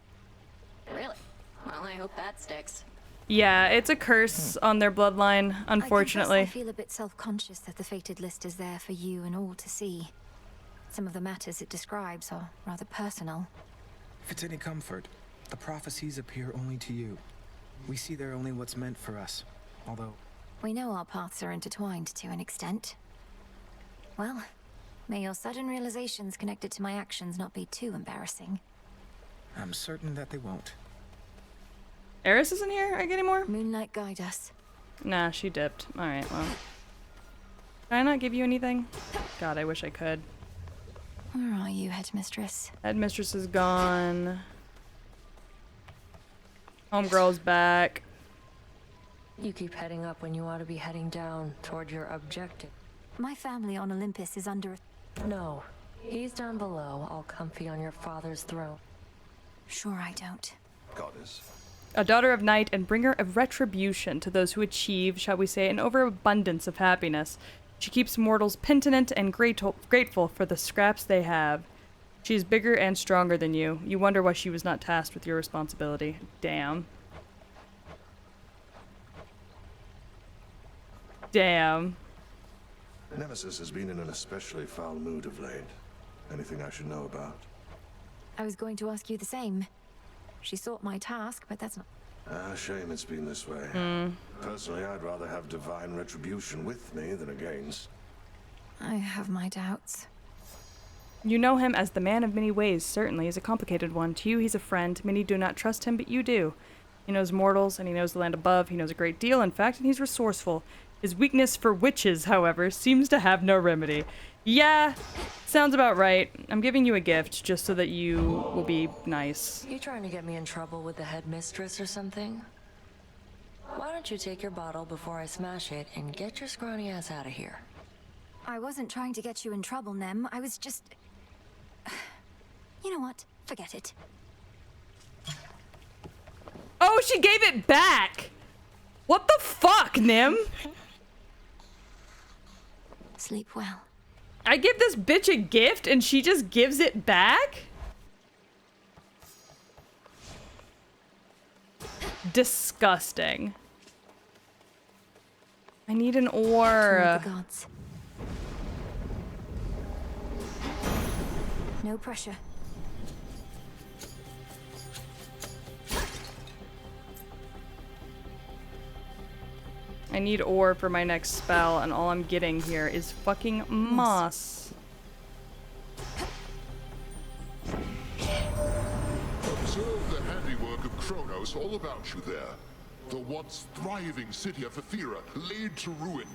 Really? Well, I hope that sticks. Yeah, it's a curse on their bloodline, unfortunately. I feel a bit self-conscious that the fated list is there for you and all to see. Some of the matters it describes are rather personal. If it's any comfort, the prophecies appear only to you. We see there only what's meant for us, although... We know our paths are intertwined to an extent. Well, may your sudden realizations connected to my actions not be too embarrassing. I'm certain that they won't. Eris isn't here anymore? Moonlight guide us. Nah, she dipped. Alright, well. Can I not give you anything? God, I wish I could. Where are you, Headmistress? Headmistress is gone. Homegirl's back. You keep heading up when you ought to be heading down toward your objective. My family on Olympus is under... No. He's down below, all comfy on your father's throne. Sure I don't. Goddess. A daughter of night and bringer of retribution to those who achieve, shall we say, an overabundance of happiness. She keeps mortals penitent and grateful for the scraps they have. She is bigger and stronger than you. You wonder why she was not tasked with your responsibility. Damn. Damn. Nemesis has been in an especially foul mood of late. Anything I should know about? I was going to ask you the same. She sought my task, but that's not... Shame it's been this way. Personally, I'd rather have divine retribution with me than against. I have my doubts. You know him as the man of many ways. Certainly he's a complicated one. To you, he's a friend. Many do not trust him, but you do. He knows mortals, and he knows the land above. He knows a great deal, in fact, and he's resourceful. His weakness for witches, however, seems to have no remedy. Yeah, sounds about right. I'm giving you a gift just so that you will be nice. You trying to get me in trouble with the headmistress or something? Why don't you take your bottle before I smash it and get your scrawny ass out of here? I wasn't trying to get you in trouble, Nem. I was just... You know what? Forget it. Oh, she gave it back! What the fuck, Nim? Sleep well. I give this bitch a gift and she just gives it back? Disgusting. I need an ore. The gods. No pressure. I need ore for my next spell, and all I'm getting here is fucking moss. Observe the handiwork of Kronos all about you there. The once thriving city of Ethera laid to ruin.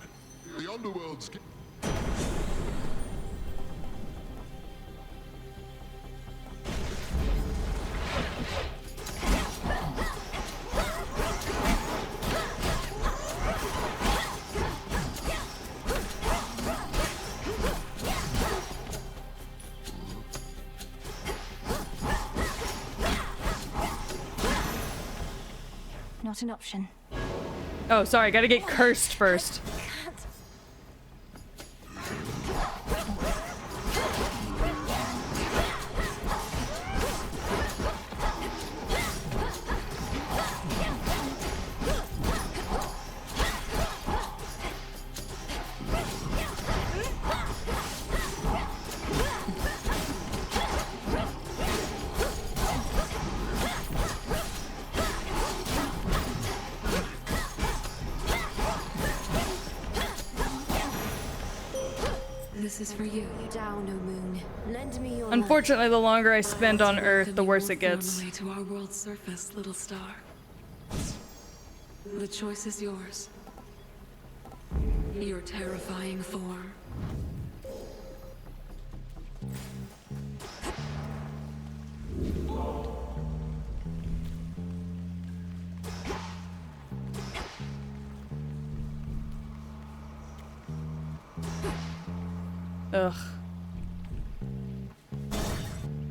The underworld's... Not an option. Oh, sorry, gotta get cursed first. This is for you. Down, O moon. Lend me your Unfortunately, the longer I spend on Earth, the worse it gets. Away to our world's surface, little star. The choice is yours. Your terrifying form. Ugh.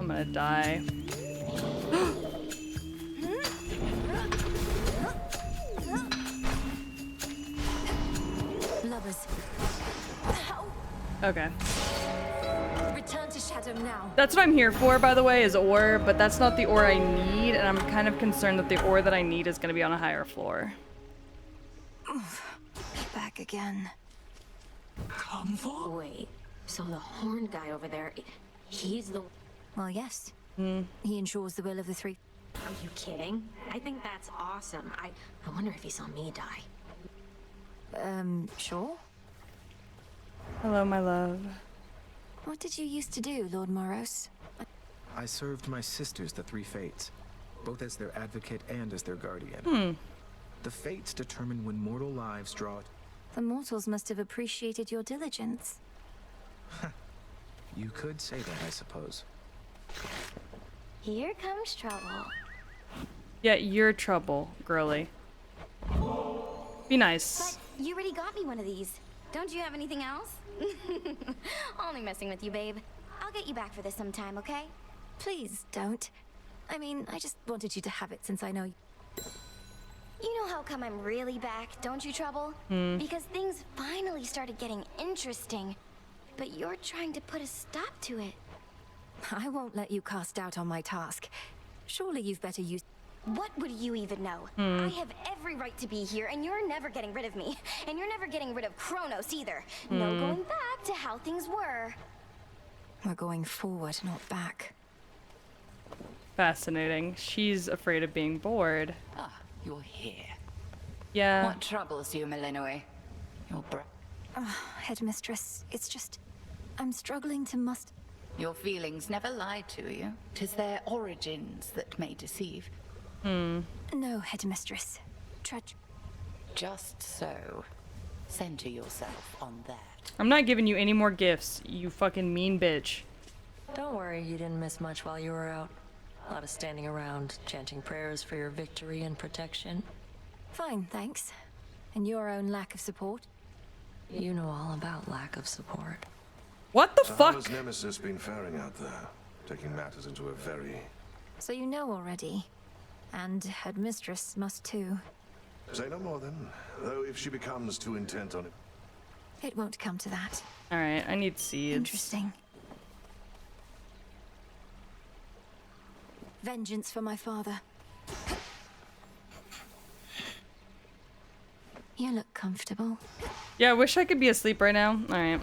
I'm gonna die. Lovers. Okay. Return to Shadow now. That's what I'm here for, by the way, is ore, but that's not the ore I need, and I'm kind of concerned that the ore that I need is gonna be on a higher floor. Back again. Come for? Wait, so the horn guy over there, he's the... Well, yes. He ensures the will of the three. Are you kidding? I think that's awesome. I wonder if he saw me die. Sure. Hello, my love. What did you used to do, Lord Moros? I served my sisters, the Three Fates, both as their advocate and as their guardian. The Fates determine when mortal lives draw... The mortals must have appreciated your diligence. You could say that, I suppose. Here comes trouble. Yeah, you're trouble, girly. Be nice. But you already got me one of these. Don't you have anything else? Only messing with you, babe. I'll get you back for this sometime, okay? Please don't. I mean, I just wanted you to have it since I know you. You know how come I'm really back, don't you, Trouble? Because things finally started getting interesting. But you're trying to put a stop to it. I won't let you cast doubt on my task. Surely you've better use... What would you even know? I have every right to be here, and you're never getting rid of me. And you're never getting rid of Kronos either. No going back to how things were. We're going forward, not back. Fascinating. She's afraid of being bored. Ah, you're here. Yeah. What troubles you, Malinois? Your Headmistress, it's just... I'm struggling to must... Your feelings never lie to you. 'Tis their origins that may deceive. No, Headmistress. Just so. Center yourself on that. I'm not giving you any more gifts, you fucking mean bitch. Don't worry, you didn't miss much while you were out. A lot of standing around, chanting prayers for your victory and protection. Fine, thanks. And your own lack of support? You know all about lack of support. What the So fuck? How has Nemesis been faring out there? Taking matters into a very... So you know already. And Headmistress must too. Say no more then. Though if she becomes too intent on it... It won't come to that. Alright, I need seeds. Interesting. Vengeance for my father. You look comfortable. Yeah, I wish I could be asleep right now. Alright.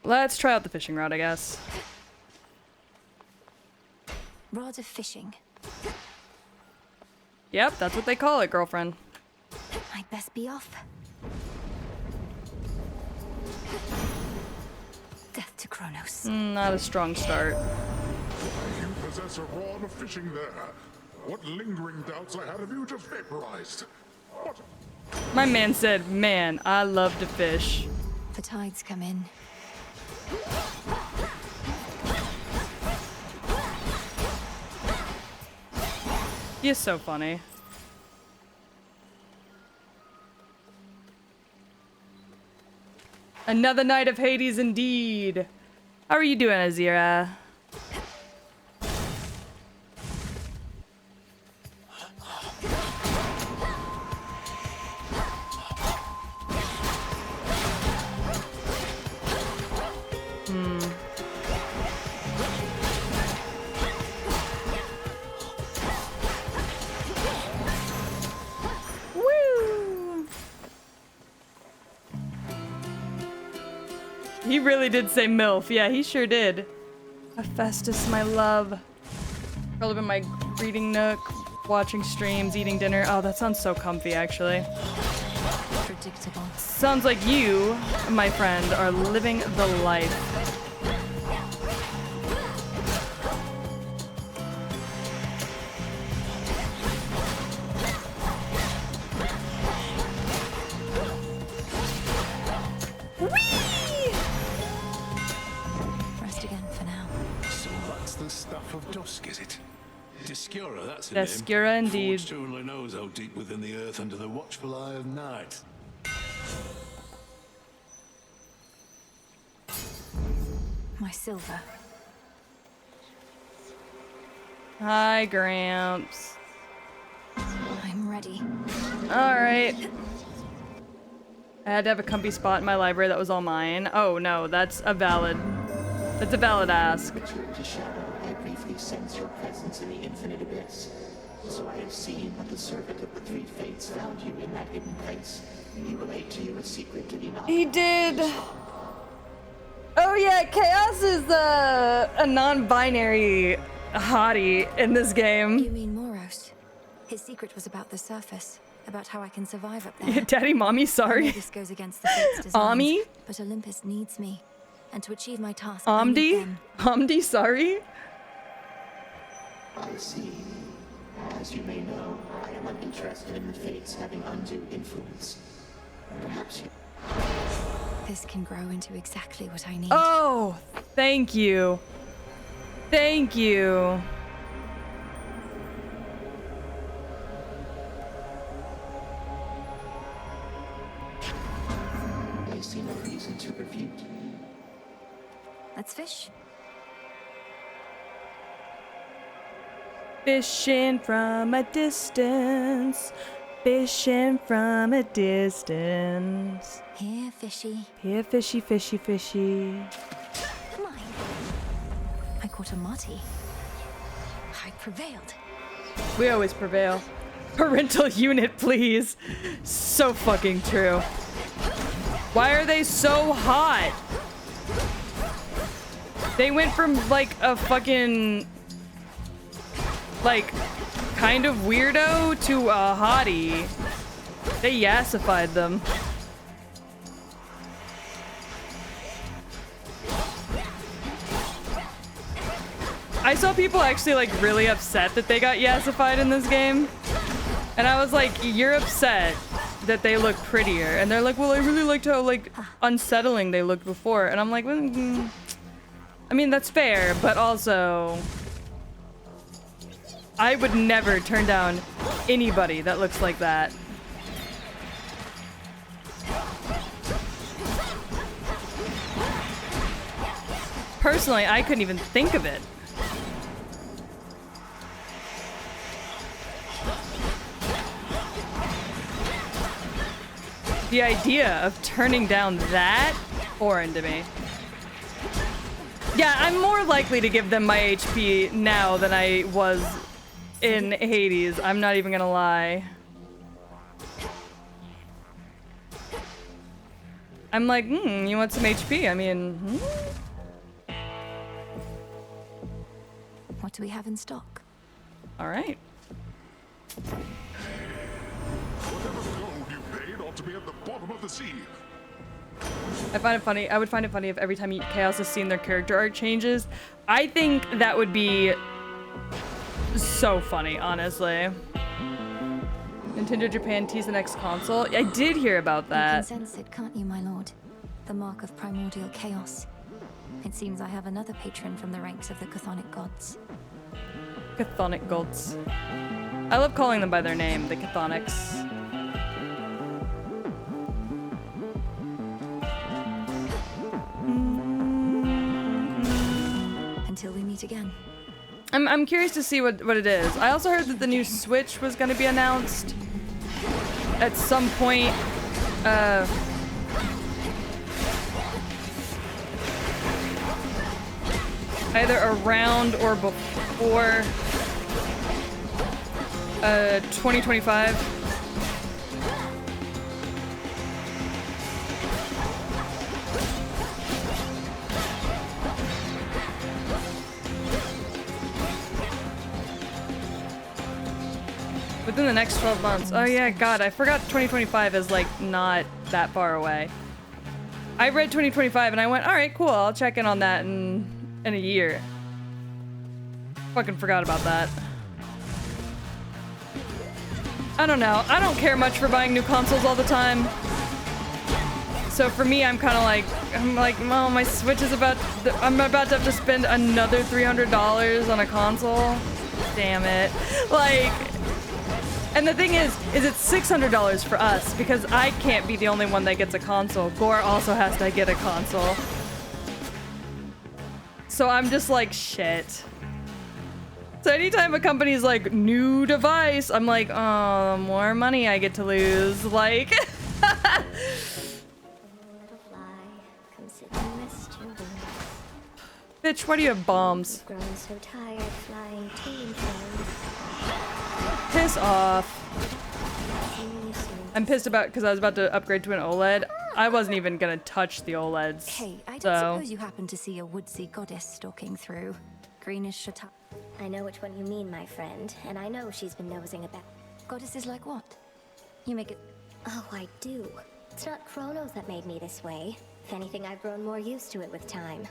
Let's try out the fishing rod, I guess. Rod of fishing. Yep, that's what they call it, girlfriend. I'd best be off. Death to Kronos. Not a strong start. You possess a rod of fishing there. What lingering doubts I had of you just vaporized. What? My man said, man, I love to fish. The tides come in. He is so funny. Another night of Hades indeed. How are you doing, Azira? He really did say MILF. Yeah, he sure did. Hephaestus, my love. Curled up in my reading nook, watching streams, eating dinner. Oh, that sounds so comfy, actually. Predictable. Sounds like you, my friend, are living the life. Of dusk, is it? Discura, that's the Discura, name. indeed. Forged only knows how deep within the earth under the watchful eye of night. My silver. Hi, Gramps. I'm ready. Alright. I had to have a comfy spot in my library that was all mine. Oh no, that's a valid ask. I briefly sense your presence in the infinite abyss. So I have seen that the servant of the three fates found you in that hidden place. He relayed to you a secret, did he not? He did. Oh yeah, Chaos is a non-binary hottie in this game. You mean Moros? His secret was about the surface, about how I can survive up there. Daddy, mommy, sorry. I know this goes against the fate's designs, Ami? but Olympus needs me, and to achieve my task, I need Amdi? them. Amdi, sorry. I see. As you may know, I am uninterested in the fates having undue influence. Perhaps you... This can grow into exactly what I need. Oh, thank you. Thank you. I see no reason to refute. Let's fish. Fishing from a distance. Fishing from a distance. Here, fishy. Here, fishy, fishy, fishy. Come on. I caught a Marty. I prevailed. We always prevail. Parental unit, please. So fucking true. Why are they so hot? They went from like a fucking like kind of weirdo to a hottie. They yassified them. I saw people actually like really upset that they got yassified in this game. And I was like, you're upset that they look prettier. And they're like, well, I really liked how like unsettling they looked before. And I'm like, I mean, that's fair, but also I would never turn down anybody that looks like that. Personally, I couldn't even think of it. The idea of turning down that foreign to me. Yeah, I'm more likely to give them my HP now than I was in Hades. I'm not even gonna lie. I'm like, you want some HP? I mean, What do we have in stock? All right. Whatever gold you paid ought to be at the bottom of the sea. I find it funny. I would find it funny if every time Chaos has seen their character art changes. I think that would be so funny, honestly. Nintendo Japan teased the next console. I did hear about You that. can sense it, can't you, my lord? The mark of primordial chaos. It seems I have another patron from the ranks of the Chthonic gods. Chthonic gods. I love calling them by their name, the Chthonics. Until we meet again. I'm curious to see what it is. I also heard that the new Switch was going to be announced at some point. Either around or before 2025. Within the next 12 months. Oh yeah, God, I forgot 2025 is like not that far away. I read 2025 and I went, all right, cool, I'll check in on that in a year. Fucking forgot about that. I don't know. I don't care much for buying new consoles all the time. So for me, I'm kind of like, well, my Switch is I'm about to have to spend another $300 on a console. Damn it. Like, and the thing is it's $600 for us because I can't be the only one that gets a console. Gore also has to get a console. So I'm just like, shit. So anytime a company's like, new device, I'm like, oh, more money I get to lose. Like, bitch, why do you have bombs? So tired flying to and fro. Piss off. I'm pissed about because I was about to upgrade to an OLED. I wasn't even gonna touch the OLEDs. Hey, I don't so. suppose you happen to see a woodsy goddess stalking through. Greenish shata. I know which one you mean, my friend, and I know she's been nosing about. Goddesses like what? You make it. Oh, I do. It's not Chronos that made me this way. If anything, I've grown more used to it with time.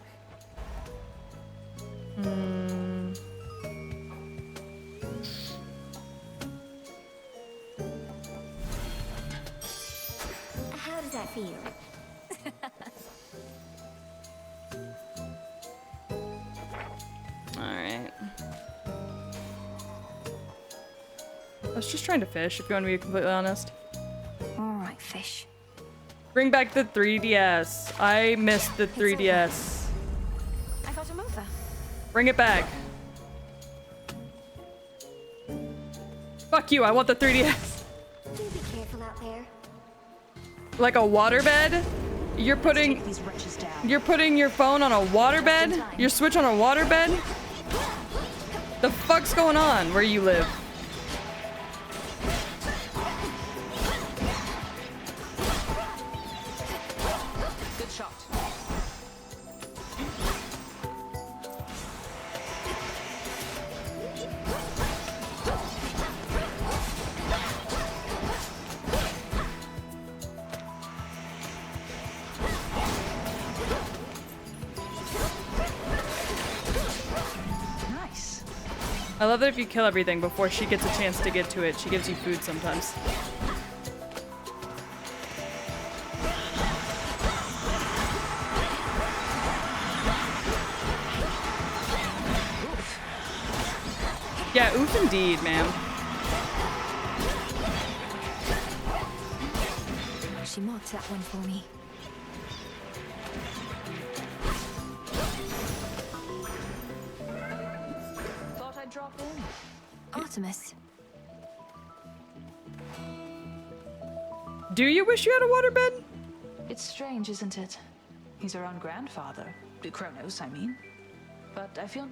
How does that feel? Alright. I was just trying to fish, if you want to be completely honest. Alright, fish. Bring back the 3DS. I missed the 3DS. I got him over. Bring it back. Fuck you, I want the 3DS. Do be careful out there. Like a waterbed? You're putting your phone on a waterbed? Your Switch on a waterbed? The fuck's going on where you live? Good shot. Nice. I love that if you kill everything before she gets a chance to get to it, she gives you food sometimes. Yeah, oof indeed, ma'am. She marked that one for me. Thought I'd drop in. Artemis. Do you wish you had a waterbed? It's strange, isn't it? He's our own grandfather. Kronos, I mean. But I feel...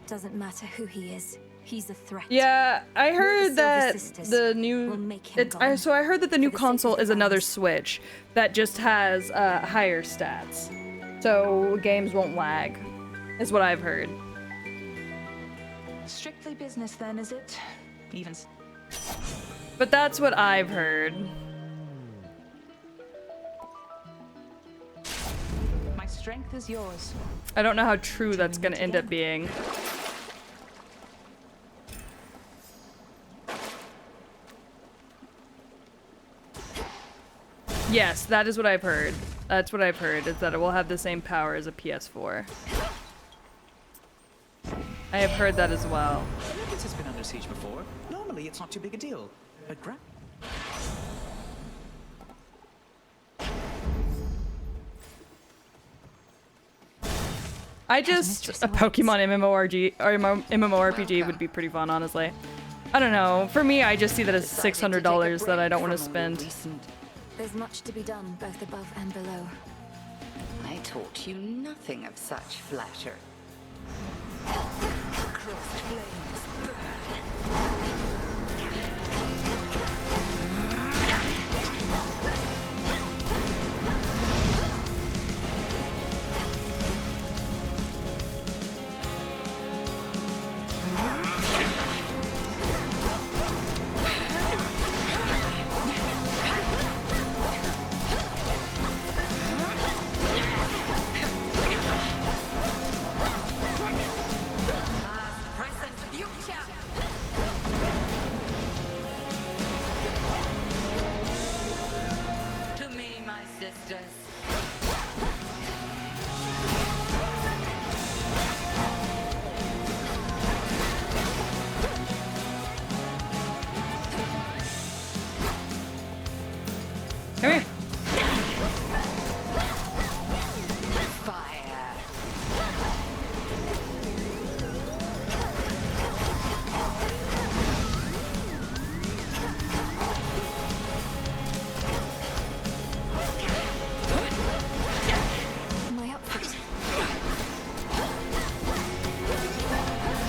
Doesn't matter who he is. He's a threat. Yeah, I heard that Sisters the new so I heard that the new console is another Switch that just has higher stats. So games won't lag. Is what I've heard. Strictly business then, is it? Even... But that's what I've heard. My strength is yours. I don't know how true that's gonna end up being. Yes, that is what I've heard. That's what I've heard, is that it will have the same power as a PS4. I have heard that as well. This has been under siege before. Normally, it's not too big a deal. But a Pokemon MMORPG would be pretty fun, honestly. I don't know. For me, I just see that as $600 that I don't want to spend. There's much to be done, both above and below. I taught you nothing of such flattery. Come here. My outfit.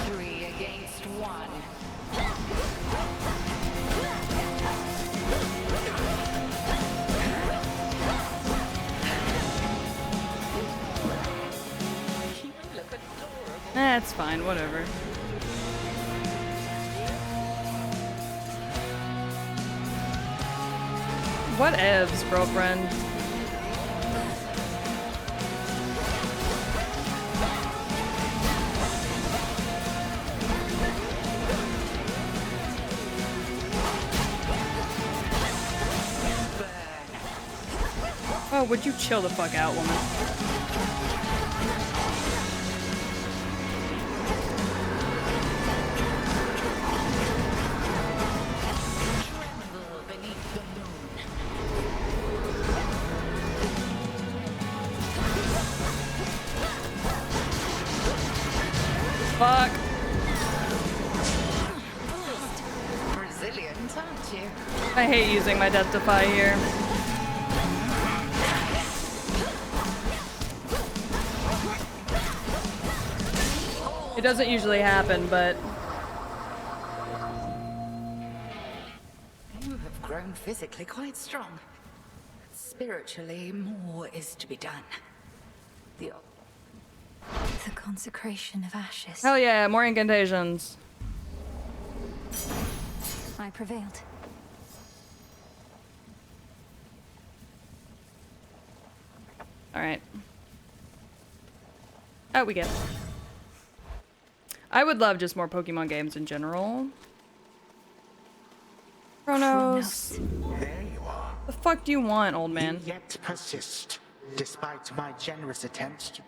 3 against 1. That's fine, whatever. Whatevs, girlfriend. Oh, would you chill the fuck out, woman? Fuck. Brazilian, aren't you? I hate using my Death Defy here. It doesn't usually happen, but... You have grown physically quite strong. Spiritually, more is to be done. The consecration of ashes. Hell yeah, more incantations. I prevailed. Alright. Oh, we get it. I would love just more Pokemon games in general. Chronos. There you are. The fuck do you want, old man? You yet persist, despite my generous attempts to...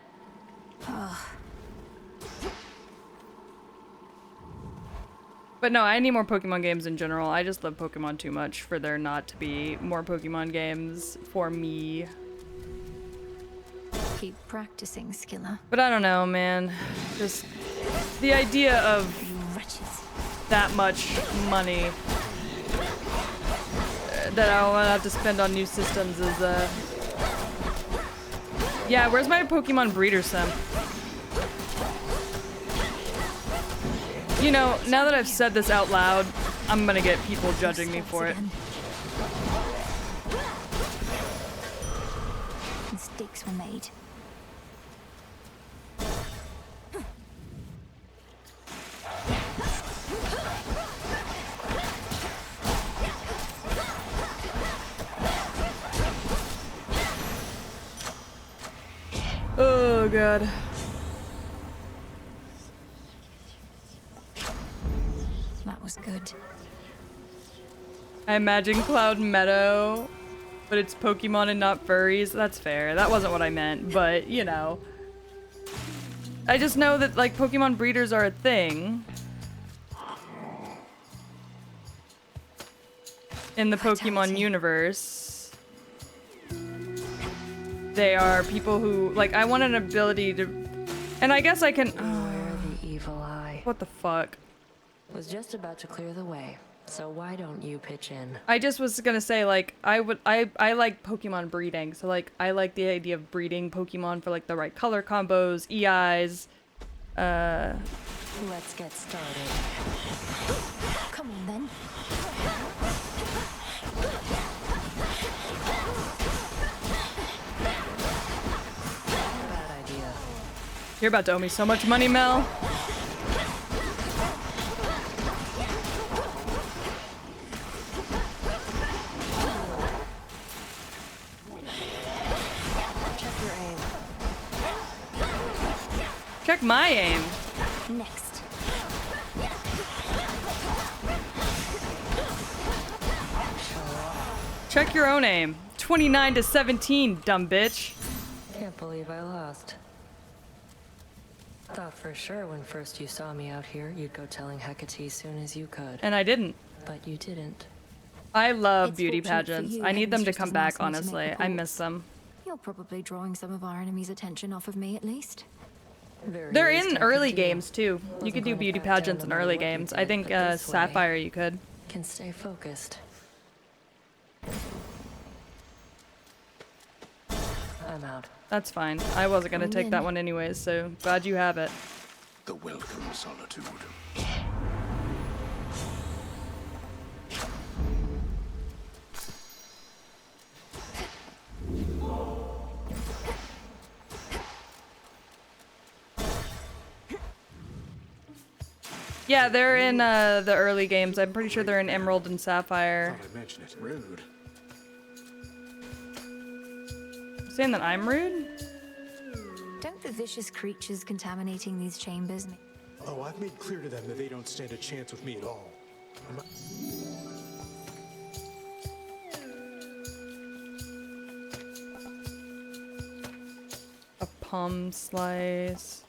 But no, I need more Pokemon games in general. I just love Pokemon too much for there not to be more Pokemon games for me. Keep practicing, Skilla. But I don't know, man. Just the idea of that much money that I will have to spend on new systems is, yeah, where's my Pokemon breeder sim? You know, now that I've said this out loud, I'm gonna get people judging me for it. Mistakes were made. Oh god. That was good. I imagine Cloud Meadow But it's Pokemon and not furries. That's fair. That wasn't what I meant, but you know. I just know that like Pokemon breeders are a thing. In the Pokemon universe. They are people who, like, I want an ability to, and I guess I can, Beware the evil eye. what the fuck? Was just about to clear the way, so why don't you pitch in? I just was gonna say, like, I like Pokemon breeding, so like, I like the idea of breeding Pokemon for like the right color combos, EIs, Let's get started. Come on then. Bad idea. You're about to owe me so much money, Mel. Check your aim. Check my aim. Next. Check your own aim. 29 to 17, dumb bitch. Can't believe I lost. Thought for sure when first you saw me out here, you'd go telling Hecate soon as you could. And I didn't. But you didn't. I love It's beauty fortunate for pageants. you, I need them Heaven's to just come as back, nice to make honestly. the I calls. miss them. You're probably drawing some of our enemies' attention off of me, at least. They're in early games, too. You could do beauty pageants in early games. I think Sapphire you could. Can stay focused. I'm out. That's fine. I wasn't gonna I'm take that in. one anyways, so glad you have it. The welcome solitude. Yeah, they're in the early games. I'm pretty sure they're in Emerald and Sapphire. Thought I mentioned it. Rude. Saying that I'm rude? Don't the vicious creatures contaminating these chambers make Oh, I've made clear to them that they don't stand a chance with me at all. A palm slice.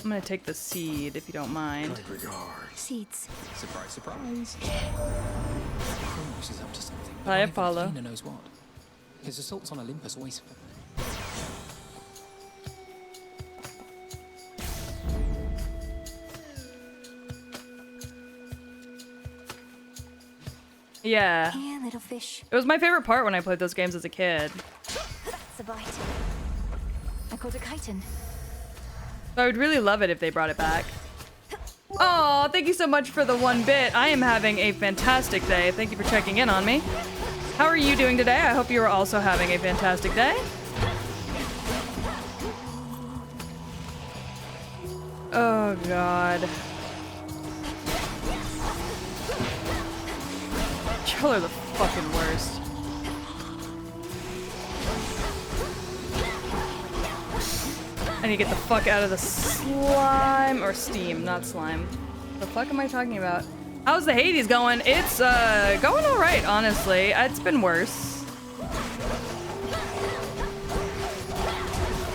I'm gonna take the seed if you don't mind. Kind regards. seeds? Surprise, surprise. Kronos is up to something. but Hi, only Apollo. Valkyria knows what. His assaults on Olympus always. Yeah. Here, little fish. It was my favorite part when I played those games as a kid. That's a bite. I caught a chitin. I would really love it if they brought it back. Oh, thank you so much for the 1 bit. I am having a fantastic day. Thank you for checking in on me. How are you doing today? I hope you are also having a fantastic day. Oh, God. Y'all are the fucking worst. I need to get the fuck out of the slime, or steam, not slime. The fuck am I talking about? How's the Hades going? It's going all right, honestly. It's been worse.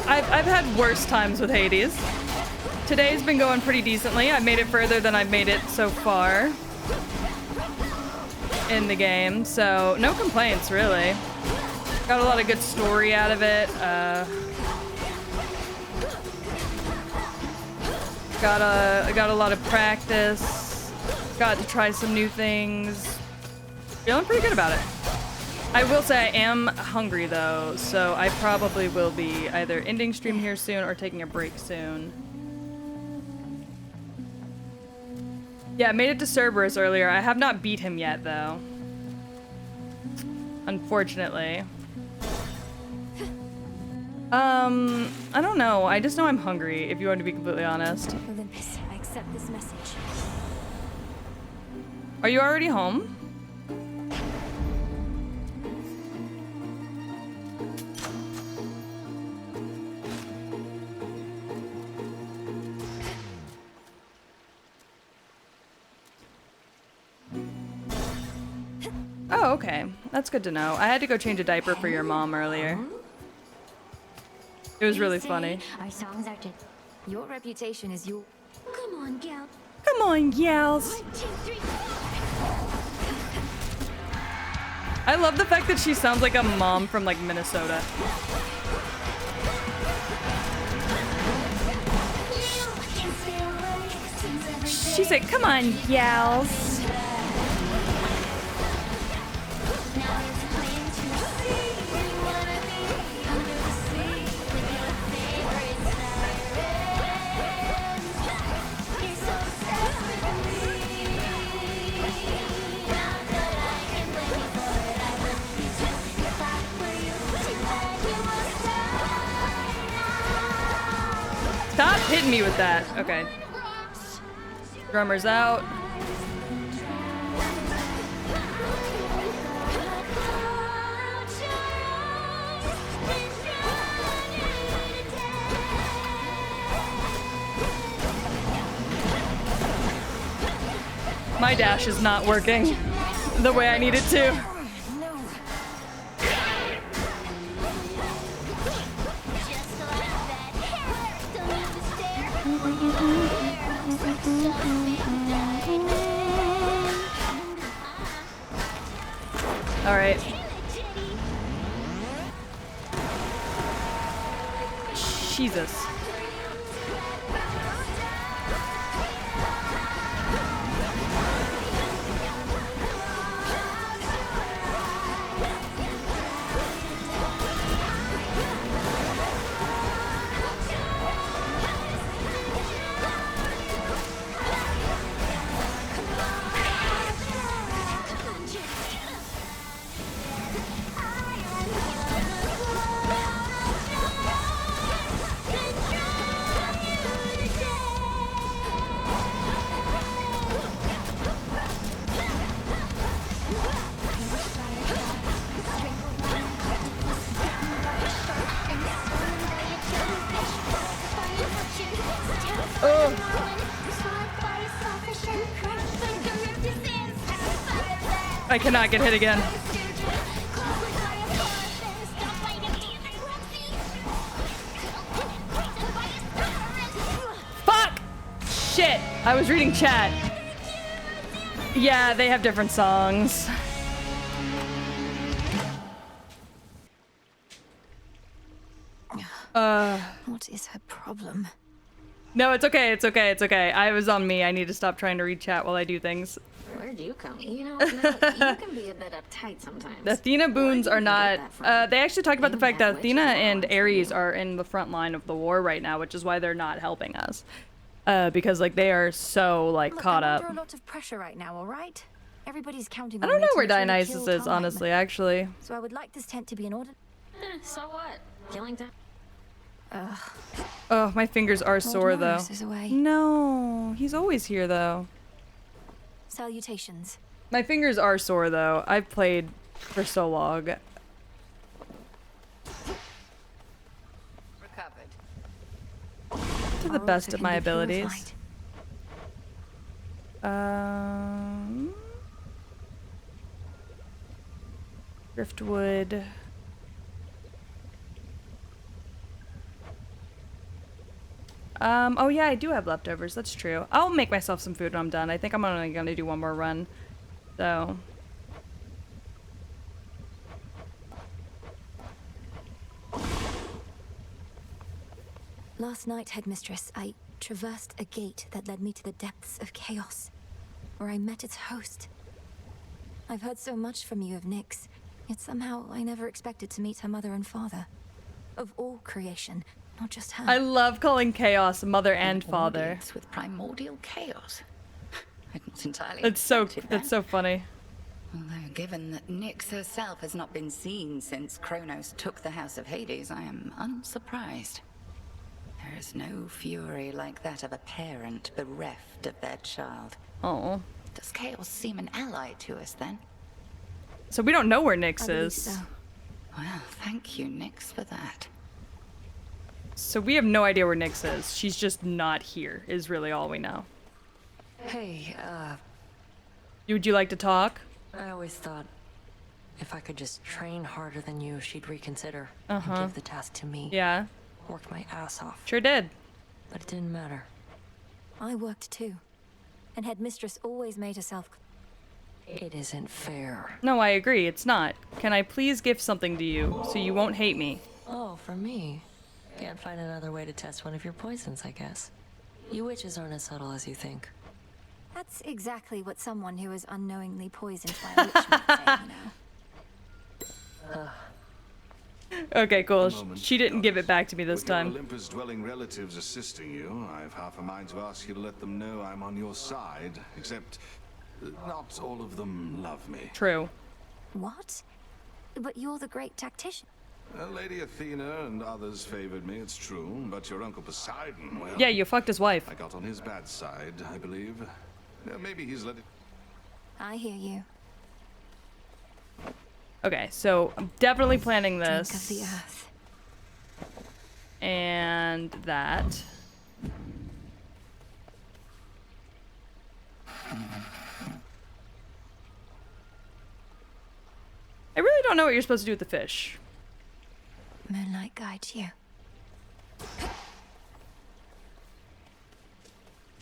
I've had worse times with Hades. Today's been going pretty decently. I've made it further than I've made it so far in the game, so no complaints really. Got a lot of good story out of it. Got a lot of practice. Got to try some new things. Feeling pretty good about it. I will say I am hungry though, so I probably will be either ending stream here soon or taking a break soon. Yeah, I made it to Cerberus earlier. I have not beat him yet though. Unfortunately. I don't know. I just know I'm hungry, if you want to be completely honest. Olympus, I accept this message. Are you already home? Oh, okay. That's good to know. I had to go change a diaper for your mom earlier. It was really funny. Our songs are just... Your reputation is your... Come on, gal. Come on, gals. 1, 2, 3. I love the fact that she sounds like a mom from like Minnesota. She said, come on, gals. Stop hitting me with that. Okay. Drummer's out. My dash is not working the way I need it to. All right. Jesus. I cannot get hit again. Fuck! Shit! I was reading chat. Yeah, they have different songs. What is her problem? No, it's okay, it's okay, it's okay. I was on me. I need to stop trying to read chat while I do things. Where'd you come? You know, you can be a bit uptight sometimes. The Athena boons are not... they actually talked about the fact that Athena and Ares are in the front line of the war right now, which is why they're not helping us. Because, like, they are so, like, caught I'm up. under a lot of pressure right now, all right? Everybody's counting I on don't me know to where make sure we Dionysus kill is, time. honestly, actually. So I would like this tent to be in order. So what? Killing time? Oh, my fingers are sore, though. Morris is away. No, he's always here, though. Salutations. My fingers are sore, though. I've played for so long. Recovered. To the best of my abilities. Driftwood. Oh yeah, I do have leftovers. That's true. I'll make myself some food when I'm done. I think I'm only gonna do one more run. So. Last night, Headmistress, I traversed a gate that led me to the depths of chaos, where I met its host. I've heard so much from you of Nyx, yet somehow I never expected to meet her mother and father. Of all creation, not just her. I love calling chaos mother and father. Audience with primordial chaos. I'm not entirely It's so expected that's so funny. Although, given that Nyx herself has not been seen since Kronos took the House of Hades, I am unsurprised. There is no fury like that of a parent bereft of their child. Oh. Does chaos seem an ally to us, then? So we don't know where Nyx is. So. Well, thank you, Nyx, for that. So we have no idea where Nyx is. She's just not here, is really all we know. Hey, Would you like to talk? I always thought If I could just train harder than you, she'd reconsider Uh-huh. and give the task to me. Yeah. Worked my ass off. Sure did. But it didn't matter. I worked too. And Headmistress always made herself... It isn't fair. No, I agree. It's not. Can I please gift something to you so you won't hate me? Oh, for me? Can't find another way to test one of your poisons, I guess. You witches aren't as subtle as you think. That's exactly what someone who is unknowingly poisoned by a witch might say, you know. Okay, cool. A moment, She didn't give it back to me this With your time. Olympus-dwelling relatives assisting you, I've half a mind to ask you to let them know I'm on your side, except not all of them love me. True. What? But you're the great tactician. Lady Athena and others favored me, it's true, but your Uncle Poseidon, well... Yeah, you fucked his wife. I got on his bad side, I believe. Maybe he's let it... I hear you. Okay, so I'm definitely planning this. Drink of the earth. And that. I really don't know what you're supposed to do with the fish. Moonlight guides you.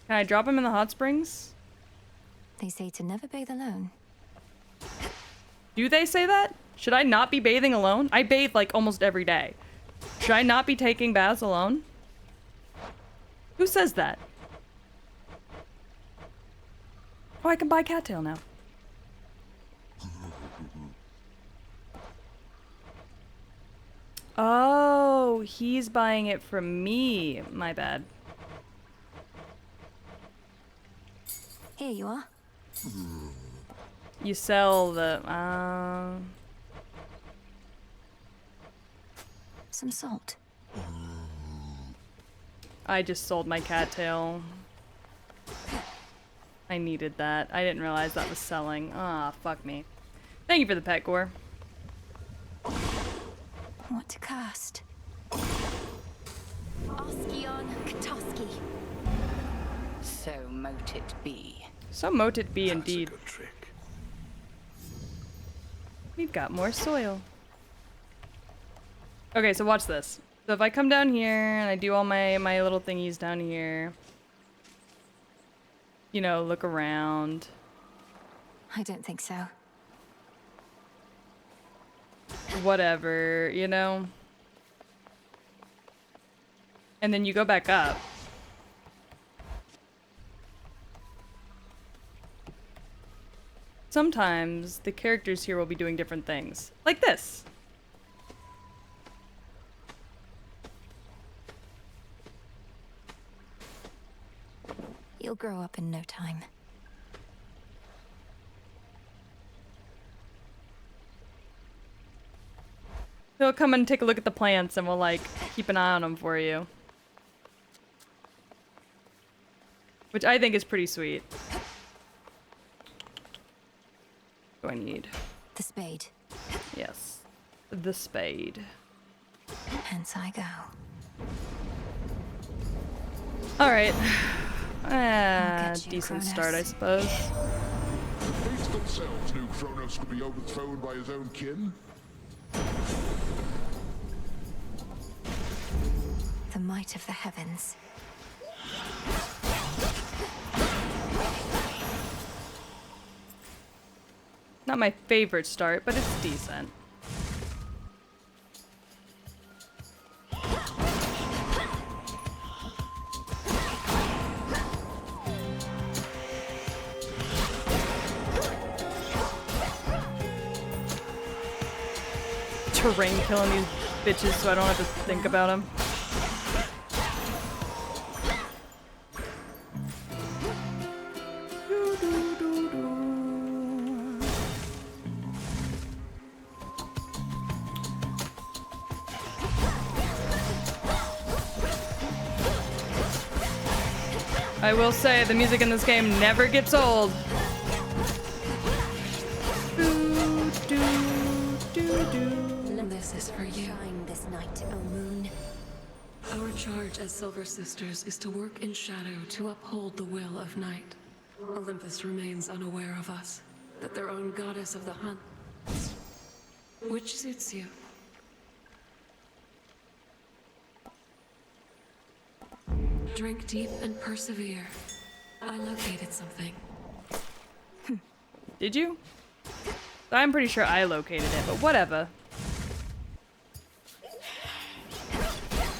Can I drop him in the hot springs? They say to never bathe alone. Do they say that? Should I not be bathing alone? I bathe like almost every day. Should I not be taking baths alone? Who says that? Oh, I can buy cattail now. Oh, he's buying it from me. My bad. Here you are. You sell the, Some salt. I just sold my cattail. I needed that. I didn't realize that was selling. Ah, fuck me. Thank you for the pet gore. What to cast? Oscion Katoski. So mote it be. So mote it be indeed. We've got more soil. Okay, so watch this. So if I come down here and I do all my little thingies down here, you know, look around. I don't think so. Whatever, you know? And then you go back up. Sometimes the characters here will be doing different things. Like this. You'll grow up in no time. He'll come and take a look at the plants and we'll like keep an eye on them for you. Which I think is pretty sweet. What do I need? The spade. Yes. The spade. Hence I go. Alright. Get you, Decent Kronos. start, I suppose. The fates themselves knew Kronos could be overthrown by his own kin. The might of the heavens. Not my favorite start, but it's decent. Terrain killing these bitches so I don't have to think about them. I will say the music in this game never gets old. This is for you. Shine this night, O moon. Our charge as Silver Sisters is to work in shadow to uphold the will of night. Olympus remains unaware of us, that their own goddess of the hunt Which suits you. Drink deep and persevere. I located something. Did you? I'm pretty sure I located it, but whatever.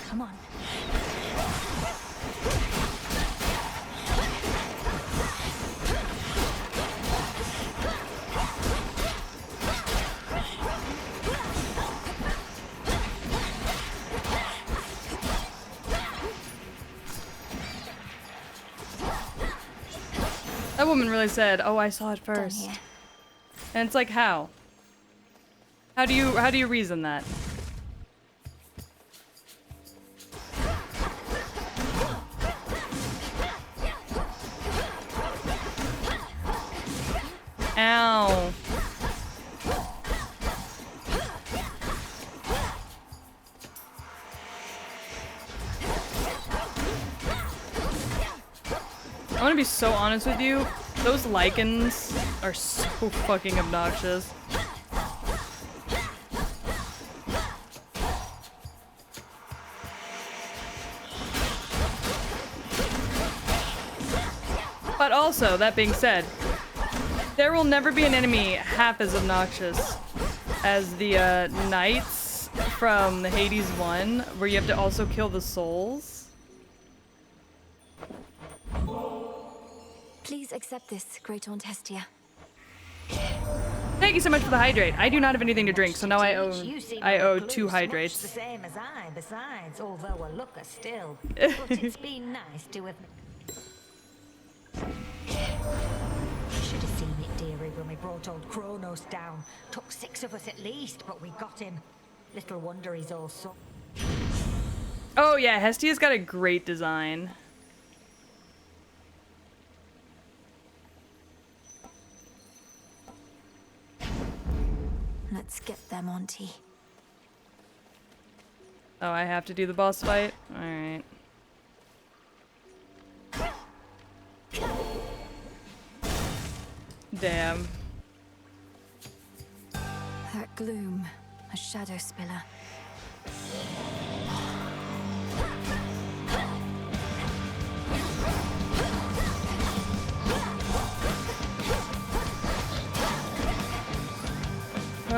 Come on. That woman really said, "Oh, I saw it first." And it's like, how? How do you reason that? Ow. I want to be so honest with you. Those lichens are so fucking obnoxious. But also, that being said, there will never be an enemy half as obnoxious as the knights from the Hades 1, where you have to also kill the souls. Please accept this, Great Aunt Hestia. Thank you so much for the hydrate. I do not have anything to drink, so now I owe You seem 2 much hydrates. the same as I, besides, although a looker still. But it's been nice to have... Should have seen it, dearie, when we brought old Kronos down. Took 6 of us at least, but we got him. Little wonder he's all so... Oh yeah, Hestia's got a great design. Let's get them, Auntie. Oh, I have to do the boss fight? Alright. Damn. That gloom, a shadow spiller.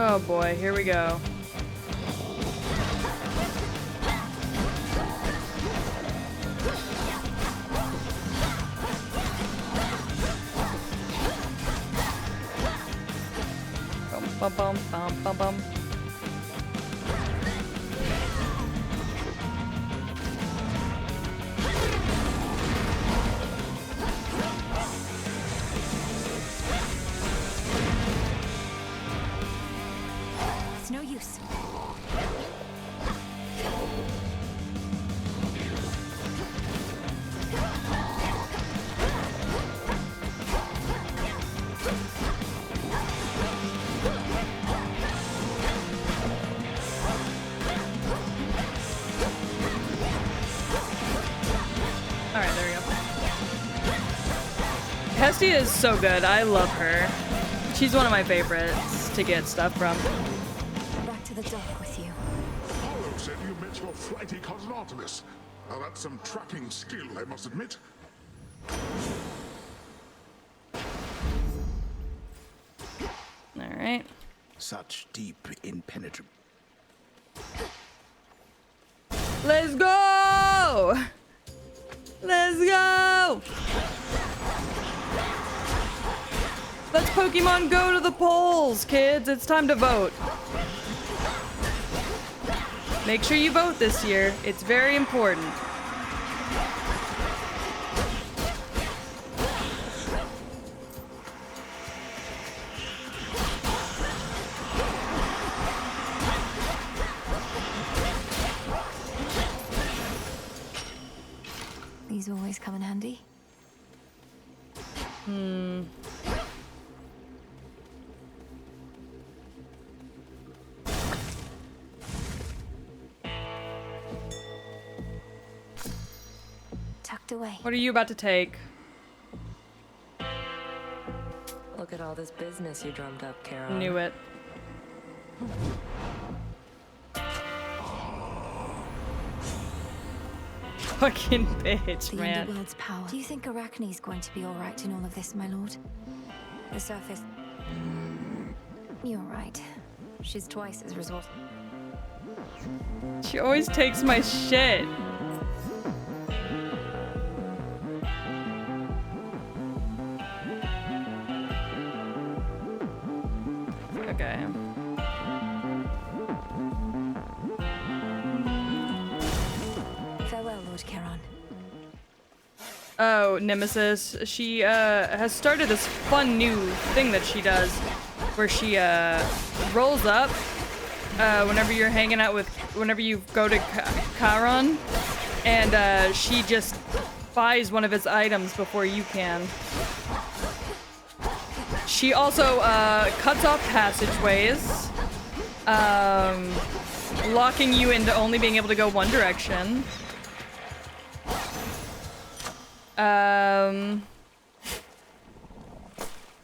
Oh boy, here we go. Bum bum bum bum bum. It's no use. Alright, there we go. Hestia is so good. I love her. She's one of my favorites to get stuff from. Back to the dock with you. Apollo said you met your flighty cousin Artemis. Now that's some tracking skill, I must admit. Alright. Such deep, impenetrable. Let's go! Let's go! Let's Pokemon go to the polls, kids. It's time to vote. Make sure you vote this year. It's very important. These always come in handy. Tucked away. What are you about to take? Look at all this business you drummed up, Kara. Knew it. fucking bitch, The man. Underworld's power. Do you think Arachne's going to be alright in all of this, my lord? The surface. You're right. She's twice as resourceful. She always takes my shit. Okay. Farewell, Lord Charon. Oh, Nemesis. She has started this fun new thing that she does where she rolls up whenever you're hanging out with, whenever you go to Charon, and she just buys one of his items before you can. She also cuts off passageways, locking you into only being able to go one direction.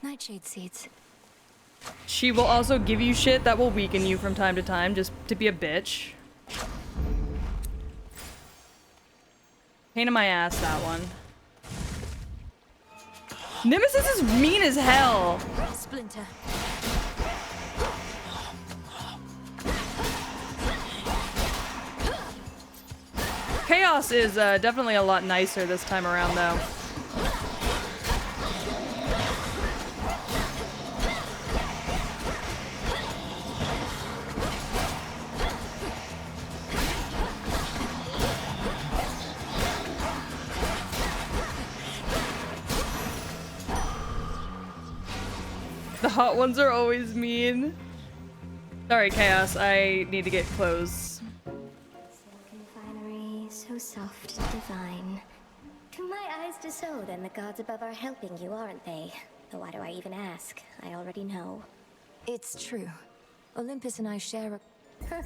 Nightshade seeds. She will also give you shit that will weaken you from time to time, just to be a bitch. Pain in my ass, that one. Nemesis is mean as hell. Splinter. Chaos is definitely a lot nicer this time around, though. The hot ones are always mean. Sorry, Chaos. I need to get clothes. Finery, so soft and divine. To my eyes to so, then the gods above are helping you, aren't they? Though why do I even ask? I already know. It's true. Olympus and I share a...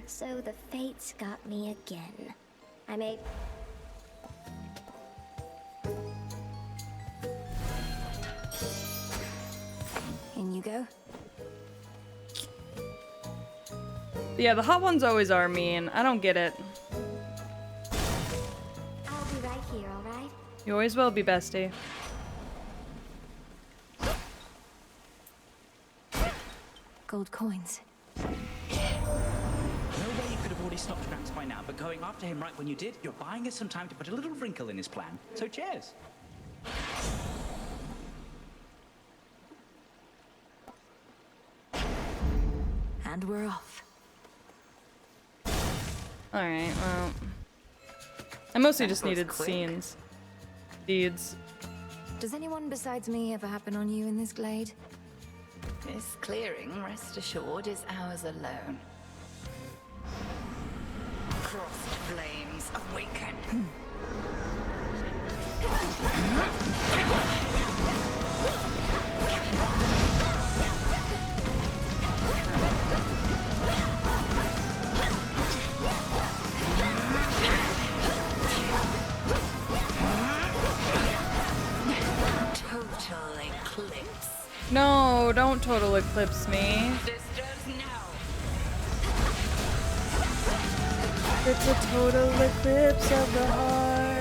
So the fates got me again. I made... In you go. Yeah, the hot ones always are mean. I don't get it. I'll be right here, alright? You always will be, bestie. Gold coins. No way you could have already stopped Gramps by now, but going after him right when you did, you're buying us some time to put a little wrinkle in his plan. So cheers. And we're off. Alright, well... I mostly That just was needed quick. scenes. Deeds. Does anyone besides me ever happen on you in this glade? This clearing, rest assured, is ours alone. Crossed flames awaken. Total eclipse. No, don't total eclipse me. It's a total eclipse of the heart.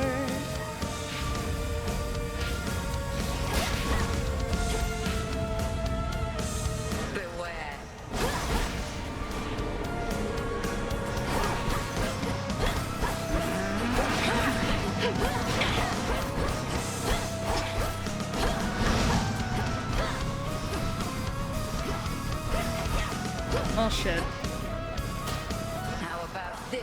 Beware. Oh shit. How about this?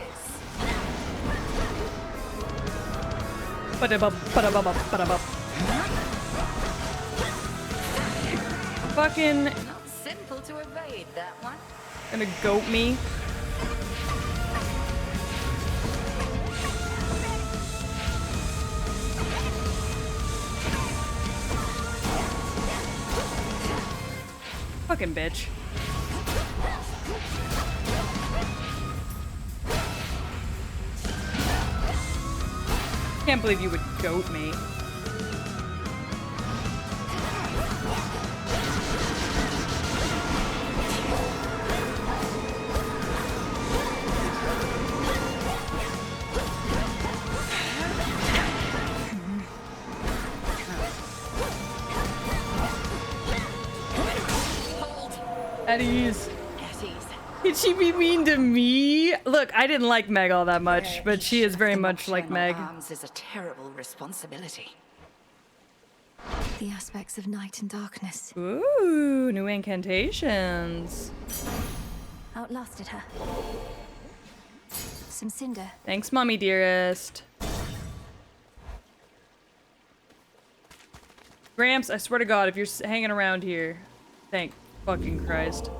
Ba-da-bum, ba-da-bum, ba-da-bum. Fucking Not simple to evade that one. gonna goat me. Fucking bitch. Can't believe you would goat me. At ease. At ease. Did she be mean to me? Look, I didn't like Meg all that much, but she is very much like Meg. Arms is a terrible responsibility. The aspects of night and darkness. Ooh, new incantations. Outlasted her. Some cinder. Thanks, Mommy Dearest. Gramps, I swear to God, if you're hanging around here, thank fucking Christ.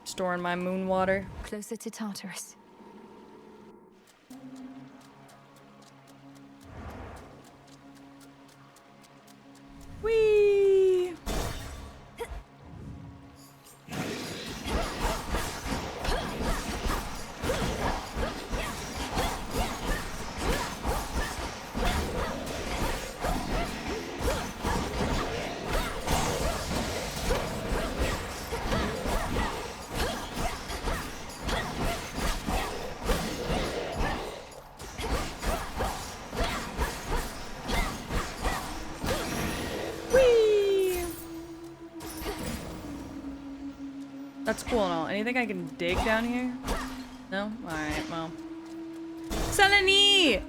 Storing my moon water. Closer to Tartarus. Whee! That's cool and all. Anything I can dig down here? No? Alright, well. Selene!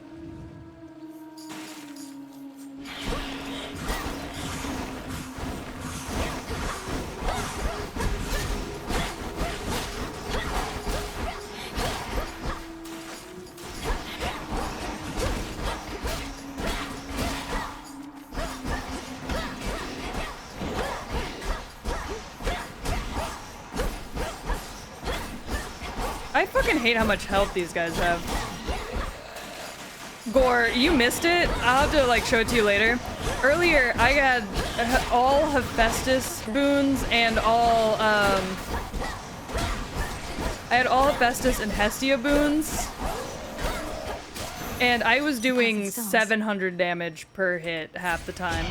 I fucking hate how much health these guys have. Gore, you missed it. I'll have to like show it to you later. Earlier, I had all Hephaestus boons and all I had all Hephaestus and Hestia boons. And I was doing 700 damage per hit half the time.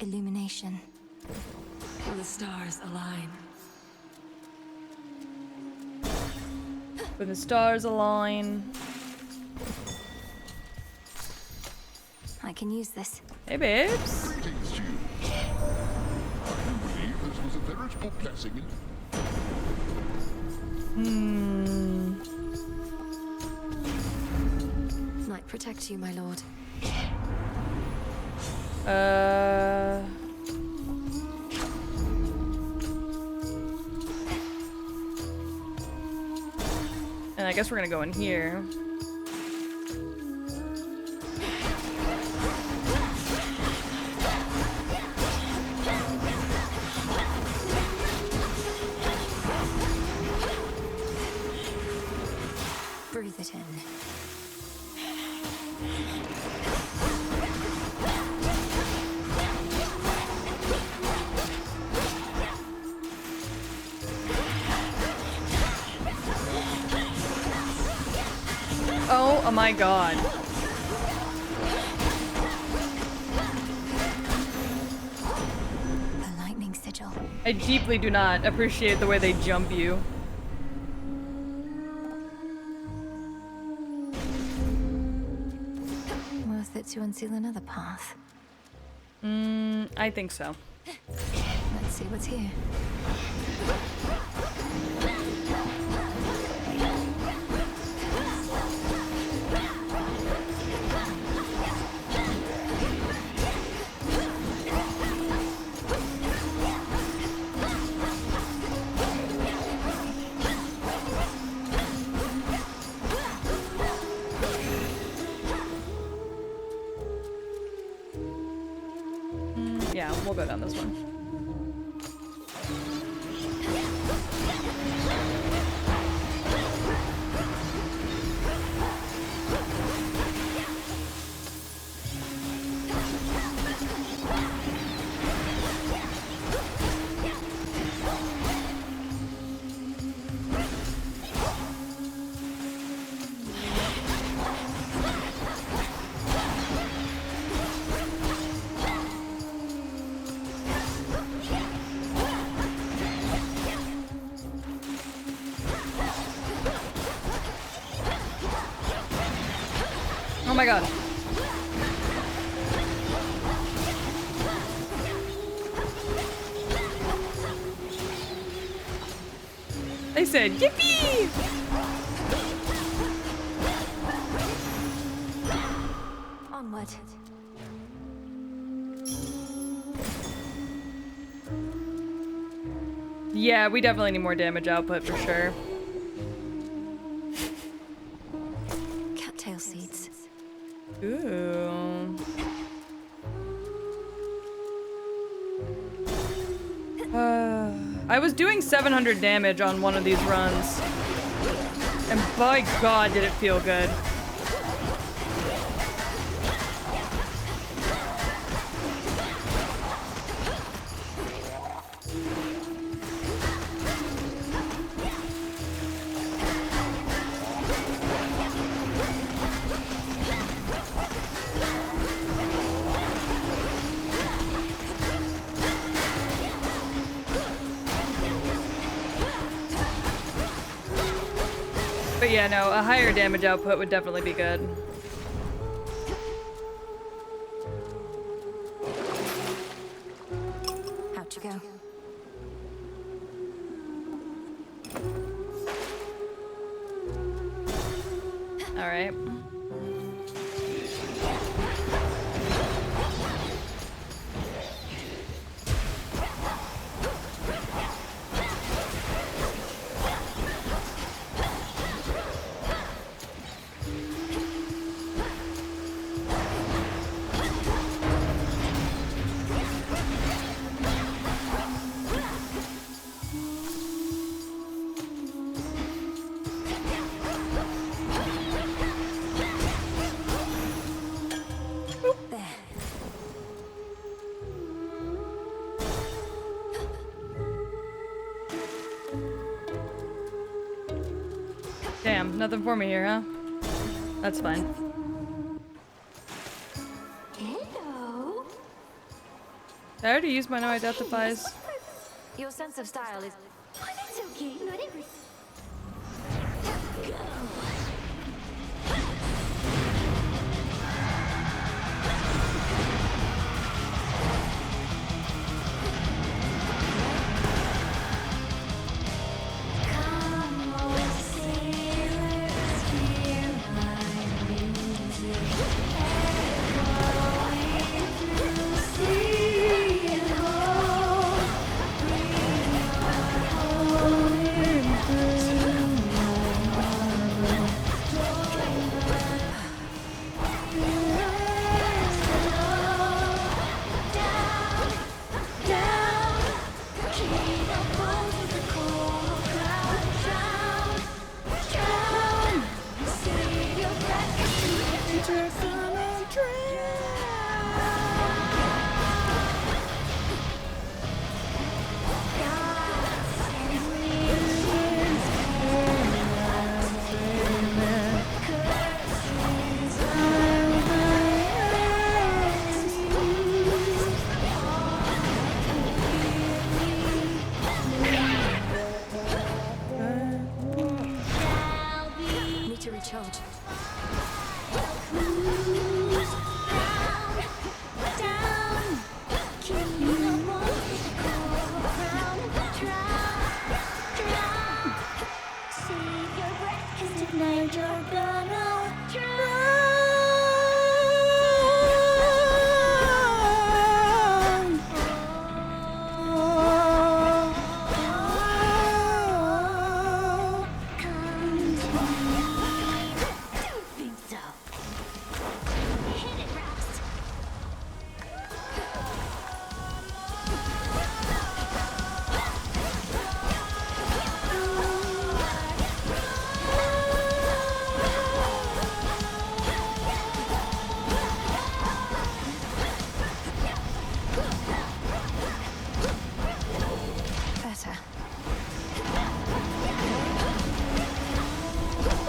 Illumination. The stars align. When the stars align. I can use this. Hey, babes. Greetings to you. I do believe this was a veritable blessing. Might protect you, my lord. And I guess we're gonna go in here. Breathe it in. Oh my god. The lightning sigil. I deeply do not appreciate the way they jump you. Worth it to unseal another path. I think so. Let's see what's here. Yeah, we'll go down this one. Oh my god. They said, yippee! Onward. Yeah, we definitely need more damage output for sure. Cattail seeds. Ooh. I was doing 700 damage on one of these runs. And by God, did it feel good. But yeah, no, a higher damage output would definitely be good. Out you go. All right. Damn, nothing for me here, huh? That's fine. Hello. I already used my no identifies. Your sense of style is... Oh, that's okay. Not every... Go. Need to recharge. Tonight you're gonna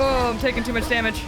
Oh, I'm taking too much damage.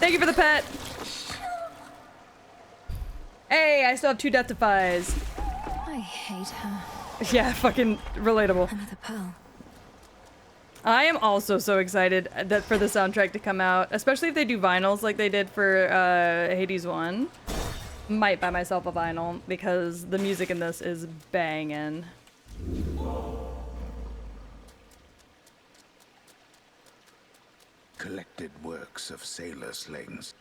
Thank you for the pet. Hey, I still have 2 death defies. I hate her. Yeah, fucking relatable. Another pearl. I am also so excited that for the soundtrack to come out, especially if they do vinyls like they did for Hades 1. Might buy myself a vinyl because the music in this is banging. Collected works of sailor slings.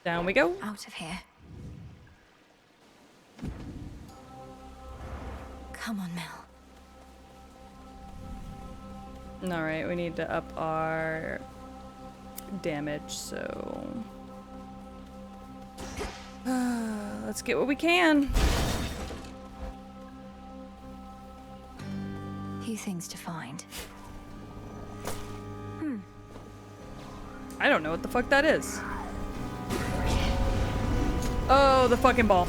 Down we go. Out of here. Come on, Mel. Alright, we need to up our damage, so... let's get what we can. Few things to find. I don't know what the fuck that is. Oh, the fucking ball.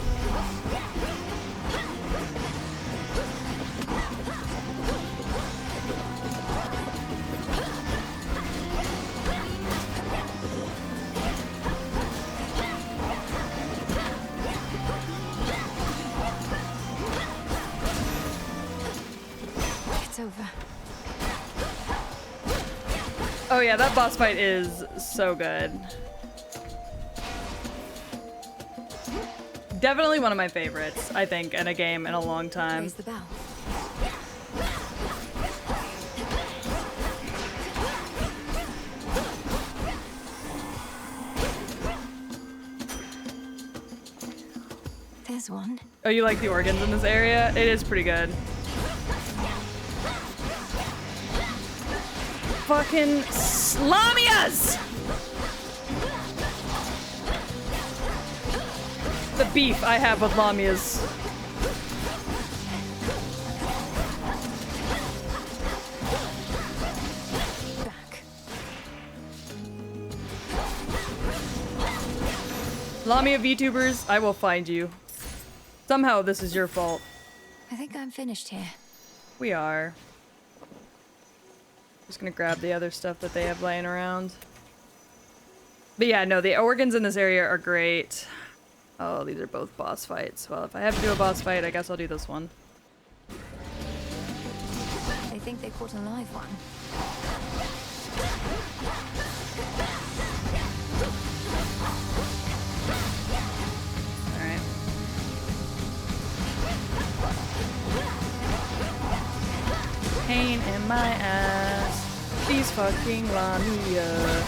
It's over. Oh yeah, that boss fight is so good. Definitely one of my favorites, I think, in a game in a long time. Raise the bell. There's one. Oh, you like the organs in this area? It is pretty good. Fucking Lamias! The beef I have with Lamias. Lamia VTubers, I will find you. Somehow this is your fault. I think I'm finished here. We are. Just gonna grab the other stuff that they have laying around. But yeah, no, the organs in this area are great. Oh, these are both boss fights. Well, if I have to do a boss fight, I guess I'll do this one. They think they caught a live one. Alright. Pain in my ass. These fucking Lamia.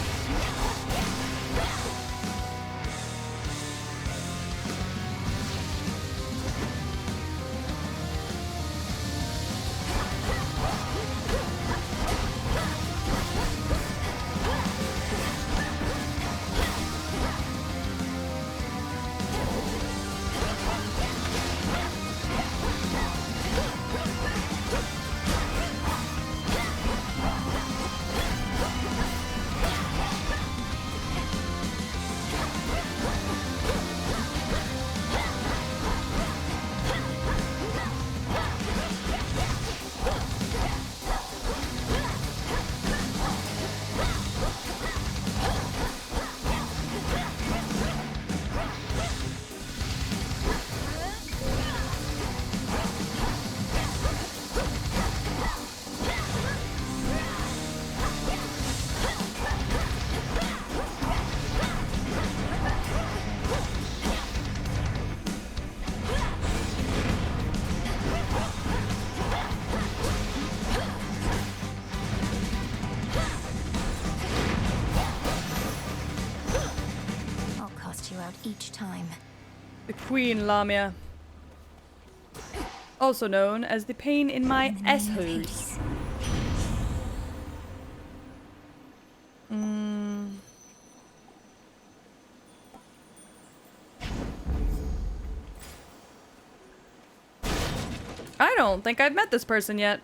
Each time. The Queen Lamia. Also known as the pain in my assholes. I don't think I've met this person yet.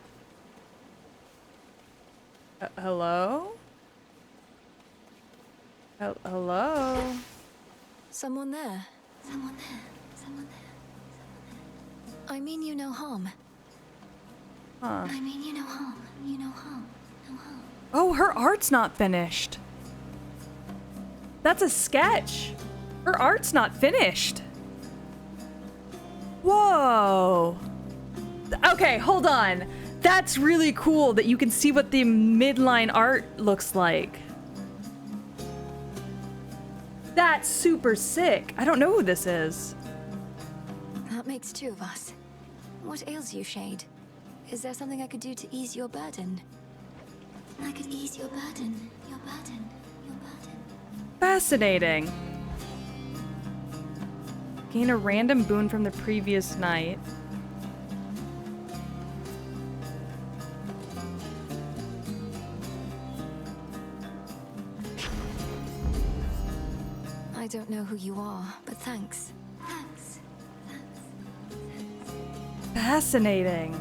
Hello? Hello? Someone there. Someone there. Someone there. I mean you no harm. Huh. I mean you no harm. You no harm. No harm. Oh, her art's not finished. That's a sketch. Her art's not finished. Whoa. Okay, hold on. That's really cool that you can see what the midline art looks like. That's super sick. I don't know who this is. That makes two of us. What ails you, Shade? Is there something I could do to ease your burden? I could ease your burden, your burden, your burden. Fascinating. Gain a random boon from the previous night. I don't know who you are, but thanks. Thanks. Fascinating.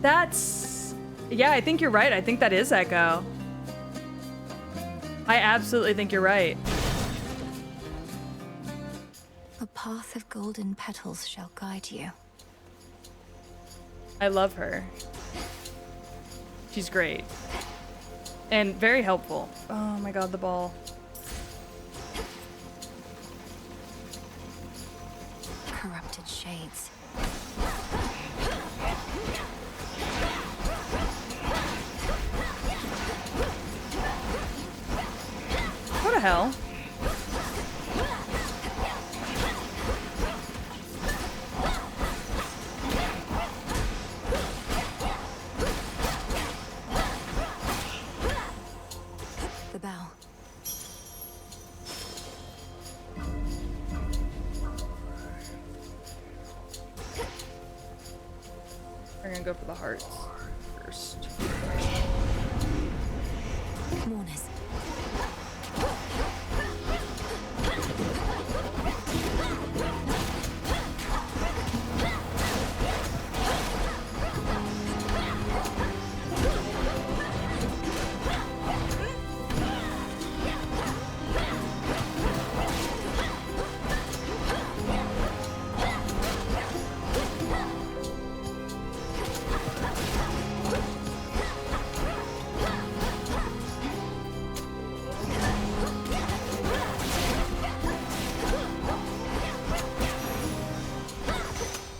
That's... yeah, I think you're right. I think that is Echo. I absolutely think you're right. A path of golden petals shall guide you. I love her. She's great. And very helpful. Oh my god, the ball. Corrupted shades. What the hell? The bell. We're gonna go for the hearts first. Mourners.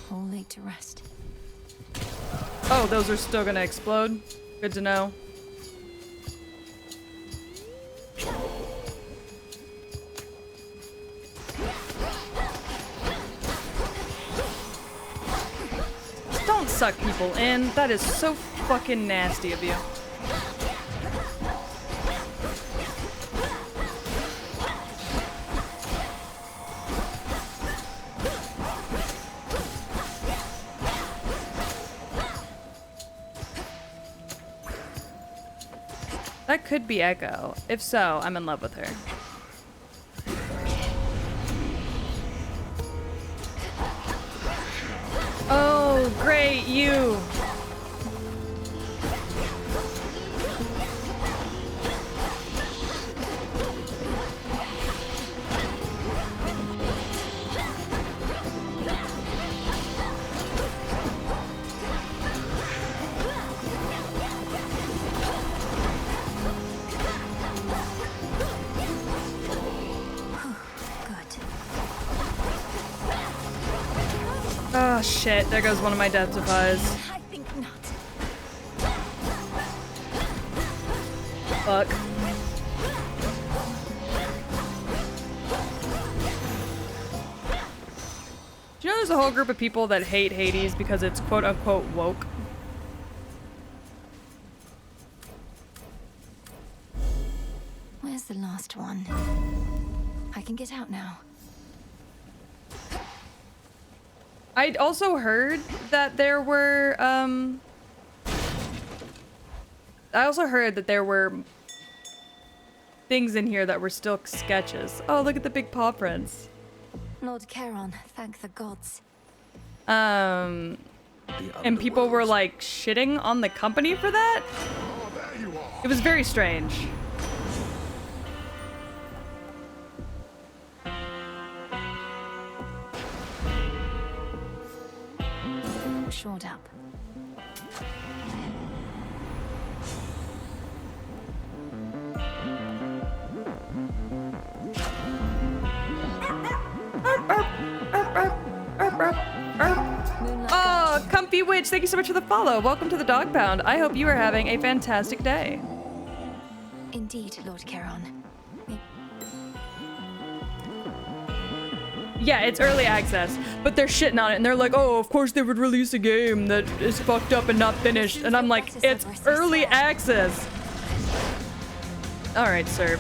All laid to rest. Oh, those are still gonna explode? Good to know. Don't suck people in. That is so fucking nasty of you. That could be Echo. If so, I'm in love with her. Oh, great, you. Oh shit, there goes one of my death defies. I think not. Fuck. Do you know there's a whole group of people that hate Hades because it's quote unquote woke? Where's the last one? I can get out now. I'd also heard that there were, I also heard that there were things in here that were still sketches. Oh, look at the big paw prints. Lord Charon, thank the gods. And people were like shitting on the company for that? It was very strange. Short out. Witch, thank you so much for the follow. Welcome to the Dog Pound. I hope you are having a fantastic day. Indeed, Lord Charon. Yeah, it's early access, but they're shitting on it, and they're like, oh, of course they would release a game that is fucked up and not finished. And I'm like, it's early access. All right, sir.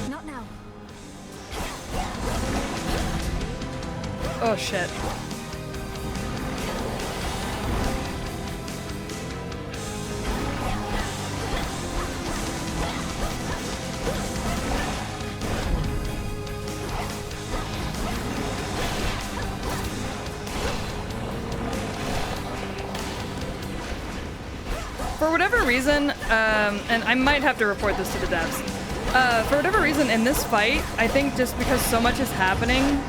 Not now. Oh, shit. For whatever reason, and I might have to report this to the devs, for whatever reason in this fight, I think just because so much is happening,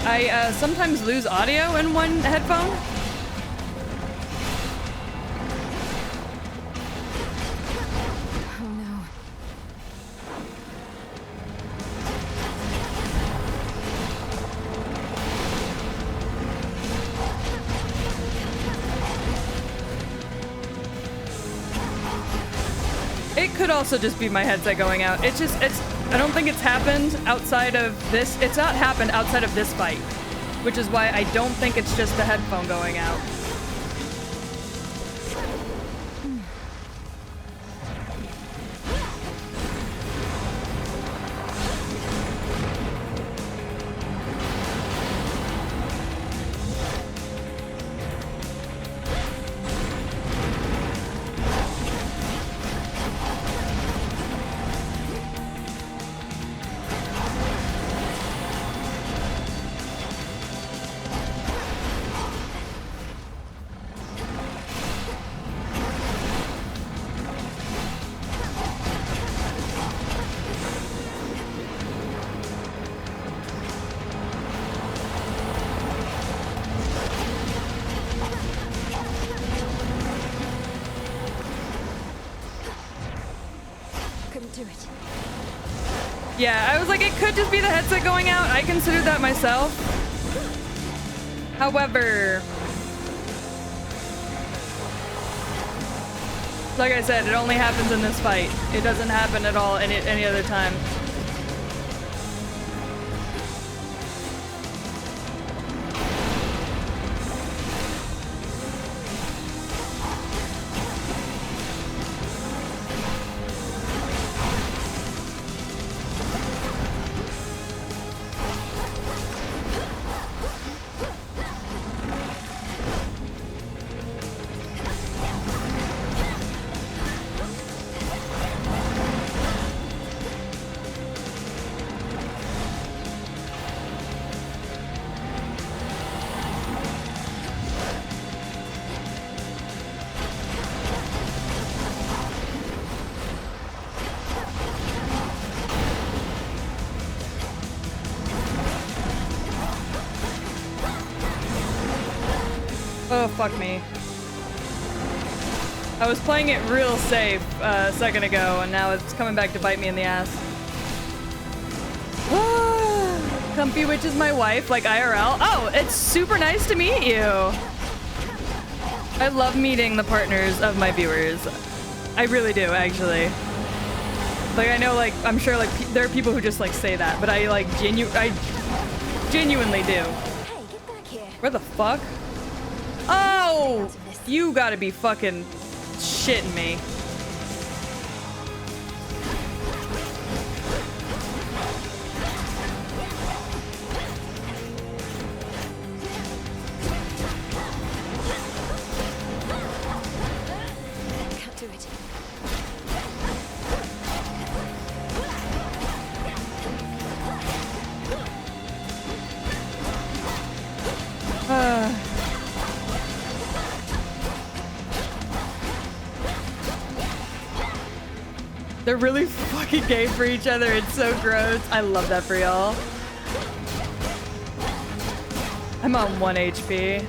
I sometimes lose audio in one headphone. Oh no. It could also just be my headset going out. I don't think it's happened outside of this. It's not happened outside of this fight, which is why I don't think it's just the headphone going out. Couldn't do it. Yeah, I was like, it could just be the headset going out. I considered that myself. However, like I said, it only happens in this fight. It doesn't happen at all any other time. Oh, fuck me. I was playing it real safe a second ago, and now it's coming back to bite me in the ass. Comfy Witch is my wife, like IRL. Oh, it's super nice to meet you. I love meeting the partners of my viewers. I really do, actually. Like, I know, like, I'm sure, like, there are people who just, like, say that, but I, like, I genuinely do. Hey, get back here. Where the fuck? Oh! You gotta be fucking shitting me. Can't do it. They're really fucking gay for each other. It's so gross. I love that for y'all. I'm on 1 HP.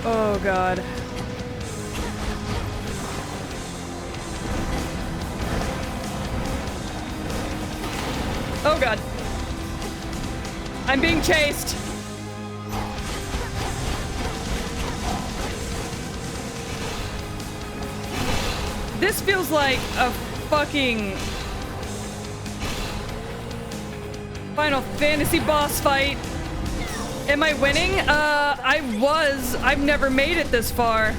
Oh god. Oh god. I'm being chased. This feels like a fucking Final Fantasy boss fight. Am I winning? I was. I've never made it this far.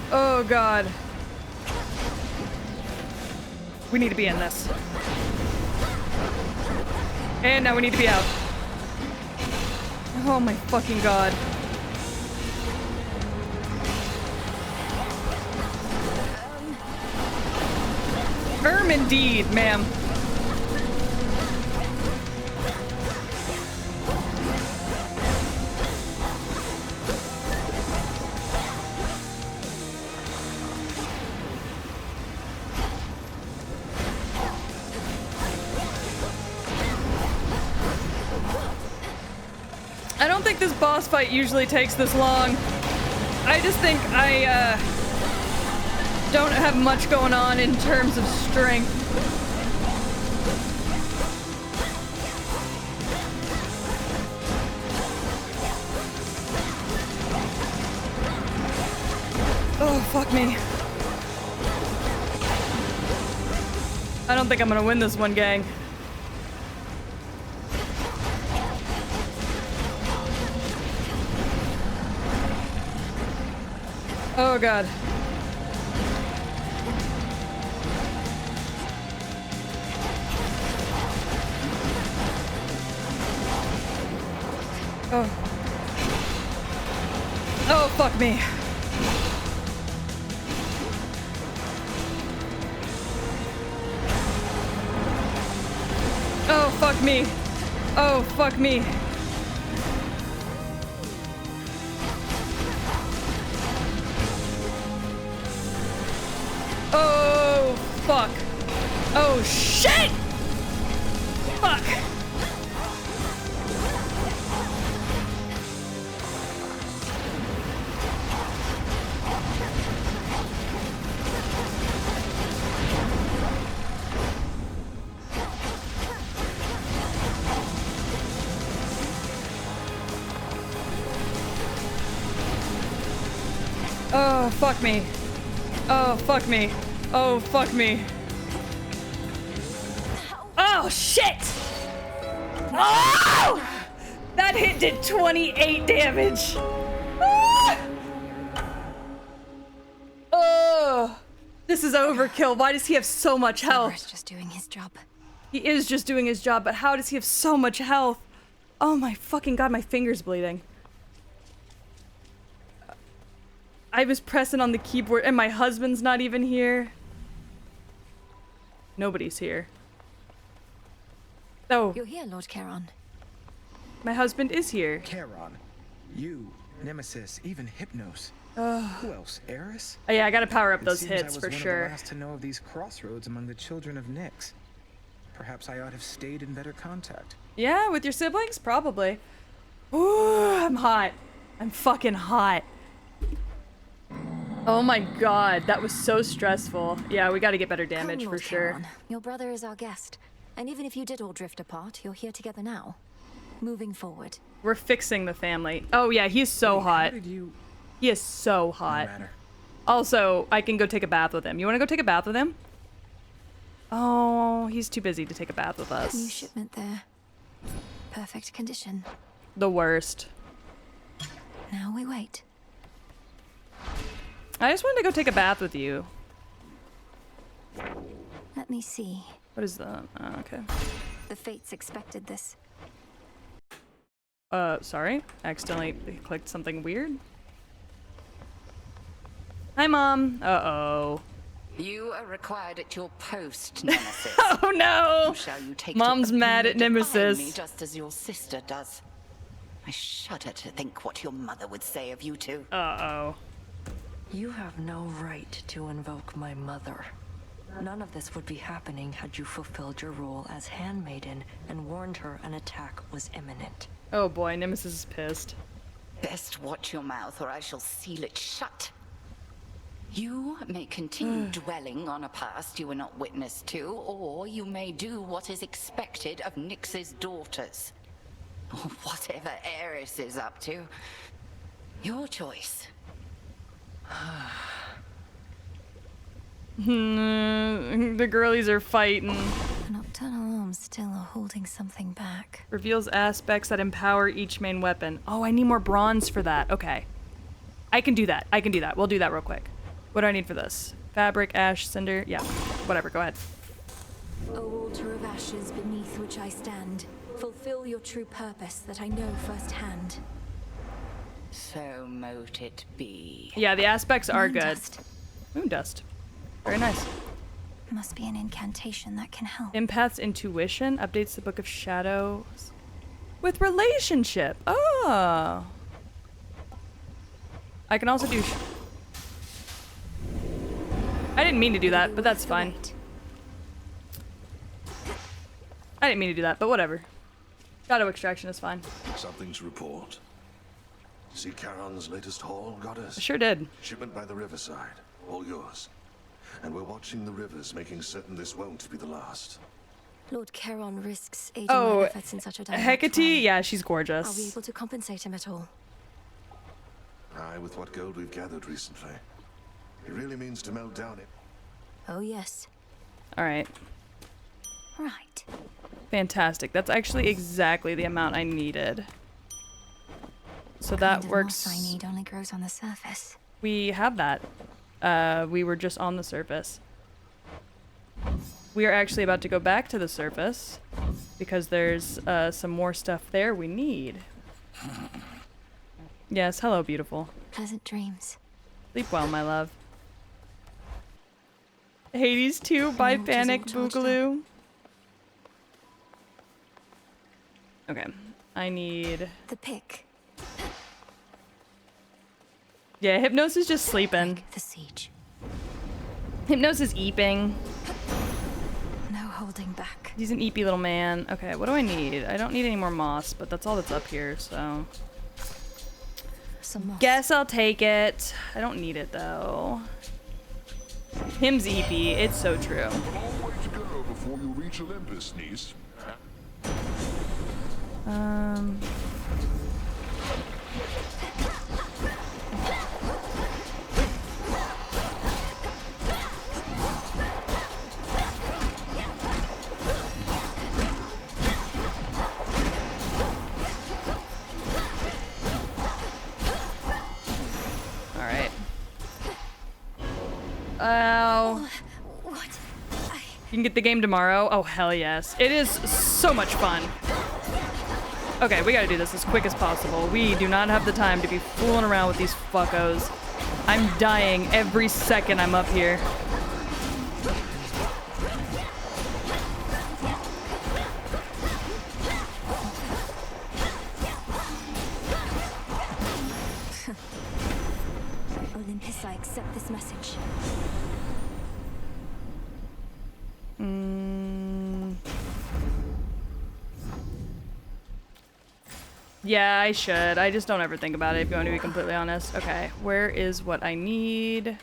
Oh god. We need to be in this. And now we need to be out. Oh my fucking god. Indeed, ma'am. I don't think this boss fight usually takes this long. I just think I don't have much going on in terms of strength. Oh, fuck me. I don't think I'm gonna win this one, gang. Oh god. Oh. Oh, fuck me. Oh, fuck me. Oh, fuck me. Oh, fuck. Oh, shit! Fuck. Oh, fuck me. Oh, fuck me. Oh, fuck me. Oh, shit! Oh! That hit did 28 damage. Ah! Oh, this is overkill. Why does he have so much health? Silver's just doing his job. He is just doing his job, but how does he have so much health? Oh my fucking god, my finger's bleeding. I was pressing on the keyboard and my husband's not even here. Nobody's here. Oh. You're here, Lord Charon. My husband is here. Charon. You, Nemesis, even Hypnos. Ugh. Who else? Eris? Oh yeah, I gotta power up It those seems hits I was for one of sure. the last to know of these crossroads among the children of Nyx. Perhaps I ought to have stayed in better contact. Yeah, with your siblings? Probably. Ooh, I'm hot. I'm fucking hot. Oh my god, that was so stressful. Yeah, we gotta get better damage Come, for Lord sure. Charon. Your brother is our guest. And even if you did all drift apart, you're here together now. Moving forward. We're fixing the family. Oh yeah, he's so hot. He is so hot. Also, I can go take a bath with him. You wanna go take a bath with him? Oh, he's too busy to take a bath with New us. shipment there. Perfect condition. The worst. Now we wait. I just wanted to go take a bath with you. Let me see. What is that? Oh, okay. The fates expected this. Sorry. Accidentally clicked something weird. Hi, Mom. Uh-oh. You are required at your post, Nemesis. Oh no! Or shall you take Mom's to mad at define Nemesis. me just as your sister does. I shudder to think what your mother would say of you two. Uh-oh. You have no right to invoke my mother. None of this would be happening had you fulfilled your role as handmaiden and warned her an attack was imminent. Oh boy, Nemesis is pissed. Best watch your mouth or I shall seal it shut. You may continue dwelling on a past you were not witness to, or you may do what is expected of Nyx's daughters. Or whatever Eris is up to. Your choice. The girlies are fighting. The nocturnal arms still are holding something back. Reveals aspects that empower each main weapon. Oh, I need more bronze for that. Okay. I can do that. I can do that. We'll do that real quick. What do I need for this? Fabric, ash, cinder? Yeah. Whatever, go ahead. O altar of ashes beneath which I stand, fulfill your true purpose that I know firsthand. So mote it be. Yeah, the aspects are good. Moondust. Moondust. Very nice. Must be an incantation that can help. Empath's intuition updates the Book of Shadows with relationship. Oh. I can also do... I didn't mean to do that, but that's fine. I didn't mean to do that, but whatever. Shadow extraction is fine. Something to report. See Charon's latest haul, Goddess? I sure did. Shipment by the riverside. All yours. And we're watching the rivers, making certain this won't be the last. Lord Charon risks aiding my efforts in such a direct Hecate? way. Yeah, she's Are gorgeous. we able to compensate him at all? Aye, with what gold we've gathered recently. It really means to melt down it. Oh, yes. Alright. Right. Fantastic. That's actually exactly the amount I needed. So that works. The moss I need only grows on the surface. We have that. We were just on the surface. We are actually about to go back to the surface because there's some more stuff there we need. Yes, hello, beautiful. Pleasant dreams. Sleep well, my love. Hades 2 by Panic Boogaloo. Okay, I need... The pick. Yeah, Hypnos is just sleeping. The siege. Hypnos is eeping. No holding back. He's an eepy little man. Okay, what do I need? I don't need any more moss, but that's all that's up here, so... Some moss. Guess I'll take it. I don't need it, though. Him's eepy. It's so true. A long way to go before you reach Olympus, niece. Alright. Oh. What? You can get the game tomorrow? Oh, hell yes. It is so much fun. Okay, we gotta do this as quick as possible. We do not have the time to be fooling around with these fuckos. I'm dying every second I'm up here. Olympus, I accept this message. Yeah, I should. I just don't ever think about it, if you want to be completely honest. Okay, where is what I need?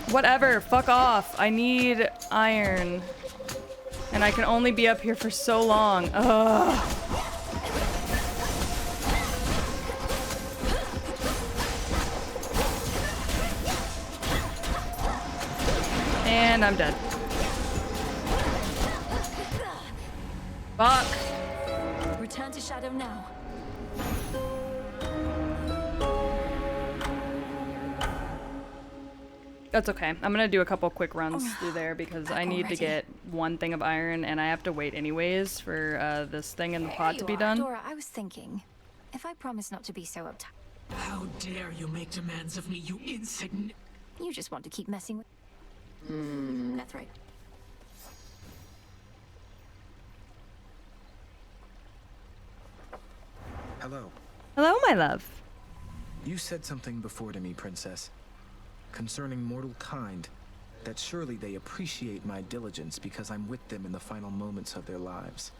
Whatever, fuck off. I need iron. And I can only be up here for so long. Ugh. And I'm dead. Fuck. Return to Shadow now. That's okay. I'm gonna do a couple quick runs through there because I need to already. get one thing of iron and I have to wait anyways for this thing in the pot to be done. Dora, I was thinking. if I promise not to be so uptight. How dare you make demands of me, you insignificant... You just want to keep messing with... That's right. Hello. Hello, my love. You said something before to me, Princess, concerning mortal kind, that surely they appreciate my diligence because I'm with them in the final moments of their lives.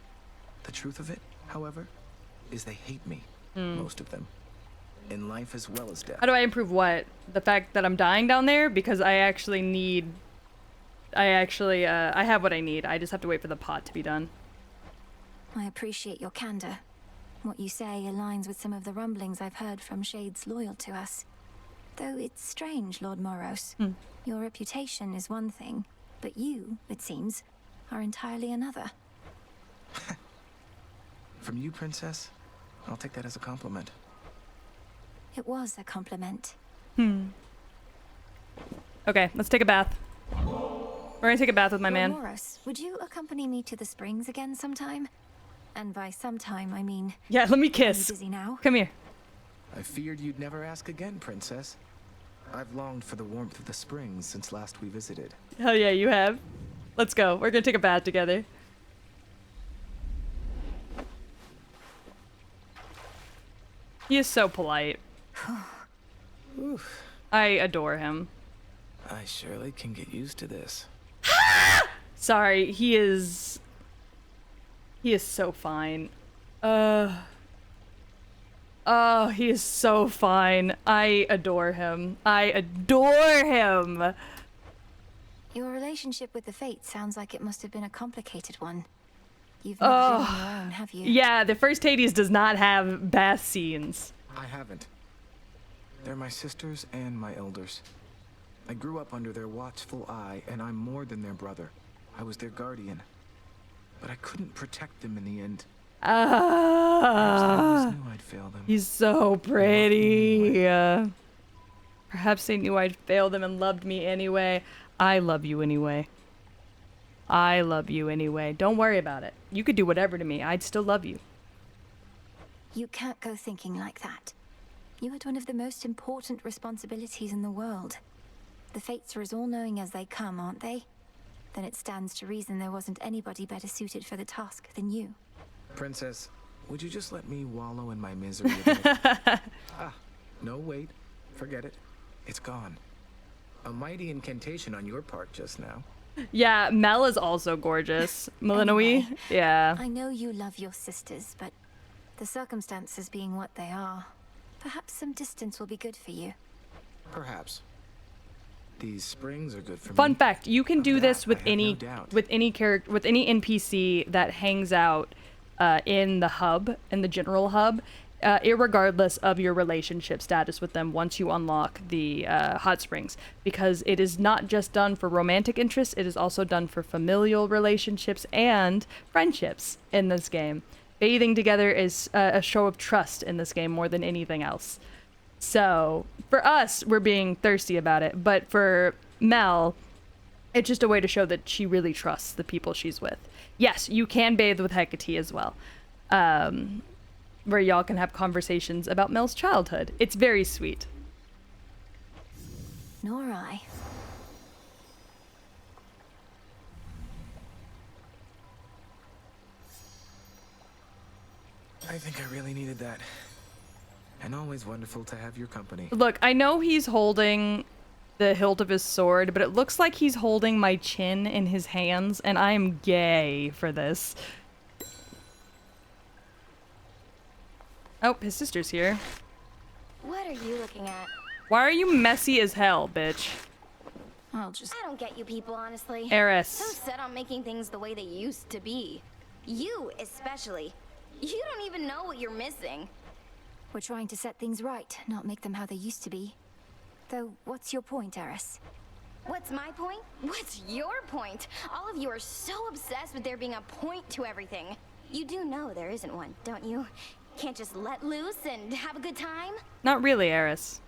The truth of it, however, is they hate me, most of them, in life as well as death. How do I improve what? The fact that I'm dying down there? Because I actually need... I have what I need. I just have to wait for the pot to be done. I appreciate your candor. What you say aligns with some of the rumblings I've heard from shades loyal to us. Though it's strange, Lord Moros. Your reputation is one thing, but you, it seems, are entirely another. From you, Princess, I'll take that as a compliment. It was a compliment. Okay, let's take a bath. We're gonna take a bath with my Lord man. Moros, would you accompany me to the springs again sometime? And by sometime, I mean... Yeah, let me Are kiss. you busy now? Come here. I feared you'd never ask again, Princess. I've longed for the warmth of the springs since last we visited. Hell yeah, you have. Let's go. We're gonna take a bath together. He is so polite. I adore him. I surely can get used to this. Sorry, he is so fine. Oh, he is so fine. I adore him. I adore him. Your relationship with the Fates sounds like it must have been a complicated one. You've not been on your own, have you? Yeah, the first Hades does not have bath scenes. I haven't. They're my sisters and my elders. I grew up under their watchful eye, and I'm more than their brother. I was their guardian. But I couldn't protect them in the end. Perhaps I always knew I'd fail them. He's so pretty. Perhaps they knew I'd fail them and loved me anyway. I love you anyway. I love you anyway. Don't worry about it. You could do whatever to me. I'd still love you. You can't go thinking like that. You had one of the most important responsibilities in the world. The Fates are as all-knowing as they come, aren't they? Then it stands to reason there wasn't anybody better suited for the task than you. Princess, would you just let me wallow in my misery a bit? No, wait. Forget it. It's gone. A mighty incantation on your part just now. Yeah, Mel is also gorgeous. Malinois? Anyway, Yeah. I know you love your sisters, but the circumstances being what they are, perhaps some distance will be good for you. Perhaps. These springs are good for Fun me. fact, you can do this with I have any no doubt. with any character with any NPC that hangs out in the hub, in the general hub, irregardless of your relationship status with them once you unlock the hot springs, because it is not just done for romantic interests, it is also done for familial relationships and friendships in this game. Bathing together is a show of trust in this game more than anything else. So, for us, we're being thirsty about it, but for Mel, it's just a way to show that she really trusts the people she's with. Yes, you can bathe with Hecate as well, where y'all can have conversations about Mel's childhood. It's very sweet. Nor I. I think I really needed that. And always wonderful to have your company. Look, I know he's holding the hilt of his sword, but it looks like he's holding my chin in his hands, and I am gay for this. Oh, his sister's here. What are you looking at? Why are you messy as hell, bitch? I'll just... I don't get you people, honestly. Eris. So set on making things the way they used to be. You, especially. You don't even know what you're missing. We're trying to set things right, not make them how they used to be. Though, what's your point, Eris? What's my point? What's your point? All of you are so obsessed with there being a point to everything. You do know there isn't one, don't you? Can't just let loose and have a good time? Not really, Eris.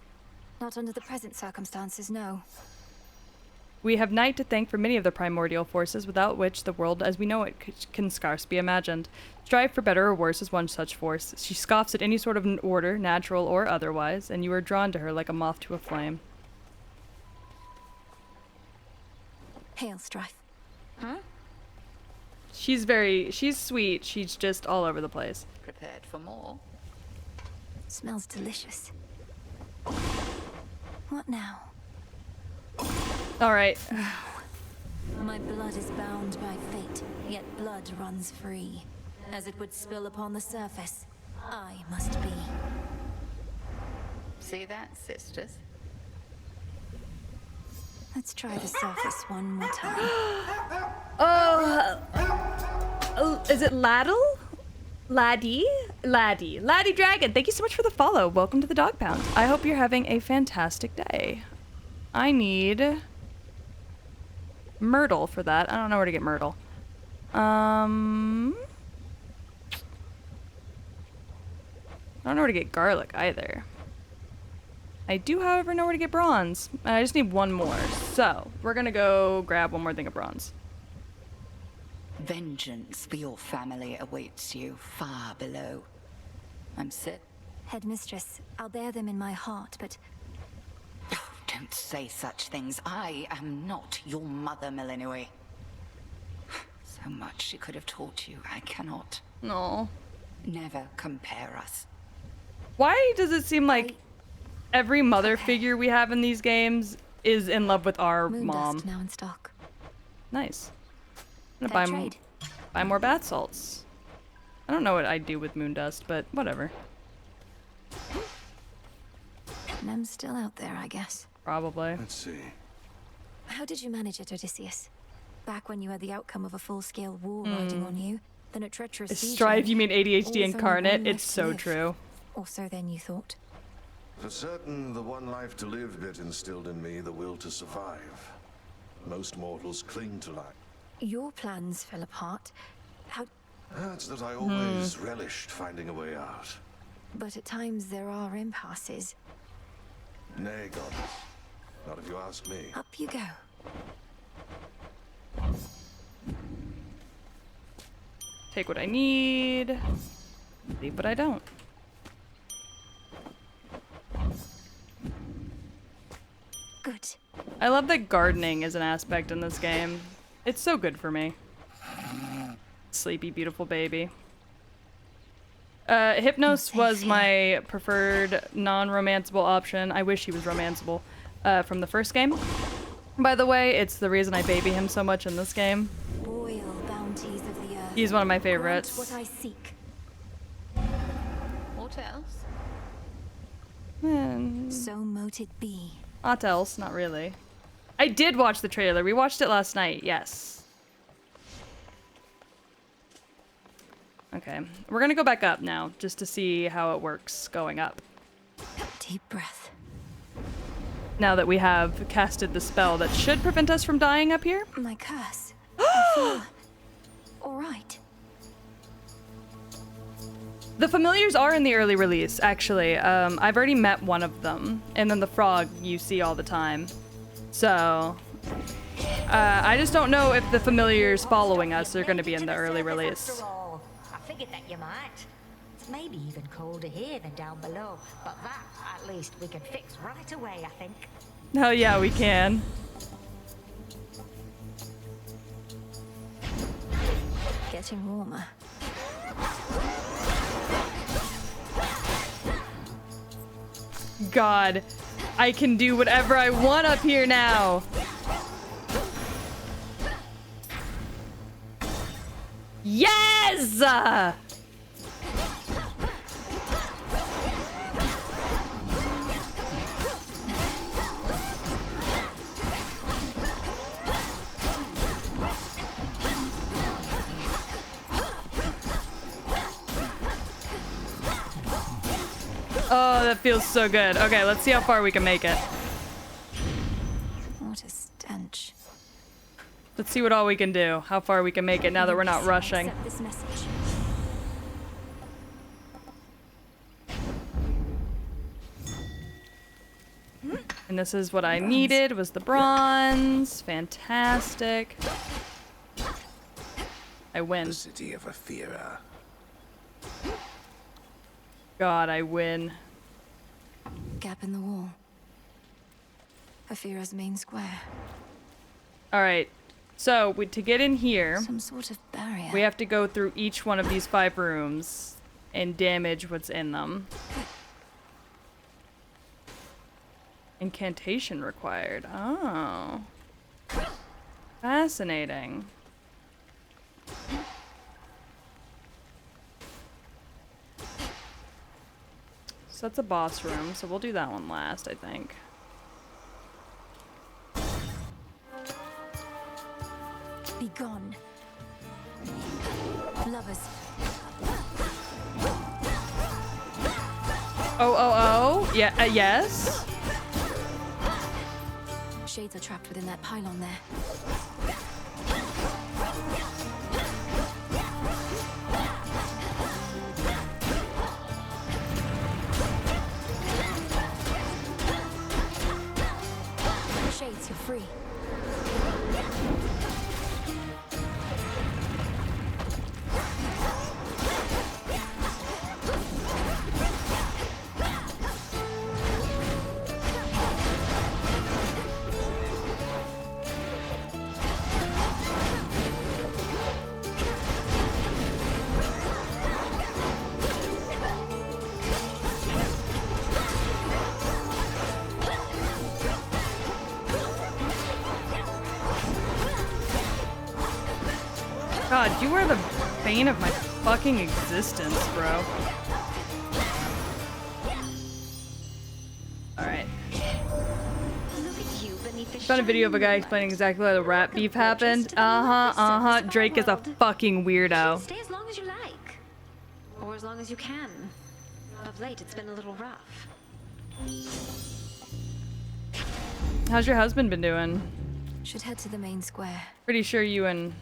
Not under the present circumstances, no. We have Night to thank for many of the primordial forces, without which the world as we know it can scarce be imagined. Strive for better or worse is one such force. She scoffs at any sort of order, natural or otherwise, and you are drawn to her like a moth to a flame. Hail, Strife. Huh? She's sweet. She's just all over the place. Prepared for more? Smells delicious. What now? Alright. My blood is bound by fate, yet blood runs free. As it would spill upon the surface, I must be. See that, sisters? Let's try the surface one more time. Oh, is it Laddle? Laddie Dragon, thank you so much for the follow. Welcome to the Dog Pound. I hope you're having a fantastic day. I need Myrtle for that. I don't know where to get Myrtle. I don't know where to get garlic either. I do, however, know where to get bronze. I just need one more. So, we're gonna go grab one more thing of bronze. Vengeance for your family awaits you far below. I'm Cid. Headmistress, I'll bear them in my heart, but... Oh, don't say such things. I am not your mother, Melanui. So much she could have taught you. I cannot. No. Never compare us. Why does it seem like every mother figure we have in these games is in love with our mom? Moondust now in stock. Nice. I'm gonna buy more bath salts. I don't know what I'd do with Moondust, but whatever. Nem's still out there, I guess. Probably. Let's see. How did you manage it, Odysseus? Back when you had the outcome of a full-scale war riding on you, then a treacherous siege. Strive, you mean ADHD All for incarnate? one It's life to so live. true. Or so then you thought. For certain, the one life to live bit instilled in me the will to survive. Most mortals cling to life. Your plans fell apart. How... That's that I always relished finding a way out. But at times there are impasses. Nay, goddess. Not if you ask me. Up you go. Take what I need. Leave what I don't. Good. I love that gardening is an aspect in this game. It's so good for me. Sleepy, beautiful baby. Hypnos was my preferred non-romanceable option. I wish he was romanceable from the first game. By the way, it's the reason I baby him so much in this game. Royal bounties of the earth. He's one of my favorites. Grant what I seek. What else? So mote it be. Not else, not really. I did watch the trailer. We watched it last night, yes. Okay, we're gonna go back up now, just to see how it works going up. Deep breath. Now that we have casted the spell that should prevent us from dying up here. My curse. I feel all right. The familiars are in the early release, actually. I've already met one of them, and then the frog you see all the time. So, I just don't know if the familiars following us are going to be in the early release. After all, I figured that you might. It's maybe even colder here than down below, but that, at least, we can fix right away, I think. Oh yeah, we can. Getting warmer. God, I can do whatever I want up here now. Yes! Oh, that feels so good. Okay, let's see how far we can make it. What a stench. Let's see what all we can do. How far we can make it now that we're not rushing. Accept this message. And this is what I needed, was the bronze. Fantastic. I win. The city of Athera. God, I win. Gap in the wall. Athera's main square. Alright. So, to get in here, Some sort of barrier. we have to go through each one of these 5 rooms and damage what's in them. Incantation required. Oh. Fascinating. So that's a boss room, so we'll do that one last, I think. Be gone. Lovers. Oh. Yeah, yes? Shades are trapped within that pylon there. Shades, you're free. God, you are the bane of my fucking existence, bro. Alright. Found a video of a guy explaining exactly why the rat beef happened. Drake is a fucking weirdo. Stay as long as you like. Or as long as you can. Of late, it's been a little rough. How's your husband been doing? Should head to the main square. Pretty sure you and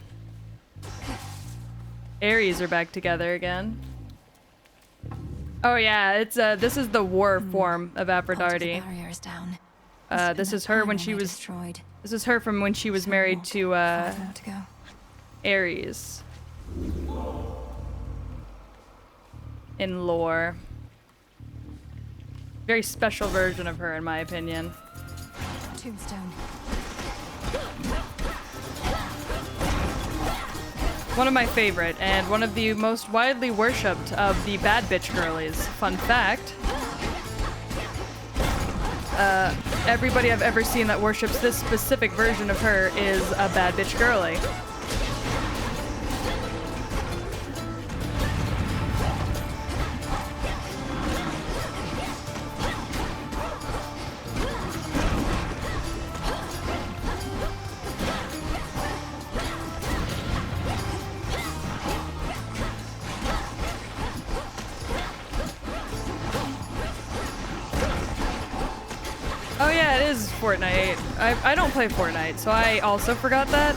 Ares are back together again. Oh yeah, it's this is the war form of Aphrodite. Barrier is down. This is her when she was destroyed. This is her from when she was married to Ares. In lore. Very special version of her in my opinion. Tombstone. One of my favorite, and one of the most widely worshipped of the bad bitch girlies. Fun fact. Everybody I've ever seen that worships this specific version of her is a bad bitch girly. Oh yeah, it is Fortnite. I don't play Fortnite, so I also forgot that.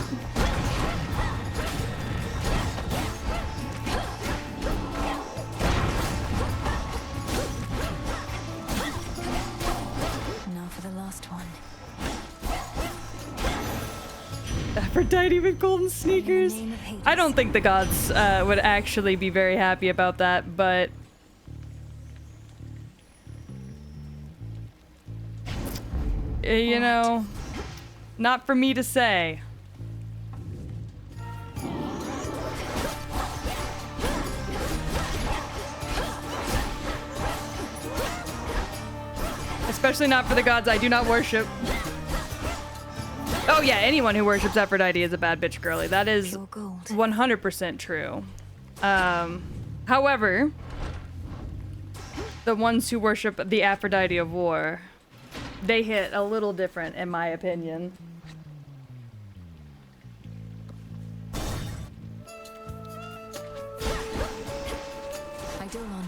Now for the last one. Aphrodite with golden sneakers. I don't think the gods would actually be very happy about that, but you know, not for me to say. Especially not for the gods I do not worship. Oh yeah, anyone who worships Aphrodite is a bad bitch girly. That is 100% true. However, the ones who worship the Aphrodite of war, they hit a little different, in my opinion. Eidolon.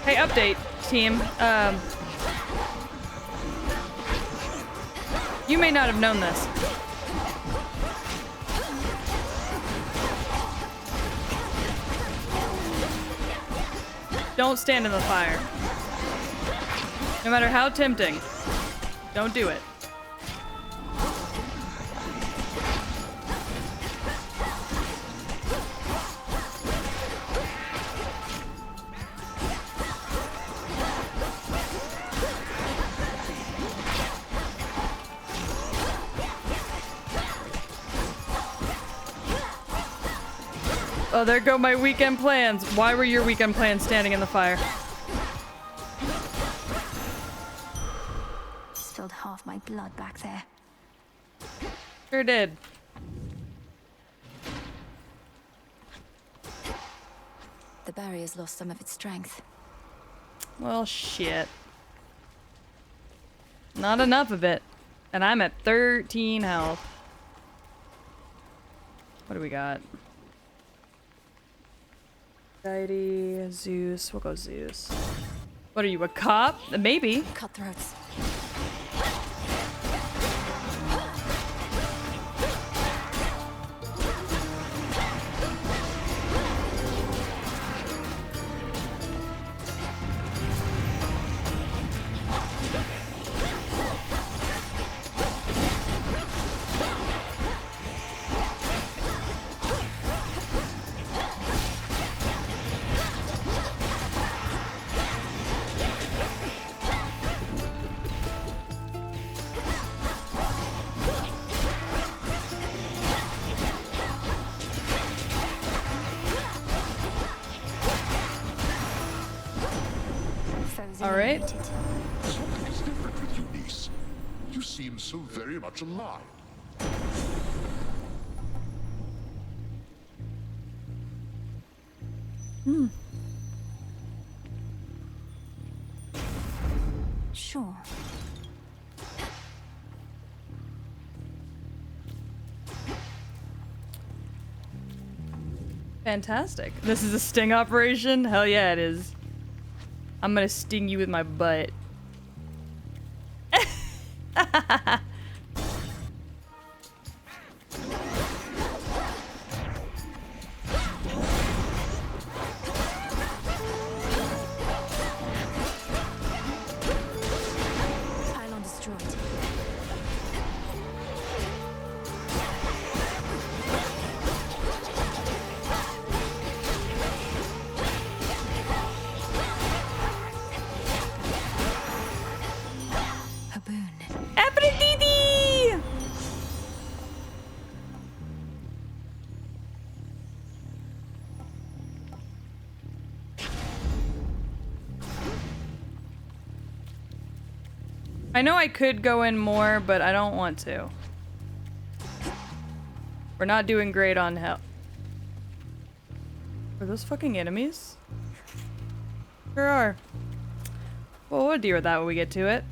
Hey, update, team. You may not have known this. Don't stand in the fire. No matter how tempting, don't do it. Oh, there go my weekend plans. Why were your weekend plans standing in the fire? Spilled half my blood back there. Sure did. The barrier's lost some of its strength. Well, shit. Not enough of it. And I'm at 13 health. What do we got? Deity, Zeus. We'll go Zeus. What are you, a cop? Maybe. Cutthroats. All right. Something is different with you, niece. You seem so very much alive. Sure. Fantastic. This is a sting operation? Hell yeah, it is. I'm gonna sting you with my butt. Pylon destroyed. Aphrodite! I know I could go in more, but I don't want to. We're not doing great on health. Are those fucking enemies? Sure are. Well, we'll deal with that when we get to it.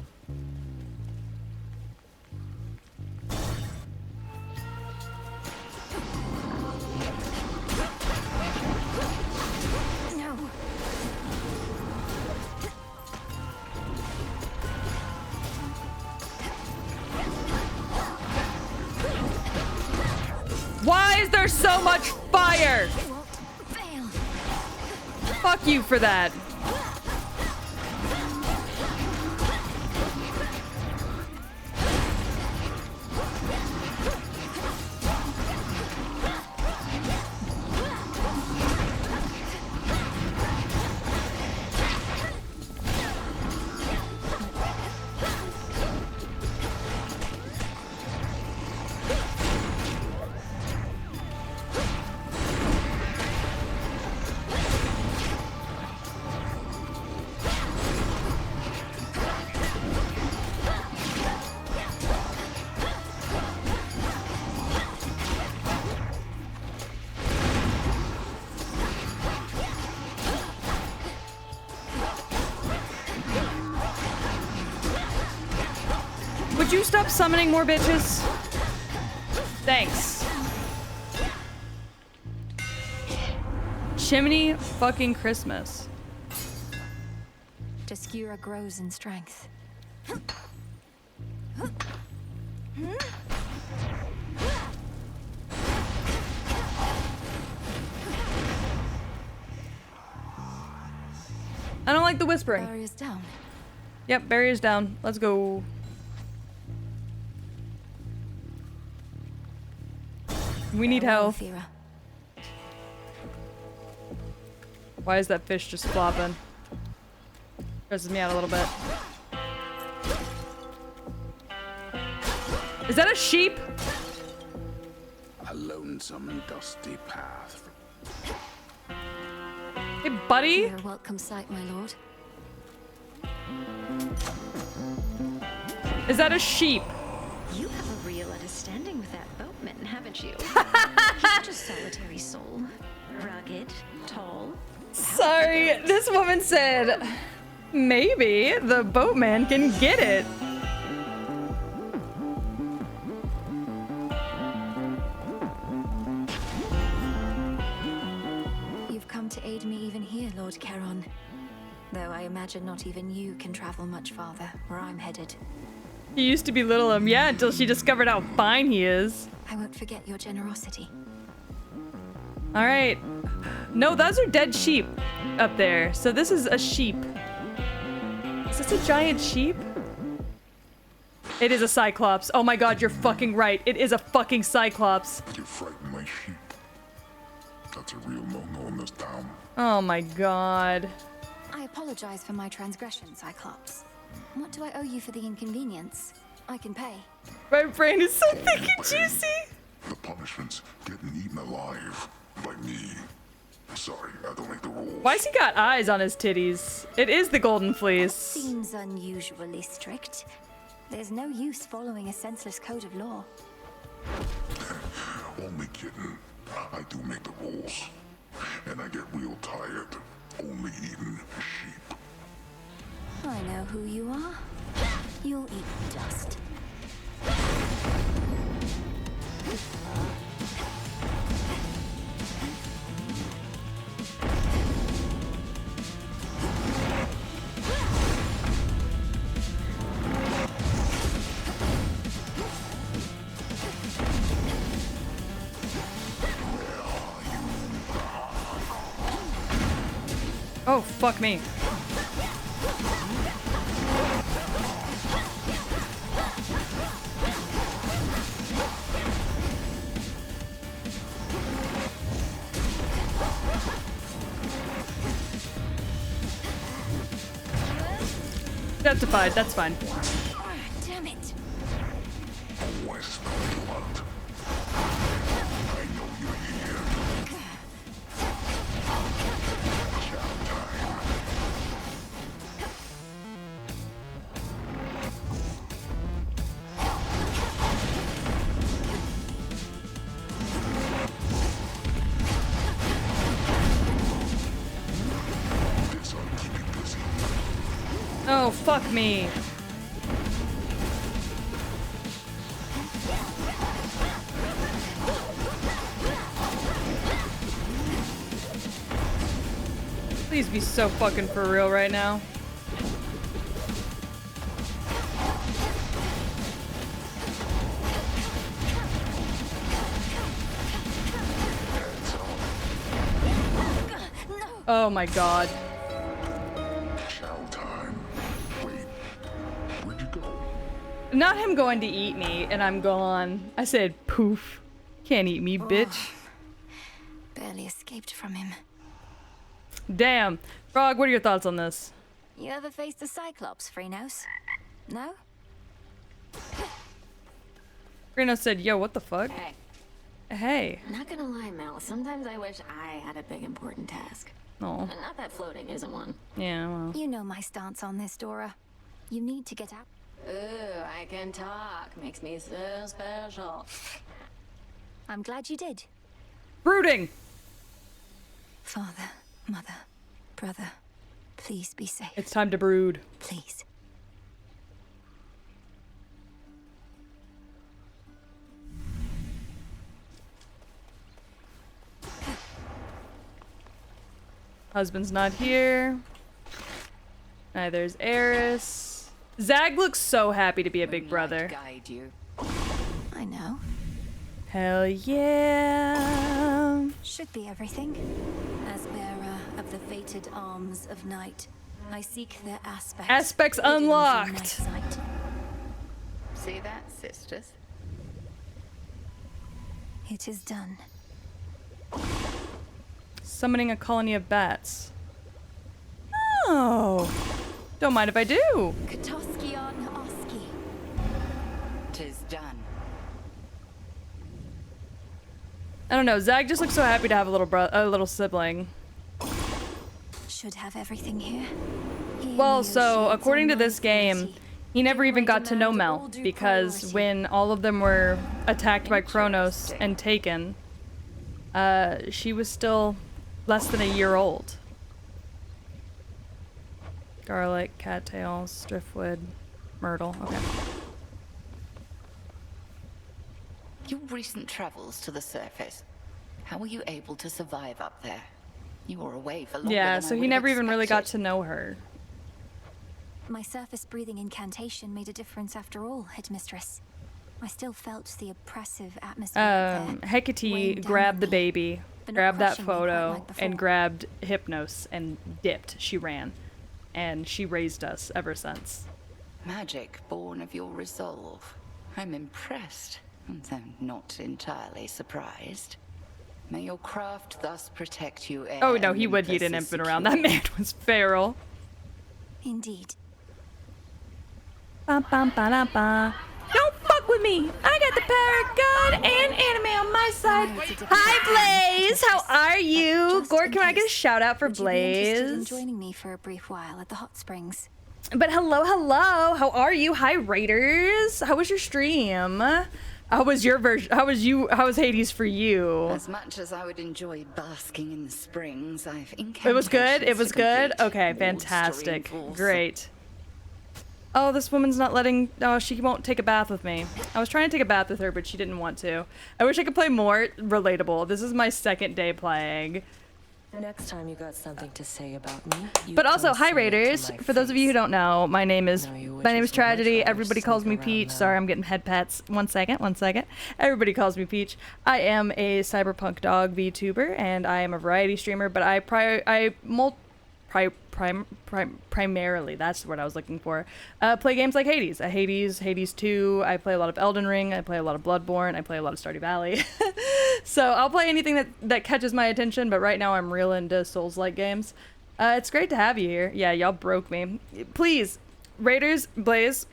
Why is there so much fire? Fuck you for that. Would you stop summoning more bitches? Thanks. Chimney fucking Christmas. Deskura grows in strength. I don't like the whispering. Barrier's down. Yep, barrier's down. Let's go. We need health. Why is that fish just flopping? Stresses me out a little bit. Is that a sheep? A lonesome, dusty path. Hey, buddy. You're a welcome sight, my lord. Is that a sheep? You have a real understanding with that boatman, haven't you? He's just solitary soul. Rugged, tall. Sorry, this woman said, maybe the boatman can get it. You've come to aid me even here, Lord Charon. Though I imagine not even you can travel much farther where I'm headed. He used to belittle him, yeah, until she discovered how fine he is. I won't forget your generosity. All right. No, those are dead sheep up there. So this is a sheep. Is this a giant sheep? It is a cyclops. Oh my god, you're fucking right. It is a fucking cyclops. You frighten my sheep. That's a real no-no in this town. Oh my god. I apologize for my transgression, Cyclops. What do I owe you for the inconvenience? I can pay. My brain is so thick and juicy. The punishment's getting eaten alive by me. Sorry, I don't make the rules. Why's he got eyes on his titties? It is the golden fleece. Seems unusually strict. There's no use following a senseless code of law. Only kidding. I do make the rules. And I get real tired only eating sheep. I know who you are. You'll eat dust. Oh, fuck me. Justified, that's fine. Damn it. Oh, I smell blood. I know you're here. Chow time. This ought to keep you busy. Oh, fuck me. Please be so fucking for real right now. Oh my god. Chow time. Wait, where'd you go? Not him going to eat me and I'm gone. I said poof. Can't eat me, bitch. Barely escaped from him. Damn. Frog, what are your thoughts on this? You ever faced a Cyclops, Freenos? No? Reno said, yo, what the fuck? Hey. Hey. Not gonna lie, Mel. Sometimes I wish I had a big important task. Oh. Not that floating isn't one. Yeah, well. You know my stance on this, Dora. You need to get out. Ooh, I can talk. Makes me so special. I'm glad you did. Brooding! Father, mother, brother, please be safe. It's time to brood. Please. Husband's not here. Neither's Eris. Zag looks so happy to be a big brother. Guide you. I know. Hell yeah. Should be everything. As bearer of the fated arms of night, I seek their aspects. Aspects hidden from my unlocked. sight. See that, sisters? It is done. Summoning a colony of bats. Oh. Don't mind if I do. Katoskion Oski. 'Tis done. I don't know. Zag just looks so happy to have a little sibling. Should have everything here. Well, so according to this game, he never even got to know Mel because when all of them were attacked by Kronos and taken, she was still less than a year old. Garlic, cattails, driftwood, myrtle. Okay. Your recent travels to the surface. How were you able to survive up there? You were away for longer Yeah, than so I he would never have even really got expected. to know her. My surface breathing incantation made a difference after all, Headmistress. I still felt the oppressive atmosphere up there. Hecate grabbed the baby, but not grabbed that crushing me quite photo, like before. and grabbed Hypnos and dipped. She ran. And she raised us ever since. Magic born of your resolve. I'm impressed, though not entirely surprised. May your craft thus protect you. Oh no, he would eat an infant around. That man was feral. Indeed. Ba, ba, ba, da, ba. Don't fuck with me! I got the power of God and anime on my side. Hi, Blaze! How are you? Gord, can I get a shout out for Would you be interested in Blaze? joining me for a brief while at the hot springs? But hello, hello. How are you? Hi, Raiders. How was your stream? How was your version? How was Hades for you? As much as I would enjoy basking in the springs, I've It was good? It incantations was to good? complete, Okay, wards to fantastic. reinforce. Great. Oh, this woman's not letting... Oh, she won't take a bath with me. I was trying to take a bath with her, but she didn't want to. I wish I could play more relatable. This is my second day playing. Next time you got something to say about me, you But also, come hi say it to Raiders. my For those of you who don't know, my name is witches Tragedy. will try to Everybody calls me sneak around Peach. now. Sorry, I'm getting head pats. One second. Everybody calls me Peach. I am a cyberpunk dog VTuber, and I am a variety streamer. But primarily, that's the word I was looking for, play games like Hades. Hades 2. I play a lot of Elden Ring. I play a lot of Bloodborne. I play a lot of Stardew Valley. So I'll play anything that catches my attention, but right now I'm real into Souls-like games. It's great to have you here. Yeah, y'all broke me. Please, Raiders, Blaze,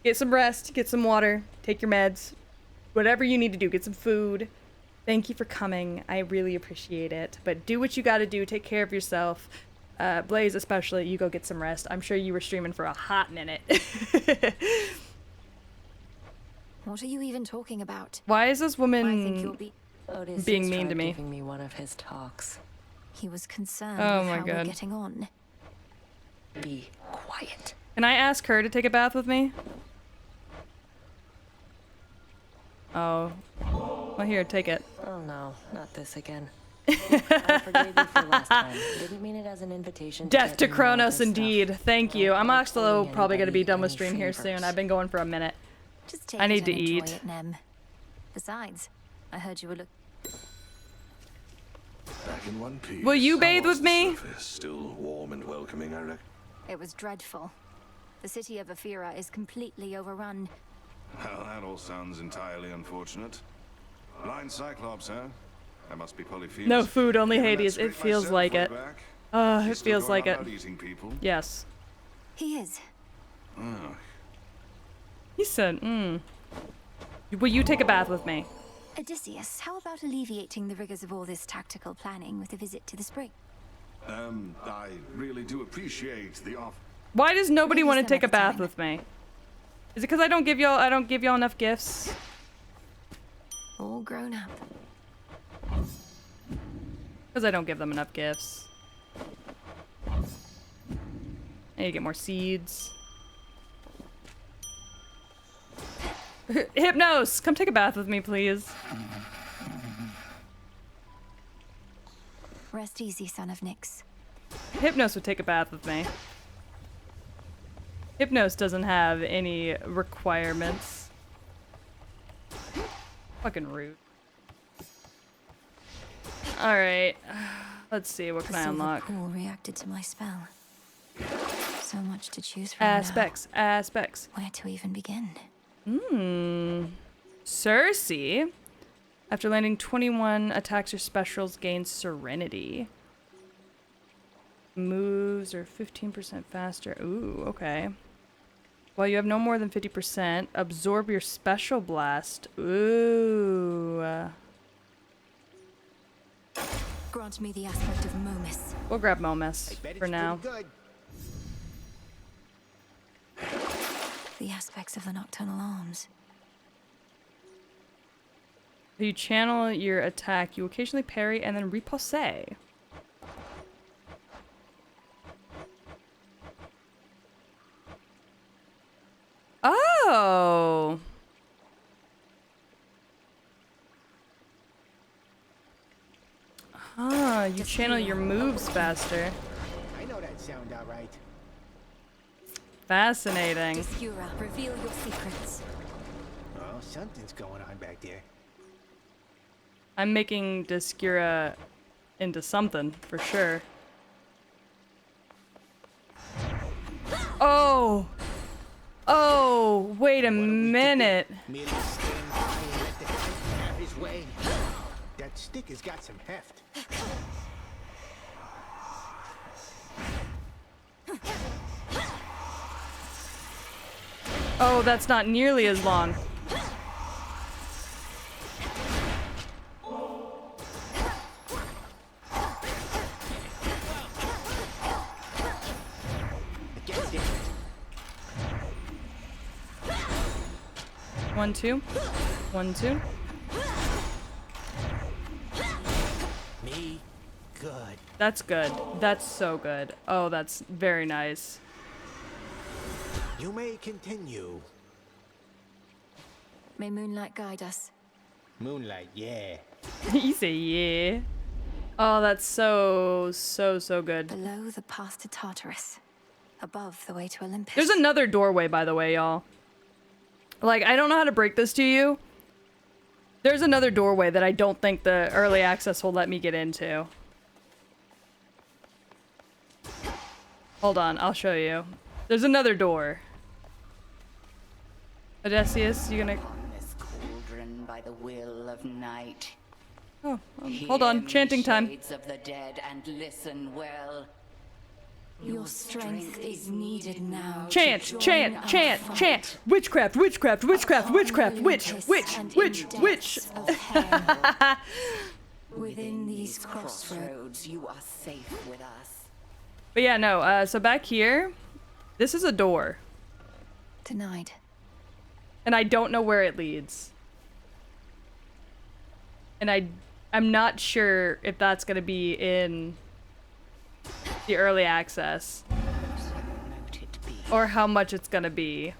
get some rest, get some water, take your meds, whatever you need to do, get some food. Thank you for coming. I really appreciate it. But do what you gotta do. Take care of yourself. Blaze, especially, you go get some rest. I'm sure you were streaming for a hot minute. What are you even talking about? Why is this I think woman you'll be... Odysseus being mean tried to me? giving me one of his talks. He was concerned Oh with my how we're God. getting on. Be quiet. Can I ask her to take a bath with me? Oh. Well, here, take it. Oh no, not this again. I forgave you for last time. Didn't mean it as an invitation. Death get to involved in Kronos, stuff. indeed. Thank you. I'm also probably going to be done with any stream here soon. favors. I've been going for a minute. Just take I it need to and enjoy eat. it, Nem. Besides, I heard you were Back in one piece. Will you How bathe was with the me? surface? Still warm and welcoming, I reckon. It was dreadful. The city of Aphira is completely overrun. Well, that all sounds entirely unfortunate. Blind Cyclops, huh? That must be Polyphemus. No food, only Given that Hades. scrape It feels myself like way it. back, It she's still feels going like it. about eating people. Yes. He is. Oh, He said, Will you take a bath with me? Odysseus, how about alleviating the rigors of all this tactical planning with a visit to the spring? I really do appreciate the offer. Why does nobody Maybe want to some take a other bath time. with me? Is it because I don't give y'all enough gifts? All grown up. Because I don't give them enough gifts. I need to get more seeds. Hypnos, come take a bath with me, please. Rest easy, son of Nyx. Hypnos would take a bath with me. Hypnos doesn't have any requirements. Fucking rude. Alright. Let's see, what can The I silver unlock? pool reacted to my spell. So much to choose from. Aspects. Where to even begin? Cersei. After landing 21 attacks or specials, gains Serenity. Moves are 15% faster. Ooh, okay. While you have no more than 50%, absorb your special blast. Ooh. Grant me the aspect of Momus. We'll grab Momus for now. The aspects of the Nocturnal Arms. You channel your attack. You occasionally parry and then riposte. Oh. Ah, you channel your moves faster. I know that sound all right. Fascinating. Discura, reveal your secrets. Oh, something's going on back there. I'm making Discura into something for sure. Oh. Oh, wait a minute. Merely stand by and let the knight have his way. That stick has got some heft. Oh, that's not nearly as long. One, two. 1, 2. Me, good. That's good. That's so good. Oh, that's very nice. You may continue. May moonlight guide us. Moonlight, yeah. You say yeah. Oh, that's so good. Below the path to Tartarus. Above the way to Olympus. There's another doorway, by the way, y'all. Like, I don't know how to break this to you. There's another doorway that I don't think the early access will let me get into. Hold on, I'll show you. There's another door. Odysseus, you gonna... This cauldron by the will of night. Oh, hold on, chanting time. Shades of the dead and listen well. Your strength is needed now. Chant, chant, chant, chant. Witchcraft, witchcraft, witchcraft, witchcraft, witch. Within these crossroads, you are safe with us. But yeah, no, so back here, this is a door. Denied. And I don't know where it leads. And I'm not sure if that's gonna be in the early access. Or how much it's gonna be.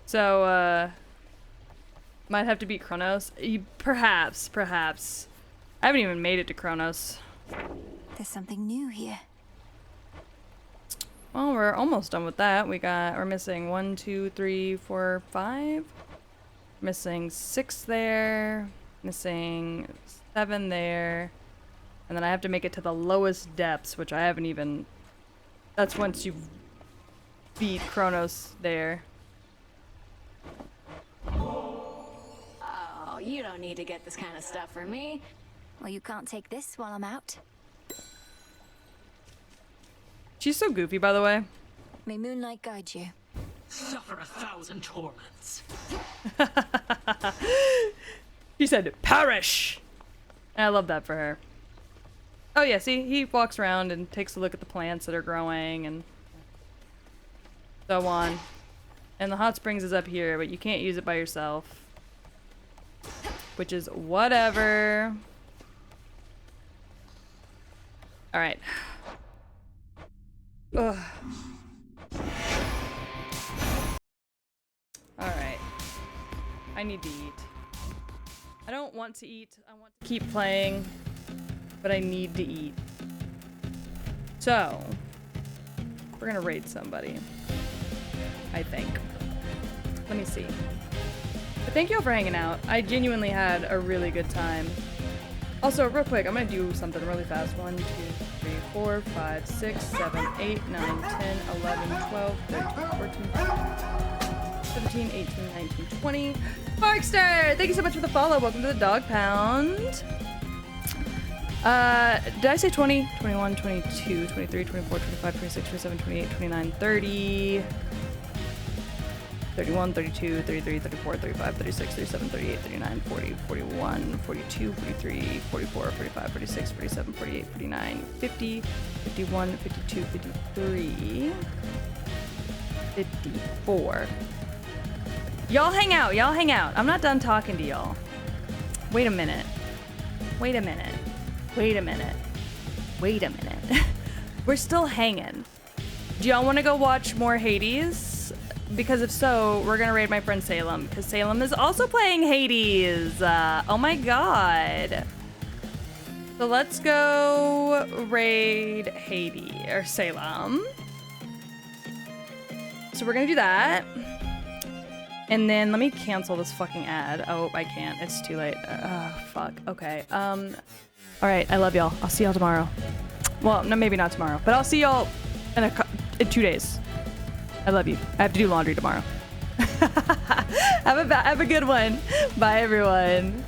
So, might have to beat Kronos. Perhaps. I haven't even made it to Kronos. There's something new here. Well, we're almost done with that. We're missing 1, 2, 3, 4, 5. Missing 6 there. Missing 7 there. And then I have to make it to the lowest depths, which I haven't even... That's once you beat Kronos there. Oh, you don't need to get this kind of stuff for me. Well, you can't take this while I'm out. She's so goofy, by the way. May moonlight guide you. Suffer 1,000 torments. He said, perish! And I love that for her. Oh yeah, see, he walks around and takes a look at the plants that are growing and so on. And the hot springs is up here, but you can't use it by yourself. Which is whatever. Alright. Ugh. Alright. I need to eat. I don't want to eat. I want to keep playing. But I need to eat. So, we're gonna raid somebody. I think. Let me see. But thank you all for hanging out. I genuinely had a really good time. Also, real quick, I'm gonna do something really fast. 1, 2, 3, 4, 5, 6, 7, 8, 9, 10, 11, 12, 13, 14, 17, 18, 19, 20. Markster, thank you so much for the follow. Welcome to the Dog Pound. Did I say 20? 21, 22, 23, 24, 25, 26, 27, 28, 29, 30. 31, 32, 33, 34, 35, 36, 37, 38, 39, 40, 41, 42, 43, 44, 45, 46, 47, 48, 49, 50, 51, 52, 53, 54. Y'all hang out, y'all hang out. I'm not done talking to y'all. Wait a minute. Wait a minute. Wait a minute. Wait a minute. We're still hanging. Do y'all want to go watch more Hades? Because if so, we're gonna raid my friend Salem, because Salem is also playing Hades. Oh my god. So let's go raid Hades, or Salem. So we're gonna do that. And then let me cancel this fucking ad. Oh, I can't, it's too late. Fuck, okay. All right, I love y'all. I'll see y'all tomorrow. Well, no, maybe not tomorrow, but I'll see y'all in 2 days. I love you. I have to do laundry tomorrow. Have a good one. Bye, everyone.